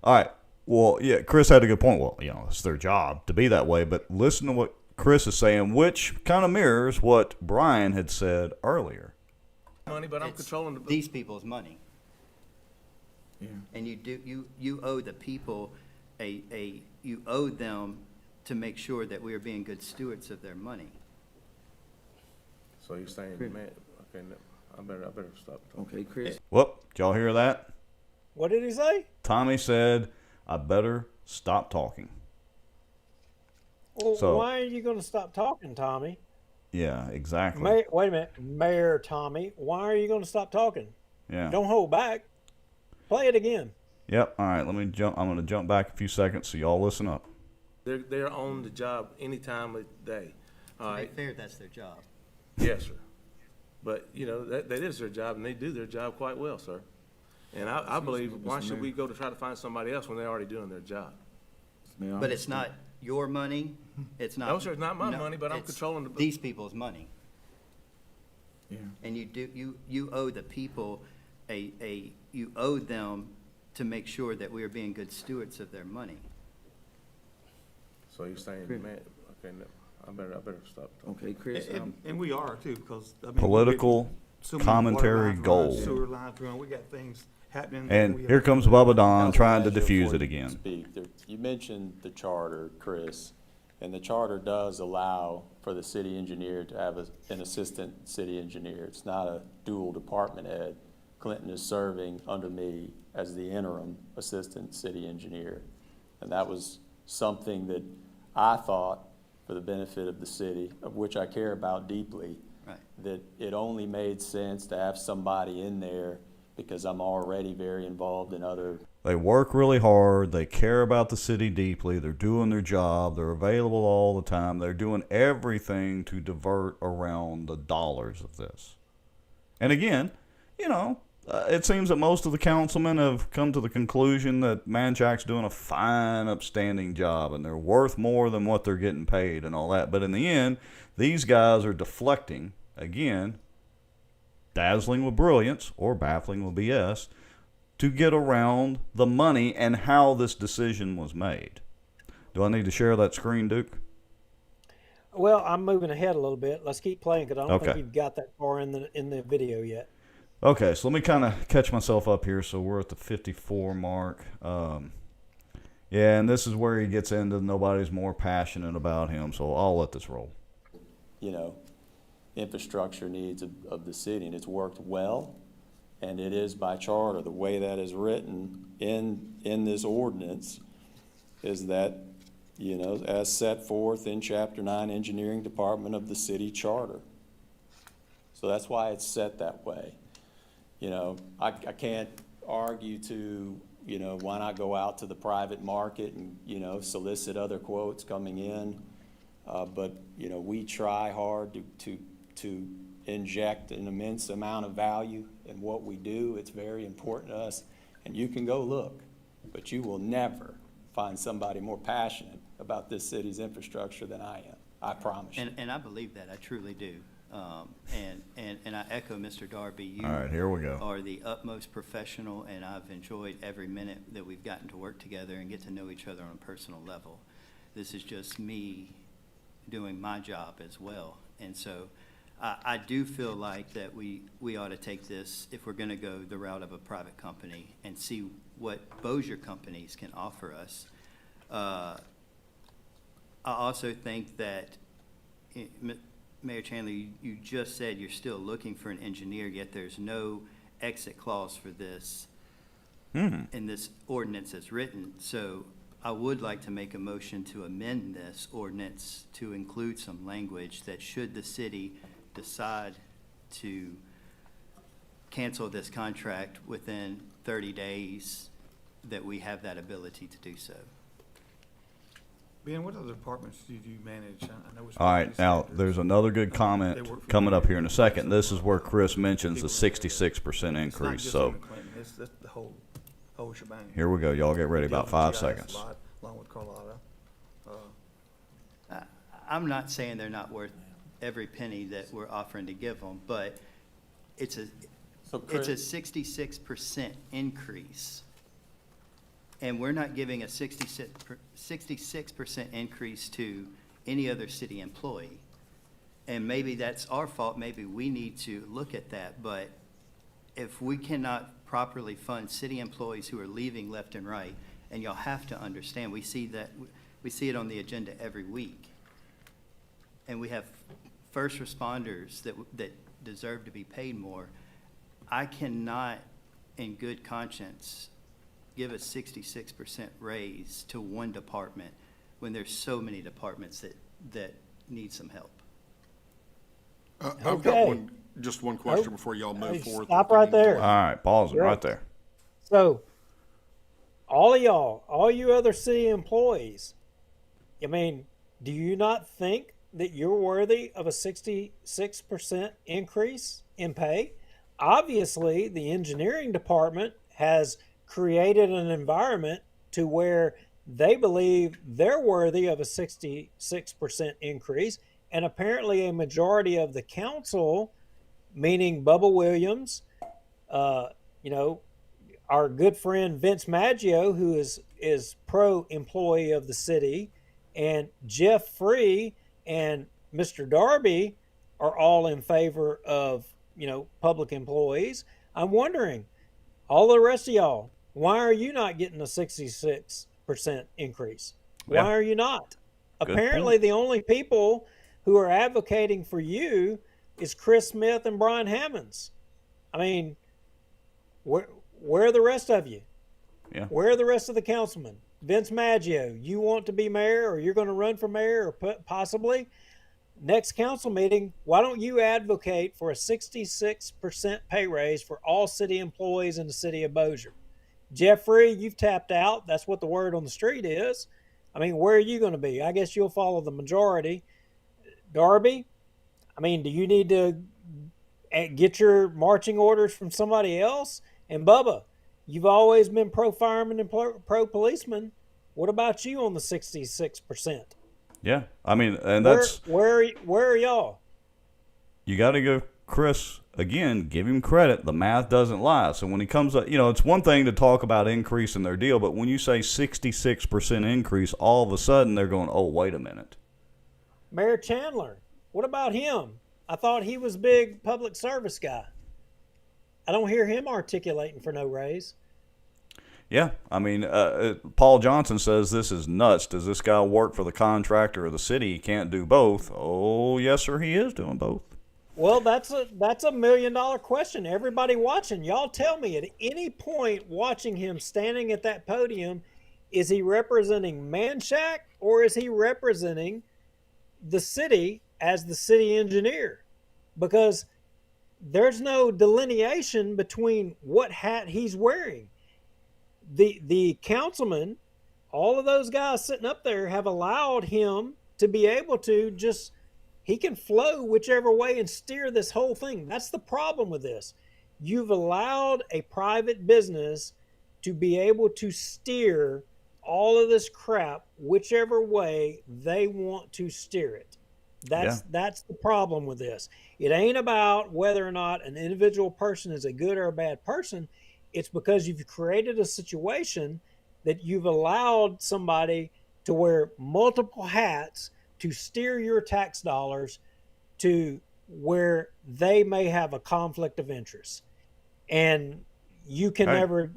All right. Well, yeah, Chris had a good point. Well, it's their job to be that way. But listen to what Chris is saying, which kind of mirrors what Brian had said earlier. Money, but I'm It's controlling the. these people's money. Yeah. And you owe the people you owe them to make sure that we are being good stewards of their money. So you're saying, man, okay, no, I better stop talking. Okay, Chris. Whoop, did y'all hear that? What did he say? Tommy said, I better stop talking. Well, So- why are you going to stop talking, Tommy? Yeah, exactly. Wait a minute, Mayor Tommy. Why are you going to stop talking? Yeah. Don't hold back. Play it again. Yep. All right, let me jump. I'm going to jump back a few seconds so y'all listen up. They're on the job any time of day. All To be right, fair, that's their job. yes, sir. But, that is their job, and they do their job quite well, sir. And I believe, why should we go to try to find somebody else when they're already doing their job? But it's not your money, it's not. No, sir, it's not my no, money, but I'm it's controlling the. these people's money. Yeah. And you owe the people you owe them to make sure that we are being good stewards of their money. So you're saying, man, okay, no, I better stop talking. Okay, Chris. And we are too, because I mean, Political so many commentary water lines gold. run, sewer lines run. We got things happening. And We here have- comes Bubba Don Council trying to Manager, diffuse before it you again. speak, you mentioned the charter, Chris, and the charter does allow for the city engineer to have an assistant city engineer. It's not a dual department head. Clinton is serving under me as the interim assistant city engineer. And that was something that I thought, for the benefit of the city, of which I care about deeply, Right. that it only made sense to have somebody in there because I'm already very involved in other. They work really hard. They care about the city deeply. They're doing their job. They're available all the time. They're doing everything to divert around the dollars of this. And again, it seems that most of the councilmen have come to the conclusion that Manchac's doing a fine, upstanding job, and they're worth more than what they're getting paid and all that. But in the end, these guys are deflecting, again, dazzling with brilliance or baffling with BS, to get around the money and how this decision was made. Do I need to share that screen, Duke? Well, I'm moving ahead a little bit. Let's keep playing because I don't think Okay. you've got that far in the video yet. Okay, so let me kind of catch myself up here. So we're at the 54 mark. Yeah, and this is where he gets into nobody's more passionate about him, so I'll let this roll. Infrastructure needs of the city, and it's worked well, and it is by charter. The way that is written in this ordinance is that, as set forth in Chapter 9 Engineering Department of the City Charter. So that's why it's set that way. I can't argue to, why not go out to the private market and, solicit other quotes coming in. But, we try hard to inject an immense amount of value in what we do. It's very important to us. And you can go look, but you will never find somebody more passionate about this city's infrastructure than I am. I promise you. And I believe that, I truly do. And I echo Mr. Darby. You All right, here we go. are the utmost professional, and I've enjoyed every minute that we've gotten to work together and get to know each other on a personal level. This is just me doing my job as well. And so I do feel like that we ought to take this, if we're going to go the route of a private company, and see what Bossier companies can offer us. I also think that, Mayor Chandler, you just said you're still looking for an engineer, yet there's no exit clause for this in this ordinance as written. So I would like to make a motion to amend this ordinance to include some language that should the city decide to cancel this contract within 30 days, that we have that ability to do so. Ben, what other departments do you manage? I know it's All right, now standards. there's another good They comment work for coming you. up here in a second. This is where Chris mentions the 66% It's not increase. just So on Clinton, it's the whole shebang. here we go. Y'all get ready. About Deal 5 with GIS seconds. a lot, along with Carlotta. I'm not saying they're not worth every penny that we're offering to give them, but it's a So Chris, 66% increase. And we're not giving a 66% increase to any other city employee. And maybe that's our fault, maybe we need to look at that, but if we cannot properly fund city employees who are leaving left and right, and y'all have to understand, we see it on the agenda every week. And we have first responders that deserve to be paid more. I cannot, in good conscience, give a 66% raise to one department when there's so many departments that need some help. I've got just one question before y'all move forward. Stop right there. All right, pause it right there. So, all of y'all, all you other city employees, I mean, do you not think that you're worthy of a 66% increase in pay? Obviously, the engineering department has created an environment to where they believe they're worthy of a 66% increase. And apparently a majority of the council, meaning Bubba Williams, our good friend Vince Maggio, who is pro-employee of the city, and Jeff Free and Mr. Darby are all in favor of, public employees. I'm wondering, all the rest of y'all, why are you not getting a 66% increase? Yeah. Why are you not? Good Apparently point. the only people who are advocating for you is Chris Smith and Brian Hammons. I mean, where are the rest of you? Yeah. Where are the rest of the councilmen? Vince Maggio, you want to be mayor, or you're going to run for mayor, or possibly next council meeting, why don't you advocate for a 66% pay raise for all city employees in the city of Bossier? Jeffrey, you've tapped out. That's what the word on the street is. I mean, where are you going to be? I guess you'll follow the majority. Darby, I mean, do you need to get your marching orders from somebody else? And Bubba, you've always been pro-fireman and pro-policeman. What about you on the 66%? Yeah, I mean, and that's where are y'all? You got to give Chris, again, give him credit. The math doesn't lie. So when he comes up, it's one thing to talk about increasing their deal, but when you say 66% increase, all of a sudden they're going, oh, wait a minute. Mayor Chandler, what about him? I thought he was big public service guy. I don't hear him articulating for no raise. Yeah, I mean, Paul Johnson says this is nuts. Does this guy work for the contractor or the city? He can't do both. Oh, yes, sir, he is doing both. Well, that's a $1 million question. Everybody watching, y'all tell me at any point watching him standing at that podium, is he representing Manchac or is he representing the city as the city engineer? Because there's no delineation between what hat he's wearing. The councilman, all of those guys sitting up there have allowed him to be able to he can flow whichever way and steer this whole thing. That's the problem with this. You've allowed a private business to be able to steer all of this crap whichever way they want to steer it. That's the problem with this. It ain't about whether or not an individual person is a good or a bad person. It's because you've created a situation that you've allowed somebody to wear multiple hats to steer your tax dollars to where they may have a conflict of interest. And you can never,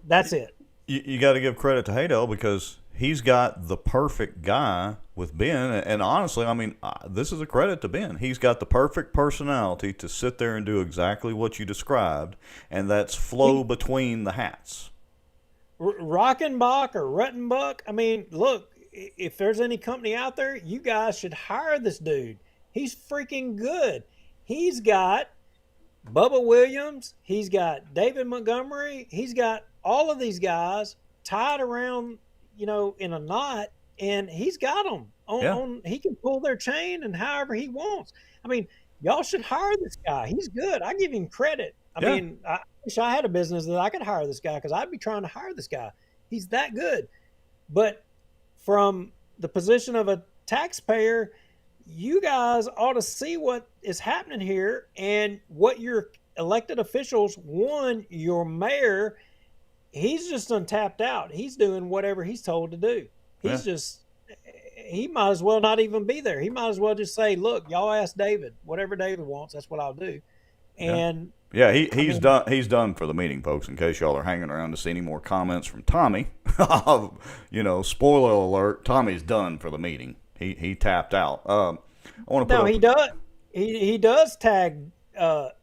that's it. You got to give credit to Haydel because he's got the perfect guy with Ben. And honestly, I mean, this is a credit to Ben. He's got the perfect personality to sit there and do exactly what you described, and that's flow between the hats. Rockenbach or Ruttenbuck, I mean, look, if there's any company out there, you guys should hire this dude. He's freaking good. He's got Bubba Williams. He's got David Montgomery. He's got all of these guys tied around, in a knot, and he's got them on he can pull their chain and however he wants. I mean, y'all should hire this guy. He's good. I give him credit. I mean, I wish I had a business that I could hire this guy because I'd be trying to hire this guy. He's that good. But from the position of a taxpayer, you guys ought to see what is happening here and what your elected officials, one, your mayor, he's just untapped out. He's doing whatever he's told to do. He's just, he might as well not even be there. He might as well just say, look, y'all ask David. Whatever David wants, that's what I'll do. And yeah, he's done. He's done for the meeting, folks. In case y'all are hanging around to see any more comments from Tommy, spoiler alert: Tommy's done for the meeting. He tapped out. I want to put. No, he does. He does tag the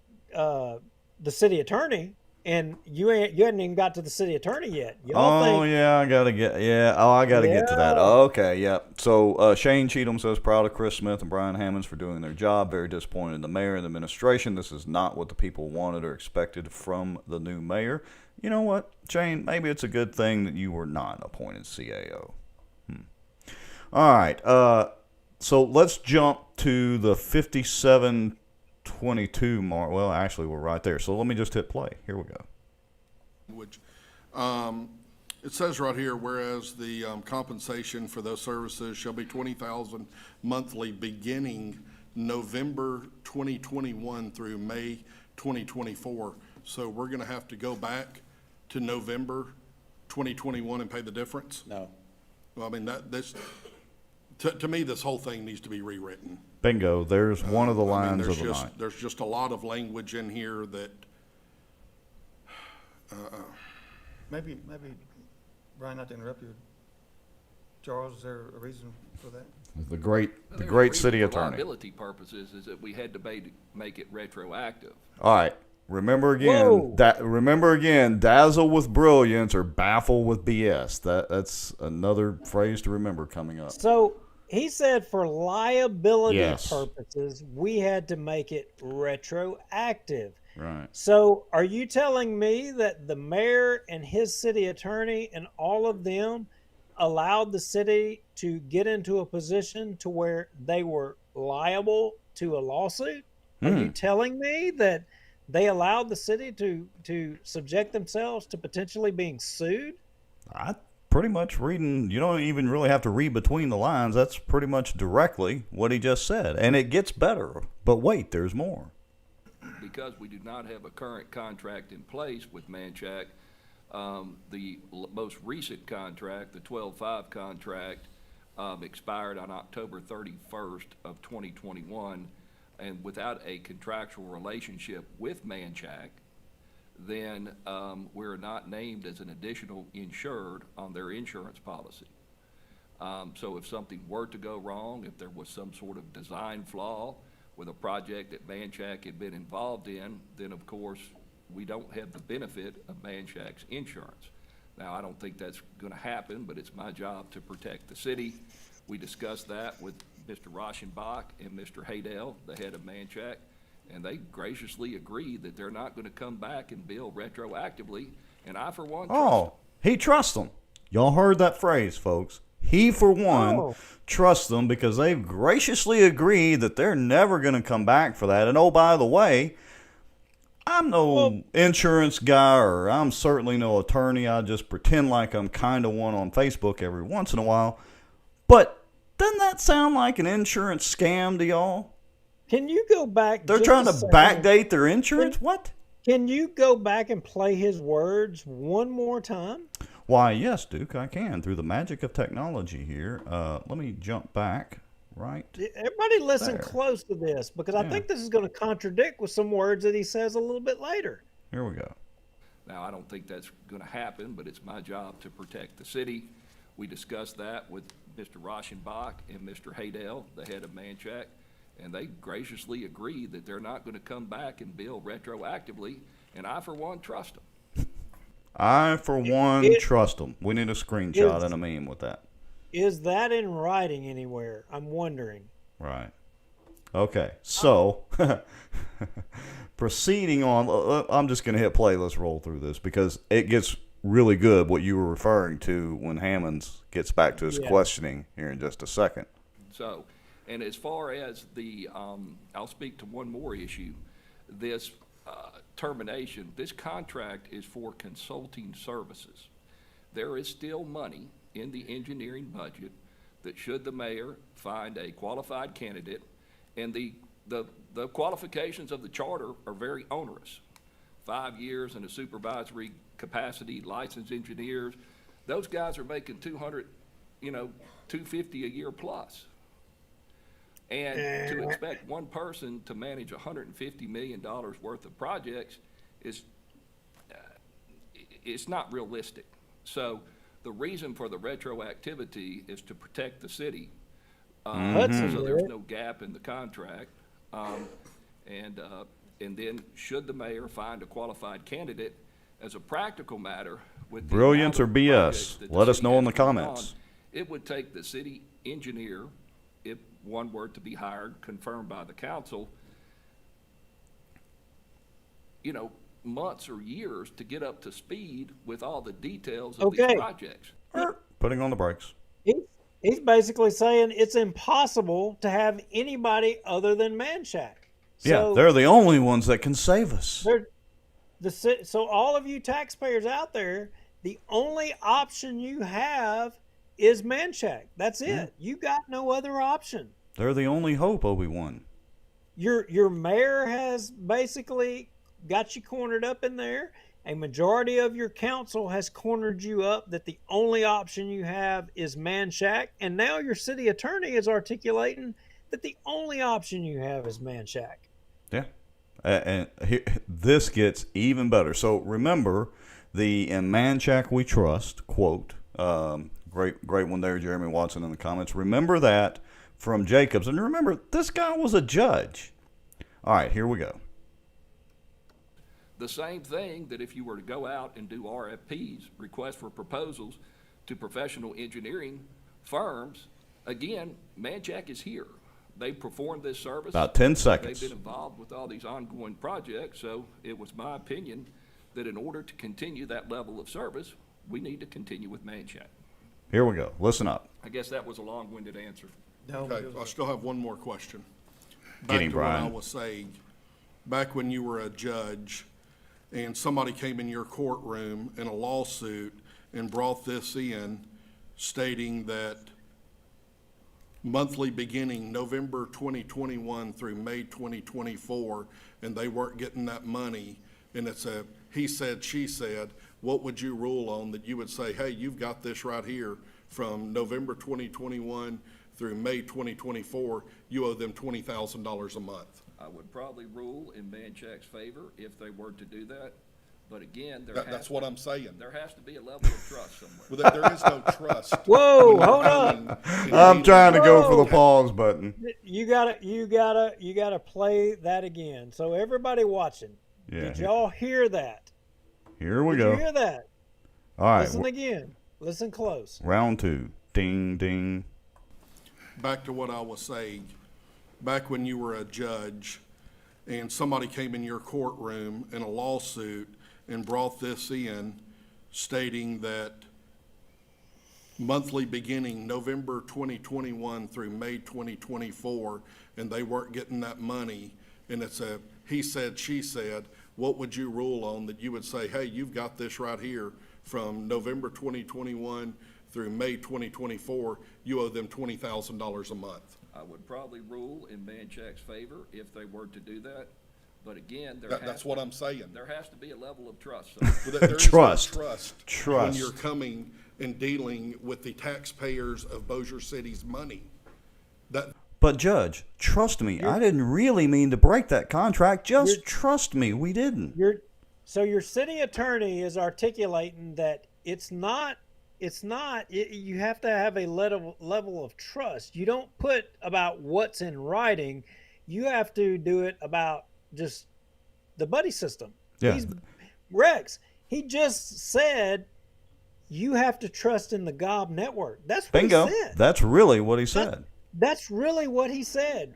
city attorney, and you hadn't even got to the city attorney yet. I gotta get to that. Okay, yeah. So Shane Cheatham says, proud of Chris Smith and Brian Hammons for doing their job. Very disappointed in the mayor and the administration. This is not what the people wanted or expected from the new mayor. You know what, Shane? Maybe it's a good thing that you were not appointed CAO. All right. So let's jump to the 5722 mark. Well, actually, we're right there. So let me just hit play. Here we go. Which, it says right here, whereas the compensation for those services shall be $20,000 monthly beginning November 2021 through May 2024. So we're going to have to go back to November 2021 and pay the difference? No. Well, I mean, to me, this whole thing needs to be rewritten. Bingo. There's one of the lines of the night. There's just a lot of language in here that. Maybe, Brian, not to interrupt you. Charles, is there a reason for that? The great city attorney. For liability purposes is that we had to make it retroactive. All right. Remember again, dazzle with brilliance or baffle with BS. That's another phrase to remember coming up. So he said for liability purposes, we had to make it retroactive. Right. So are you telling me that the mayor and his city attorney and all of them allowed the city to get into a position to where they were liable to a lawsuit? Are you telling me that they allowed the city to subject themselves to potentially being sued? I pretty much reading, you don't even really have to read between the lines. That's pretty much directly what he just said. And it gets better. But wait, there's more. Because we do not have a current contract in place with Manchac, the most recent contract, the 12-5 contract, expired on October 31st of 2021. And without a contractual relationship with Manchac, then we're not named as an additional insured on their insurance policy. So if something were to go wrong, if there was some sort of design flaw with a project that Manchac had been involved in, then of course we don't have the benefit of Manchac's insurance. Now, I don't think that's going to happen, but it's my job to protect the city. We discussed that with Mr. Rauschenbach and Mr. Haydell, the head of Manchac, and they graciously agreed that they're not going to come back and bill retroactively, and I, for one, trust them. He trusts them. Y'all heard that phrase, folks. He, for one, trusts them because they've graciously agreed that they're never going to come back for that. And, oh, by the way, I'm no insurance guy, or I'm certainly no attorney. I just pretend like I'm kind of one on Facebook every once in a while. But doesn't that sound like an insurance scam to y'all? Can you go back? They're trying to backdate their insurance? What? Can you go back and play his words one more time? Why, yes, Duke, I can. Through the magic of technology here. Let me jump back right Everybody listen there. Close to this, because I think this is going to contradict with some words that he says a little bit later. Here we go. Now, I don't think that's going to happen, but it's my job to protect the city. We discussed that with Mr. Rauschenbach and Mr. Haydell, the head of Manchac, and they graciously agreed that they're not going to come back and bill retroactively, and I, for one, trust them. I, for one, trust them. We need a screenshot and a meme with that. Is that in writing anywhere? I'm wondering. Right. Okay. So, proceeding on, I'm just going to hit play. Let's roll through this because it gets really good what you were referring to when Hammons gets back to his questioning here in just a second. So, and as far as the, I'll speak to one more issue. This termination, this contract is for consulting services. There is still money in the engineering budget that should the mayor find a qualified candidate, and the qualifications of the charter are very onerous. 5 years in a supervisory capacity licensed engineers. Those guys are making 200, $250 a year plus. And to expect one person to manage $150 million worth of projects is, it's not realistic. So the reason for the retroactivity is to protect the city. So there's no gap in the contract. And then should the mayor find a qualified candidate, as a practical matter, with the Brilliance or amount of projects BS? that the Let us city know in has the going comments. on, it would take the city engineer, if one were to be hired, confirmed by the council, months or years to get up to speed with all the details of these projects. Putting on the brakes. He's basically saying it's impossible to have anybody other than Manchac. Yeah, they're the only ones that can save us. So all of you taxpayers out there, the only option you have is Manchac. That's it. You got no other option. They're the only hope, Obi-Wan. Your mayor has basically got you cornered up in there. A majority of your council has cornered you up that the only option you have is Manchac. And now your city attorney is articulating that the only option you have is Manchac. Yeah. And this gets even better. So remember, in Manchac we trust, quote, great one there, Jeremy Watson in the comments. Remember that from Jacobs. And remember, this guy was a judge. All right, here we go. The same thing that if you were to go out and do RFPs, requests for proposals, to professional engineering firms, again, Manchac is here. They performed this service. About 10 seconds. They've been involved with all these ongoing projects, so it was my opinion that in order to continue that level of service, we need to continue with Manchac. Here we go. Listen up. I guess that was a long-winded answer. Okay, I still have one more question. Get him, Back to what I Brian. was saying, back when you were a judge and somebody came in your courtroom in a lawsuit and brought this in stating that monthly beginning November 2021 through May 2024, and they weren't getting that money, and it's a he said, she said, what would you rule on that you would say, hey, you've got this right here from November 2021 through May 2024, you owe them $20,000 a month? I would probably rule in Manchac's favor if they were to do that. But again, That's what I'm saying. There has to be a level of trust somewhere. Well, there is no trust. Whoa, hold up. I'm trying to go for the pause button. You gotta play that again. So everybody watching, did y'all hear that? Here we Did go. you hear that? All right. Listen again. Listen close. Round 2. Ding, ding. Back to what I was saying, back when you were a judge and somebody came in your courtroom in a lawsuit and brought this in stating that monthly beginning November 2021 through May 2024, and they weren't getting that money, and it's a he said, she said, what would you rule on that you would say, hey, you've got this right here from November 2021 through May 2024, you owe them $20,000 a month? I would probably rule in Manchac's favor if they were to do that. But again, That's what I'm saying. There has to be a level of trust. There is Trust. no trust when Trust. you're coming and dealing with the taxpayers of Bossier City's money. But Judge, trust me, I didn't really mean to break that contract. Just trust me, we didn't. So your city attorney is articulating that it's not, you have to have a level of trust. You don't put about what's in writing. You have to do it about just the buddy system. Yeah. Rex, he just said you have to trust in the GOB network. That's what Bingo. he said. That's really what he said. That's really what he said.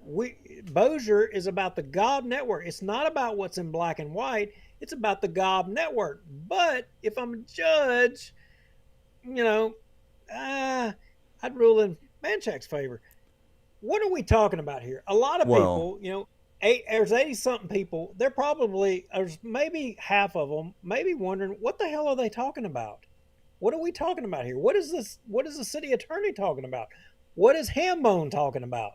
Bossier is about the GOB network. It's not about what's in black and white. It's about the GOB network. But if I'm a judge, I'd rule in Manchac's favor. What are we talking about here? A lot of people, there's 80-something people. There's maybe half of them maybe wondering, what the hell are they talking about? What are we talking about here? What is this? What is the city attorney talking about? What is Hambone talking about?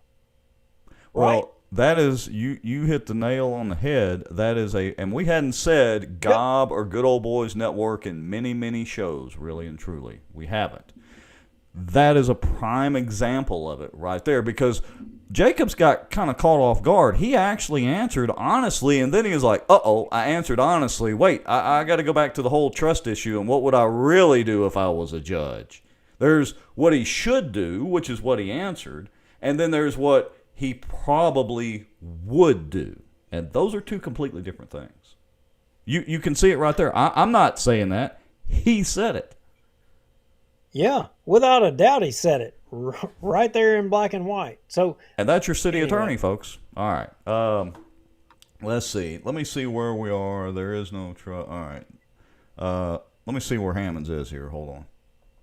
Right? Well, that is, you hit the nail on the head. That is and we hadn't said GOB or Good Old Boys Network in many, many shows, really and truly. We haven't. That is a prime example of it right there, because Jacobs got kind of caught off guard. He actually answered honestly, and then he was like, uh-oh, I answered honestly. Wait, I got to go back to the whole trust issue, and what would I really do if I was a judge? There's what he should do, which is what he answered, and then there's what he probably would do. And those are two completely different things. You can see it right there. I'm not saying that. He said it. Yeah, without a doubt, he said it right there in black and white. So, and that's your city attorney, folks. All right. Let's see. Let me see where we are. There is no trust. All right. Let me see where Hammons is here. Hold on.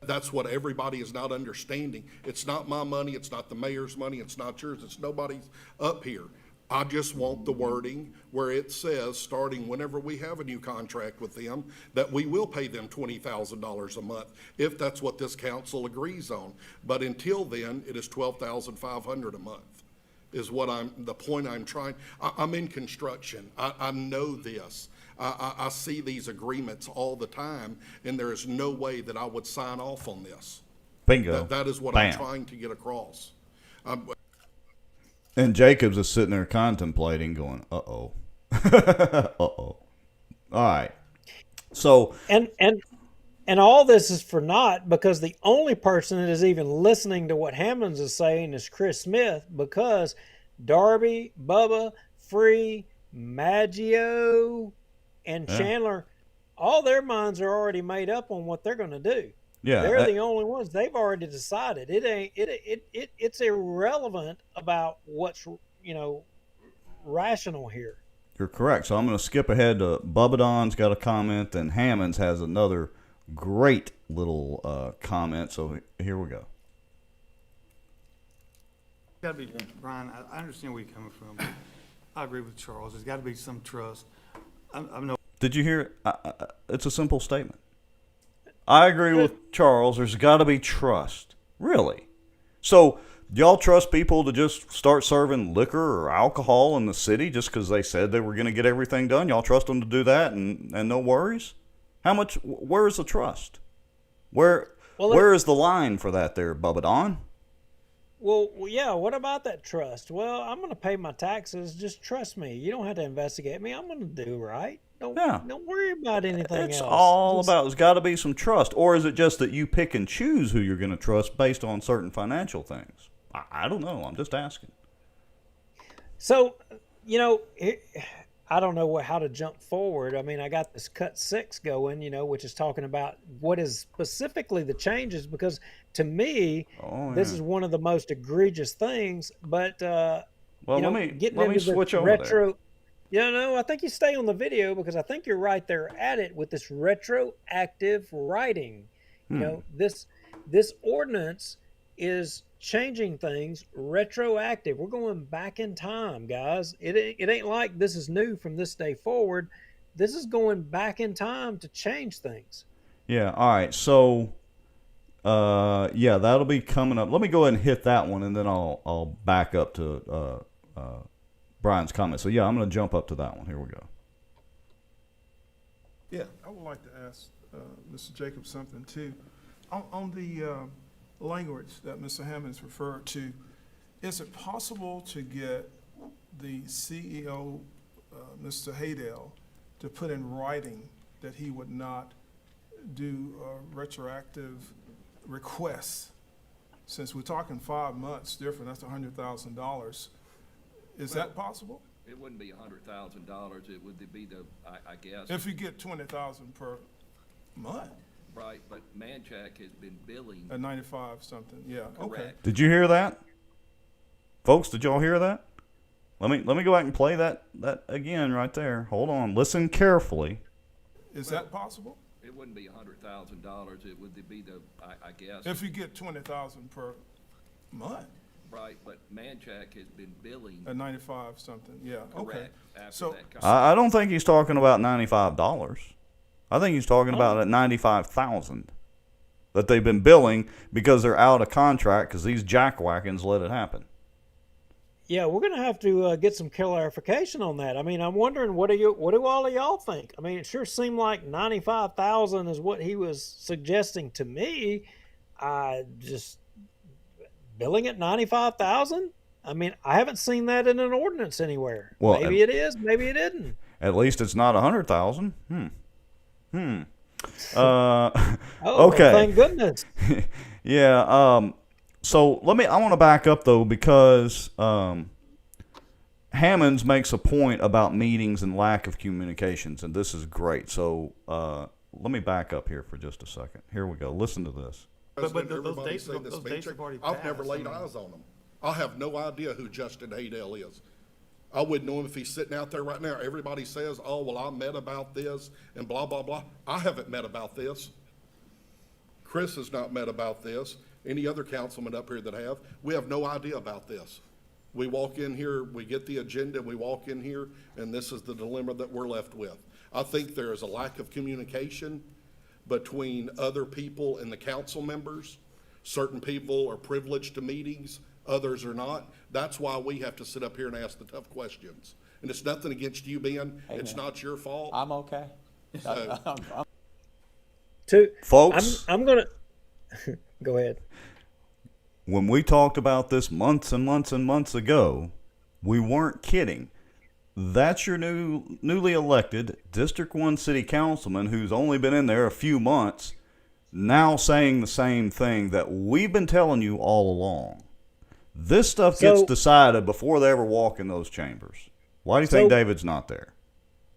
That's what everybody is not understanding. It's not my money. It's not the mayor's money. It's not yours. It's nobody's up here. I just want the wording where it says, starting whenever we have a new contract with them, that we will pay them $20,000 a month, if that's what this council agrees on. But until then, it is $12,500 a month, is what the point I'm trying. I'm in construction. I know this. I see these agreements all the time, and there is no way that I would sign off on this. Bingo. That is what Bam. I'm trying to get across. And Jacobs is sitting there contemplating, going, uh-oh. Uh-oh. All right. So. And all this is for naught, because the only person that is even listening to what Hammons is saying is Chris Smith, because Darby, Bubba, Free, Maggio, and Chandler, all their minds are already made up on what they're going to do. Yeah, they're the only ones. They've already decided. It's irrelevant about what's rational here. You're correct. So I'm going to skip ahead to Bubba Don's got a comment, and Hammons has another great little comment. So here we go. Got to be, Brian. I understand where you're coming from. But I agree with Charles. There's got to be some trust. Did you hear it? It's a simple statement. I agree with Charles. There's got to be trust. Really? So, do y'all trust people to just start serving liquor or alcohol in the city just because they said they were going to get everything done? Y'all trust them to do that and no worries? Where is the trust? Where is the line for that there, Bubba Don? Well, yeah, what about that trust? Well, I'm going to pay my taxes. Just trust me. You don't have to investigate me. I'm going to do right. Don't worry about anything else. It's all about, there's got to be some trust. Or is it just that you pick and choose who you're going to trust based on certain financial things? I don't know. I'm just asking. So, I don't know how to jump forward. I mean, I got this cut 6 going, which is talking about what is specifically the changes, because to me, this is one of the most egregious things. But, let me switch over there. I think you stay on the video, because I think you're right there at it with this retroactive writing. This ordinance is changing things retroactive. We're going back in time, guys. It ain't like this is new from this day forward. This is going back in time to change things. Yeah. All right. So, that'll be coming up. Let me go ahead and hit that one, and then I'll back up to Brian's comment. So, I'm going to jump up to that one. Here we go. Yeah, I would like to ask Mr. Jacobs something, too. On the language that Mr. Hammons referred to, is it possible to get the CEO, Mr. Haydell, to put in writing that he would not do retroactive requests? Since we're talking 5 months different, that's $100,000. Is that possible? It wouldn't be $100,000. It would be I guess. If you get $20,000 per month. Right, but Manchac has been billing at 95 something. Yeah. Correct. Okay. Did you hear that, folks? Did y'all hear that? Let me go back and play that again right there. Hold on. Listen carefully. Is that possible? It wouldn't be $100,000. It would be I guess. If you get $20,000 per month. Right, but Manchac has been billing at 95 something. Yeah. Correct. Okay. So I don't think he's talking about $95. I think he's talking about at $95,000 that they've been billing because they're out of contract because these jackwackins let it happen. Yeah, we're gonna have to get some clarification on that. I mean, I'm wondering what do all of y'all think? I mean, it sure seemed like 95,000 is what he was suggesting to me. I just billing at 95,000. I mean, I haven't seen that in an ordinance anywhere. Well, Maybe it is, maybe it isn't. At least it's not 100,000. Oh, Okay. thank goodness. Yeah. So I want to back up though, because Hammons makes a point about meetings and lack of communications, and this is great. So let me back up here for just a second. Here we go. Listen to this. But those Everybody dates, say this those dates have already I've never passed. laid eyes on him. I have no idea who Justin Haydell is. I wouldn't know him if he's sitting out there right now. Everybody says, oh, well, I met about this and blah, blah, blah. I haven't met about this. Chris has not met about this. Any other councilman up here that have. We have no idea about this. We walk in here, we get the agenda, we walk in here, and this is the dilemma that we're left with. I think there is a lack of communication between other people and the council members. Certain people are privileged to meetings, others are not. That's why we have to sit up here and ask the tough questions. And it's nothing against you, Ben. Hey, It's man. not your fault. I'm okay. So, Folks, I'm gonna go ahead. when we talked about this months and months and months ago, we weren't kidding. That's your newly elected District 1 city councilman who's only been in there a few months, now saying the same thing that we've been telling you all along. This stuff gets decided before they ever walk in those chambers. Why do you think David's not there?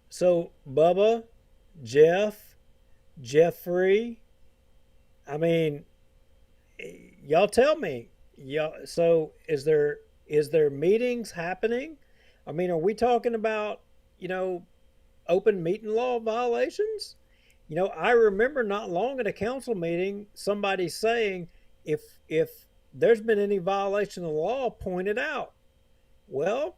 So Bubba, Jeff, Jeffrey, I mean, y'all tell me. So is there meetings happening? I mean, are we talking about, open meeting law violations? I remember not long at a council meeting, somebody saying, if there's been any violation of the law, point it out. Well,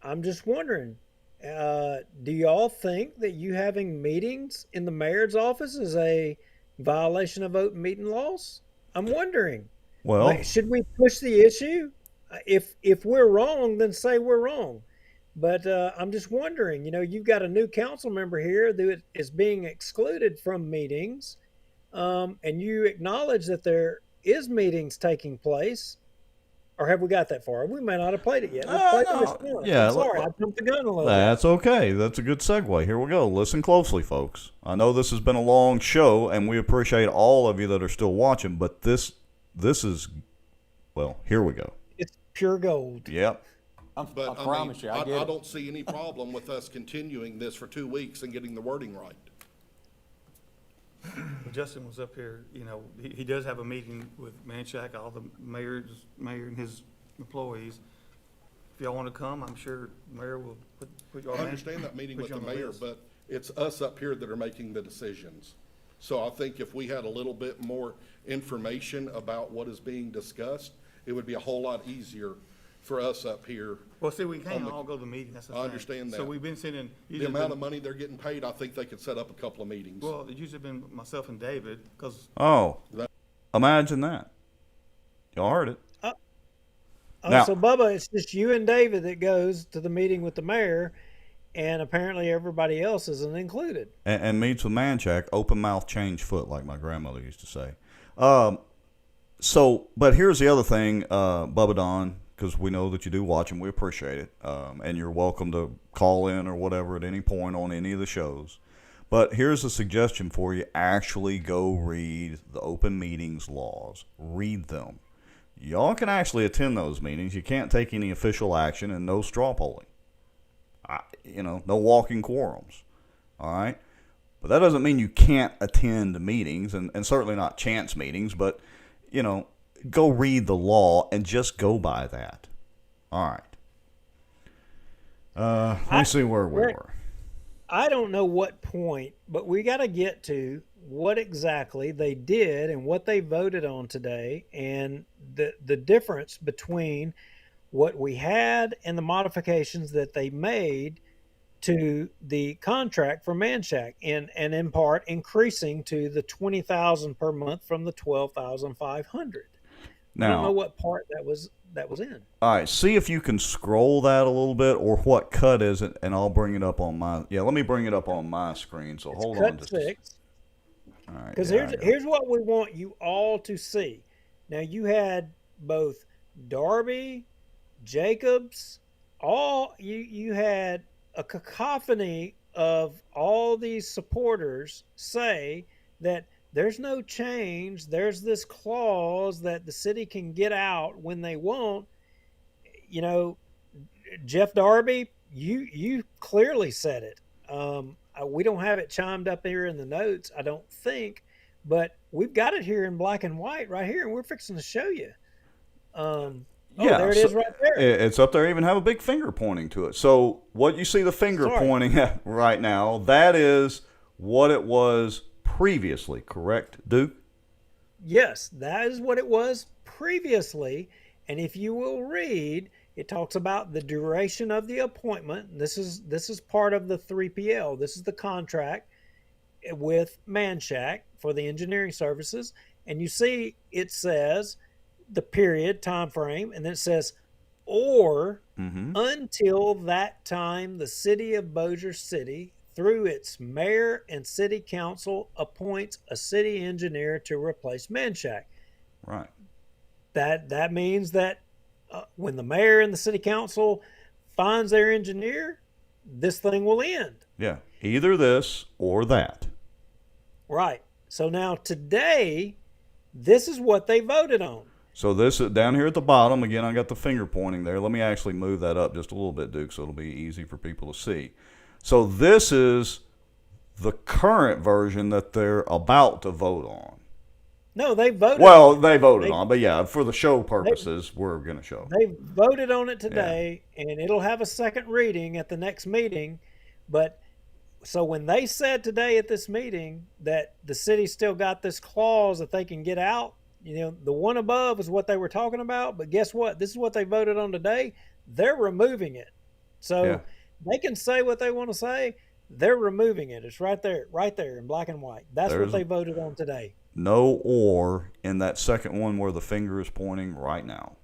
I'm just wondering, do y'all think that you having meetings in the mayor's office is a violation of open meeting laws? I'm wondering. Well, should we push the issue? If we're wrong, then say we're wrong. But I'm just wondering, you've got a new council member here that is being excluded from meetings, and you acknowledge that there is meetings taking place. Or have we got that far? We may not have played it yet. Yeah, I'm sorry, I jumped the gun a little bit. That's okay. That's a good segue. Here we go. Listen closely, folks. I know this has been a long show, and we appreciate all of you that are still watching, but this is, well, here we go. It's pure gold. Yep. I promise you, I get I it. don't see any problem with us continuing this for 2 weeks and getting the wording right. Justin was up here, he does have a meeting with Manchac, all the mayor and his employees. If y'all want to come, I'm sure the mayor will put you on. I understand that meeting with put you the on mayor, list. but it's us up here that are making the decisions. So I think if we had a little bit more information about what is being discussed, it would be a whole lot easier for us up here. Well, see, we can't all go to the meeting, that's the thing. I understand that. So we've been sending. The amount of money they're getting paid, I think they could set up a couple of meetings. Well, it usually been myself and David, because. Oh, imagine that. Y'all heard it. Now, so Bubba, it's just you and David that goes to the meeting with the mayor, and apparently everybody else isn't included. And meets with Manchac, open mouth, change foot, like my grandmother used to say. But here's the other thing, Bubba Don, because we know that you do watch and we appreciate it. And you're welcome to call in or whatever at any point on any of the shows. But here's a suggestion for you. Actually go read the open meetings laws. Read them. Y'all can actually attend those meetings. You can't take any official action and no straw polling. No walking quorums. All right? But that doesn't mean you can't attend meetings, and certainly not chance meetings, but, go read the law and just go by that. All right. Let me see where we were. I don't know what point, but we got to get to what exactly they did and what they voted on today, and the difference between what we had and the modifications that they made to the contract for Manchac, and in part increasing to the $20,000 per month from the $12,500. I don't know Now, what part that was in. all right, see if you can scroll that a little bit, or what cut is it, and I'll bring it up on my. Yeah, let me bring it up on my screen. So It's hold cut on just. A, 6. all right. Because yeah, I got it. here's what we want you all to see. Now you had both Darby, Jacobs, you had a cacophony of all these supporters say that there's no change. There's this clause that the city can get out when they want. You know, Jeff Darby, you clearly said it. We don't have it chimed up here in the notes, I don't think, but we've got it here in black and white right here, and we're fixing to show you. Yeah, there it is right there. It's up there. Even have a big finger pointing to it. So what you see the finger pointing at right now, that is what it was previously, correct, Duke? Yes, that is what it was previously. And if you will read, it talks about the duration of the appointment. This is part of the 3PL. This is the contract with Manchac for the engineering services. And you see it says the period, time frame, and then it says, or until that time, the city of Bossier City, through its mayor and city council, appoints a city engineer to replace Manchac. Right. That means that when the mayor and the city council finds their engineer, this thing will end. Yeah, either this or that. Right. So now today, this is what they voted on. So this is down here at the bottom. Again, I got the finger pointing there. Let me actually move that up just a little bit, Duke, so it'll be easy for people to see. So this is the current version that they're about to vote on. No, they voted. Well, they voted on, but yeah, for the show purposes, we're going to show. They voted on it today, and it'll have a second reading at the next meeting. But so when they said today at this meeting that the city still got this clause that they can get out, you know, the one above is what they were talking about. But guess what? This is what they voted on today. They're removing it. So they can say what they want to say. They're removing it. It's right there in black and white. That's what they voted on today. No or in that second one where the finger is pointing right now.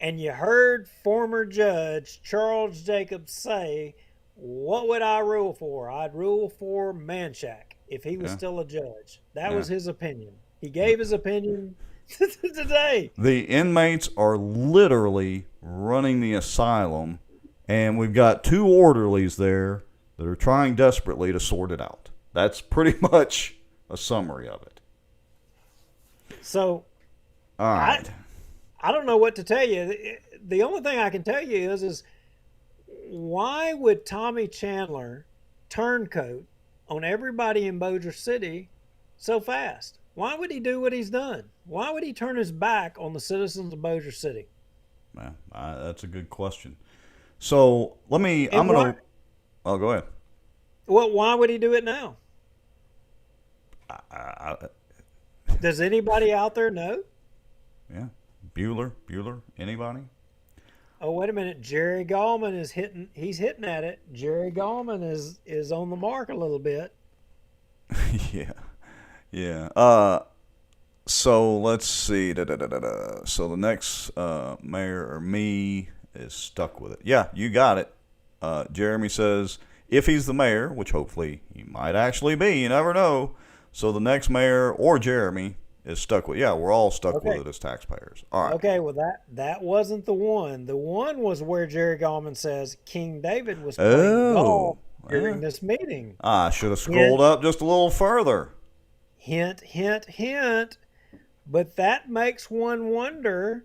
And you heard former judge Charles Jacobs say, what would I rule for? I'd rule for Manchac if he was still a judge. That was his opinion. He gave his opinion today. The inmates are literally running the asylum, and we've got 2 orderlies there that are trying desperately to sort it out. That's pretty much a summary of it. So, all right. I don't know what to tell you. The only thing I can tell you is why would Tommy Chandler turncoat on everybody in Bossier City so fast? Why would he do what he's done? Why would he turn his back on the citizens of Bossier City? Man, that's a good question. So I'm going to. Oh, go ahead. Well, why would he do it now? Does anybody out there know? Yeah. Bueller, anybody? Oh, wait a minute. Jerry Gallman is hitting. He's hitting at it. Jerry Gallman is on the mark a little bit. Yeah. So let's see. So the next mayor or me is stuck with it. Yeah, you got it. Jeremy says if he's the mayor, which hopefully he might actually be, you never know. So the next mayor or Jeremy is stuck with. Yeah, we're all stuck with it as taxpayers. All right. Okay, well that wasn't the one. The one was where Jerry Gallman says King David was playing golf during this meeting. I should have scrolled up just a little further. Hint, hint, hint. But that makes one wonder,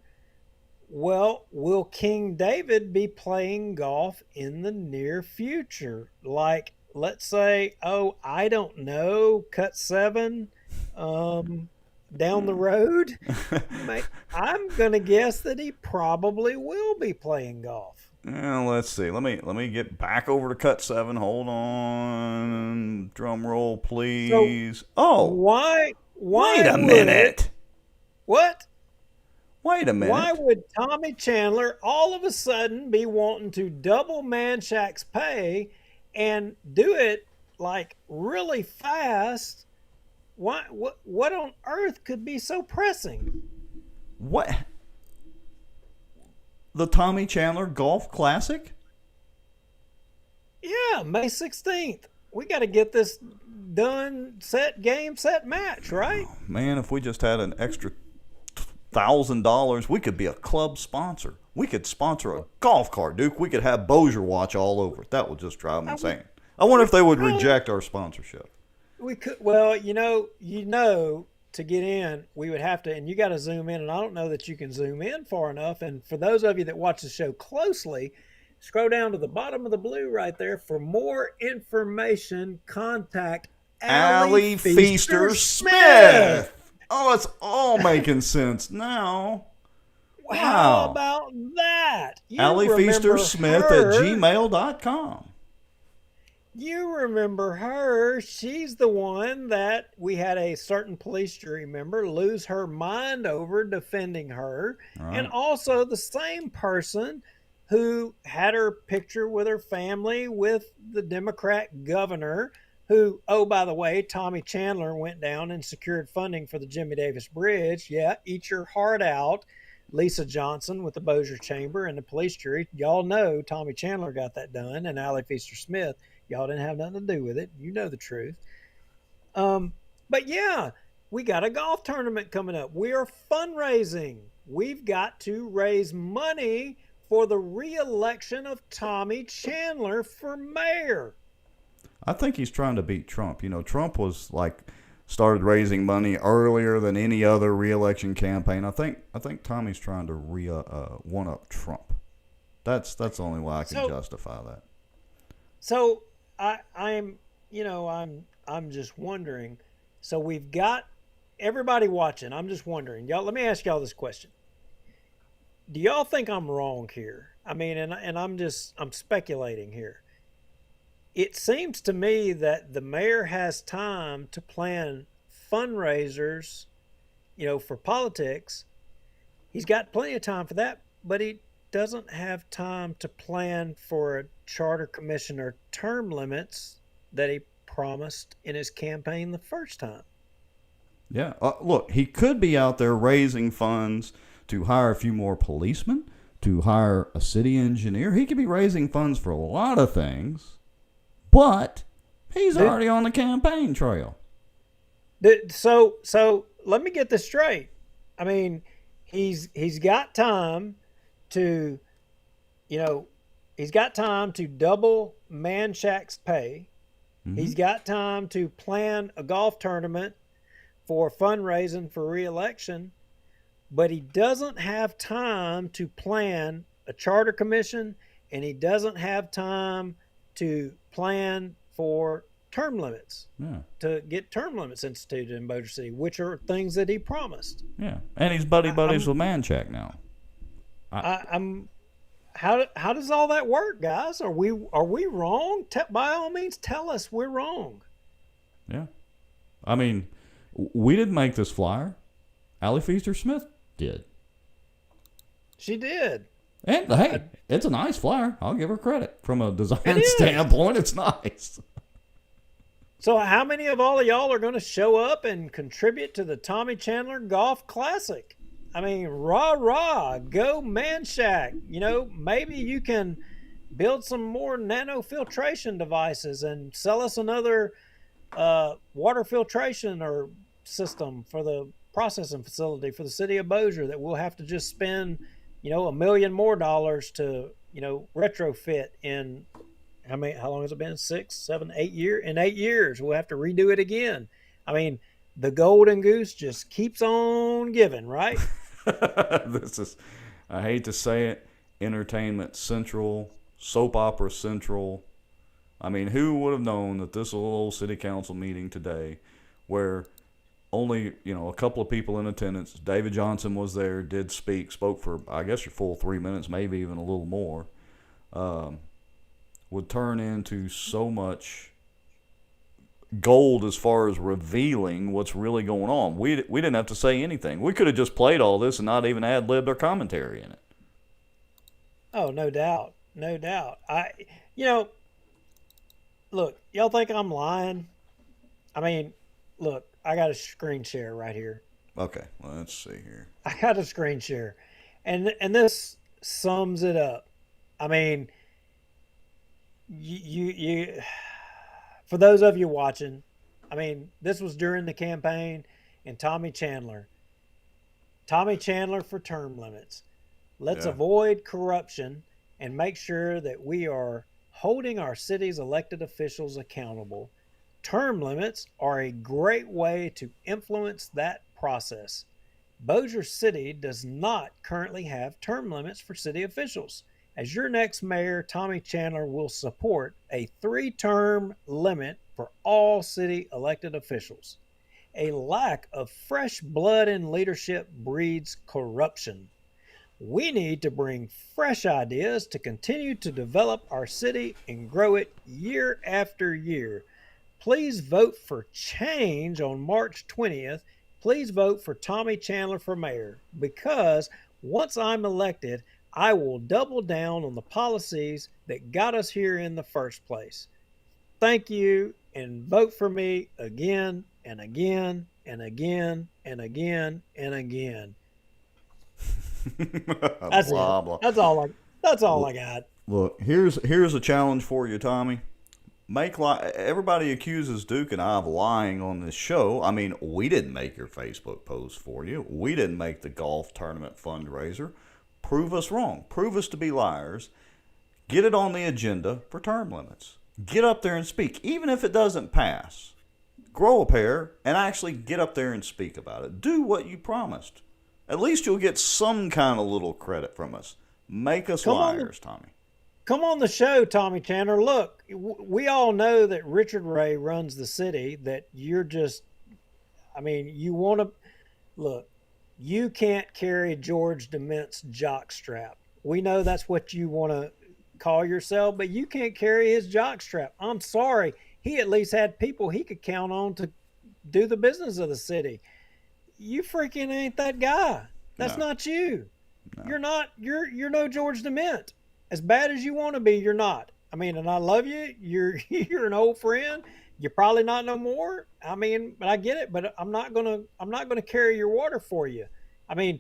well, will King David be playing golf in the near future? Like, let's say, I don't know, cut 7 down the road. I'm going to guess that he probably will be playing golf. Let's see. Let me get back over to cut 7. Hold on. Drum roll, please. So why wait a minute. What? Wait a minute. Why would Tommy Chandler all of a sudden be wanting to double Manchac's pay and do it like really fast? What on earth could be so pressing? What? The Tommy Chandler Golf Classic? Yeah, May 16th. We got to get this done, set game, set match, right? Man, if we just had an extra $1,000, we could be a club sponsor. We could sponsor a golf cart, Duke. We could have Bossier Watch all over it. That would just drive me insane. I wonder if they would reject our sponsorship. We could. Well, you know, to get in, we would have to, and you got to zoom in, and I don't know that you can zoom in far enough. And for those of you that watch the show closely, scroll down to the bottom of the blue right there for more information. Contact Allie Feaster Smith. Oh, it's all making sense now. Wow. How about that? Allie Feaster Smith at gmail.com. You remember her. She's the one that we had a certain police jury member lose her mind over defending her. Right. And also the same person who had her picture with her family with the Democrat governor who, oh, by the way, Tommy Chandler went down and secured funding for the Jimmy Davis Bridge. Yeah, eat your heart out. Lisa Johnson with the Bossier Chamber and the police jury. Y'all know Tommy Chandler got that done, and Allie Feaster Smith. Y'all didn't have nothing to do with it. You know the truth. But yeah, we got a golf tournament coming up. We are fundraising. We've got to raise money for the re-election of Tommy Chandler for mayor. I think he's trying to beat Trump. You know, Trump was started raising money earlier than any other re-election campaign. I think Tommy's trying to one up Trump. That's the only way I can justify that. So I'm just wondering. So we've got everybody watching. I'm just wondering, y'all. Let me ask y'all this question. Do y'all think I'm wrong here? I mean, and I'm speculating here. It seems to me that the mayor has time to plan fundraisers, for politics. He's got plenty of time for that, but he doesn't have time to plan for a charter commissioner term limits that he promised in his campaign the first time. Yeah. Look, he could be out there raising funds to hire a few more policemen, to hire a city engineer. He could be raising funds for a lot of things. But he's already on the campaign trail. So let me get this straight. I mean, he's got time to, he's got time to double Manchac's pay. Mm-hmm. He's got time to plan a golf tournament for fundraising for re-election, but he doesn't have time to plan a charter commission, and he doesn't have time to plan for term limits, to get term limits instituted in Bossier City, which are things that he promised. Yeah, and he's buddies with Manchac now. How does all that work, guys? Are we wrong? By all means, tell us we're wrong. Yeah, I mean, we didn't make this flyer. Allie Feaster Smith did. She did. And hey, it's a nice flyer. I'll give her credit. From a design standpoint, it's nice. So how many of all of y'all are going to show up and contribute to the Tommy Chandler Golf Classic? I mean, rah, go Manchac. Maybe you can build some more nano filtration devices and sell us another water filtration or system for the processing facility for the city of Bossier that we'll have to just spend $1 million more to, retrofit in how long has it been? 6, 7, 8 years? In 8 years, we'll have to redo it again. I mean, the golden goose just keeps on giving, right? This is, I hate to say it, entertainment central, soap opera central. I mean, who would have known that this little city council meeting today where only, a couple of people in attendance. David Johnson was there, did spoke for, I guess, your full 3 minutes, maybe even a little more, would turn into so much gold as far as revealing what's really going on. We didn't have to say anything. We could have just played all this and not even ad-libbed our commentary in it. Oh, no doubt. Look, y'all think I'm lying? I mean, look, I got a screen share right here. Okay, well, let's see here. I got a screen share, and this sums it up. I mean, you for those of you watching, I mean, this was during the campaign, and Tommy Chandler for term limits. Let's avoid corruption and make sure that we are holding our city's elected officials accountable. Term limits are a great way to influence that process. Bossier City does not currently have term limits for city officials. As your next mayor, Tommy Chandler will support a 3-term limit for all city elected officials. A lack of fresh blood in leadership breeds corruption. We need to bring fresh ideas to continue to develop our city and grow it year after year. Please vote for change on March 20th. Please vote for Tommy Chandler for mayor, because once I'm elected, I will double down on the policies that got us here in the first place. Thank you, and vote for me again and again and again and again and again. That's blah, it. blah. That's all I got. Look, here's a challenge for you, Tommy. Everybody accuses Duke and I of lying on this show. I mean, we didn't make your Facebook post for you. We didn't make the golf tournament fundraiser. Prove us wrong. Prove us to be liars. Get it on the agenda for term limits. Get up there and speak, even if it doesn't pass. Grow a pair and actually get up there and speak about it. Do what you promised. At least you'll get some kind of little credit from us. Make us liars, Tommy. Come on the show, Tommy Chandler. Look, we all know that Richard Ray runs the city, that you're just, I mean, you want to, look, you can't carry George DeMint's jockstrap. We know that's what you want to call yourself, but you can't carry his jockstrap. I'm sorry. He at least had people he could count on to do the business of the city. You freaking ain't that guy. That's not you. No. You're no George DeMint. As bad as you want to be, you're not. I mean, and I love you. You're an old friend. You're probably not no more. I mean, but I get it. But I'm not gonna carry your water for you. I mean,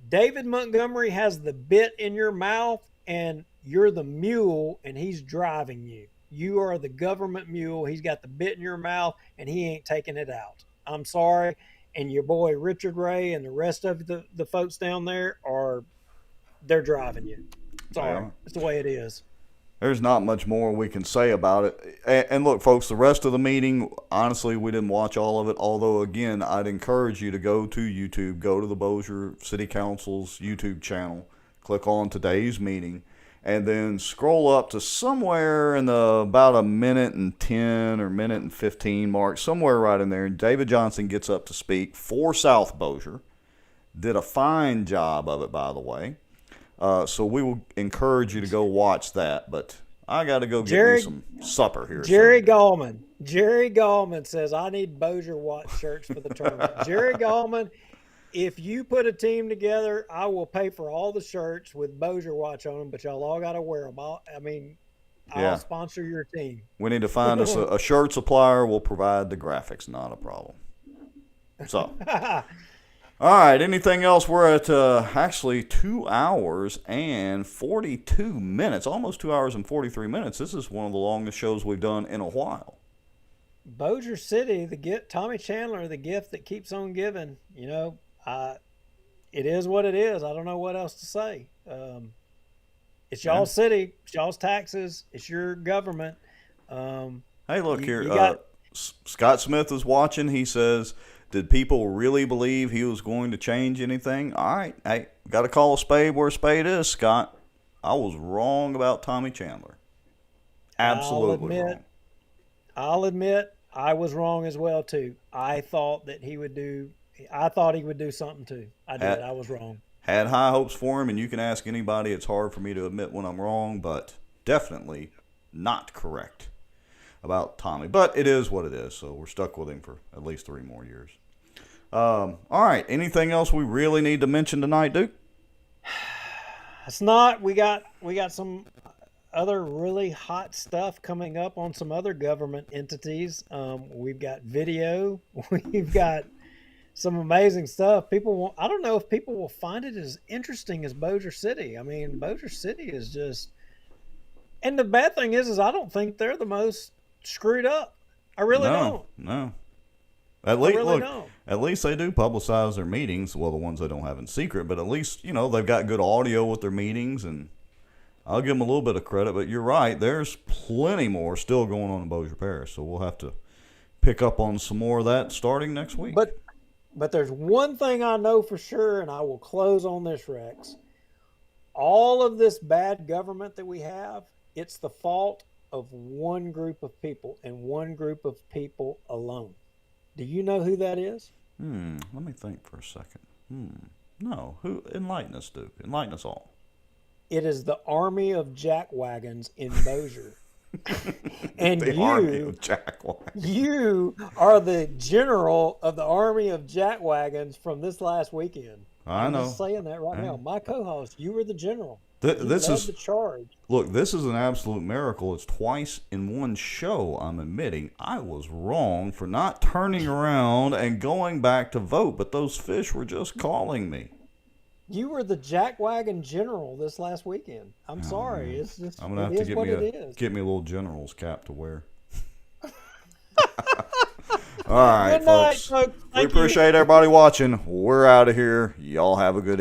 David Montgomery has the bit in your mouth, and you're the mule, and he's driving you. You are the government mule. He's got the bit in your mouth, and he ain't taking it out. I'm sorry. And your boy Richard Ray and the rest of the folks down there they're driving you. Sorry, it's the way it is. There's not much more we can say about it. And look, folks, the rest of the meeting, honestly, we didn't watch all of it. Although, again, I'd encourage you to go to YouTube, go to the Bossier City Council's YouTube channel, click on today's meeting, and then scroll up to somewhere in about a minute and 10 or minute and 15 mark, somewhere right in there. David Johnson gets up to speak for South Bossier. Did a fine job of it, by the way. So we will encourage you to go watch that, but I got to go get me some supper here. Jerry Gallman says, I need Bossier Watch shirts for the tournament. Jerry Gallman, if you put a team together, I will pay for all the shirts with Bossier Watch on them, but y'all all got to wear them. I'll sponsor your team. We need to find us a shirt supplier. We'll provide the graphics, not a problem. So... All right, anything else? We're at actually 2 hours and 42 minutes, almost 2 hours and 43 minutes. This is one of the longest shows we've done in a while. Bossier City, Tommy Chandler, the gift that keeps on giving. You know, it is what it is. I don't know what else to say. It's y'all's city, it's y'all's taxes, it's your government. Hey, look here. Scott Smith is watching. He says, did people really believe he was going to change anything? All right. Hey, got to call a spade where a spade is, Scott. I was wrong about Tommy Chandler. Absolutely wrong. I'll admit I was wrong as well, too. I thought he would do something, too. I did. I was wrong. Had high hopes for him, and you can ask anybody. It's hard for me to admit when I'm wrong, but definitely not correct about Tommy. But it is what it is, so we're stuck with him for at least 3 more years. All right. Anything else we really need to mention tonight, Duke? It's not. We got some other really hot stuff coming up on some other government entities. We've got video. We've got some amazing stuff. I don't know if people will find it as interesting as Bossier City. I mean, Bossier City is just, and the bad thing is I don't think they're the most screwed up. I really don't. No. At least, really look, don't. at least they do publicize their meetings. Well, the ones they don't have in secret, but at least, they've got good audio with their meetings, and I'll give them a little bit of credit. But you're right, there's plenty more still going on in Bossier Parish, so we'll have to pick up on some more of that starting next week. But there's one thing I know for sure, and I will close on this, Rex. All of this bad government that we have, it's the fault of one group of people and one group of people alone. Do you know who that is? Let me think for a second. No. Who? Enlighten us, Duke. Enlighten us all. It is the army of jackwagons in Bossier. And The army of jackwagons. you are the general of the army of jackwagons from this last weekend. I'm just saying that right now. My co-host, you were the general. This is the charge. Look, this is an absolute miracle. It's twice in one show. I'm admitting I was wrong for not turning around and going back to vote, but those fish were just calling me. You were the jackwagon general this last weekend. I'm sorry. It's just, I'm gonna have to get me a little general's cap to wear. All right, Good night, folks. folks. We Thank you. appreciate everybody watching. We're out of here. Y'all have a good evening.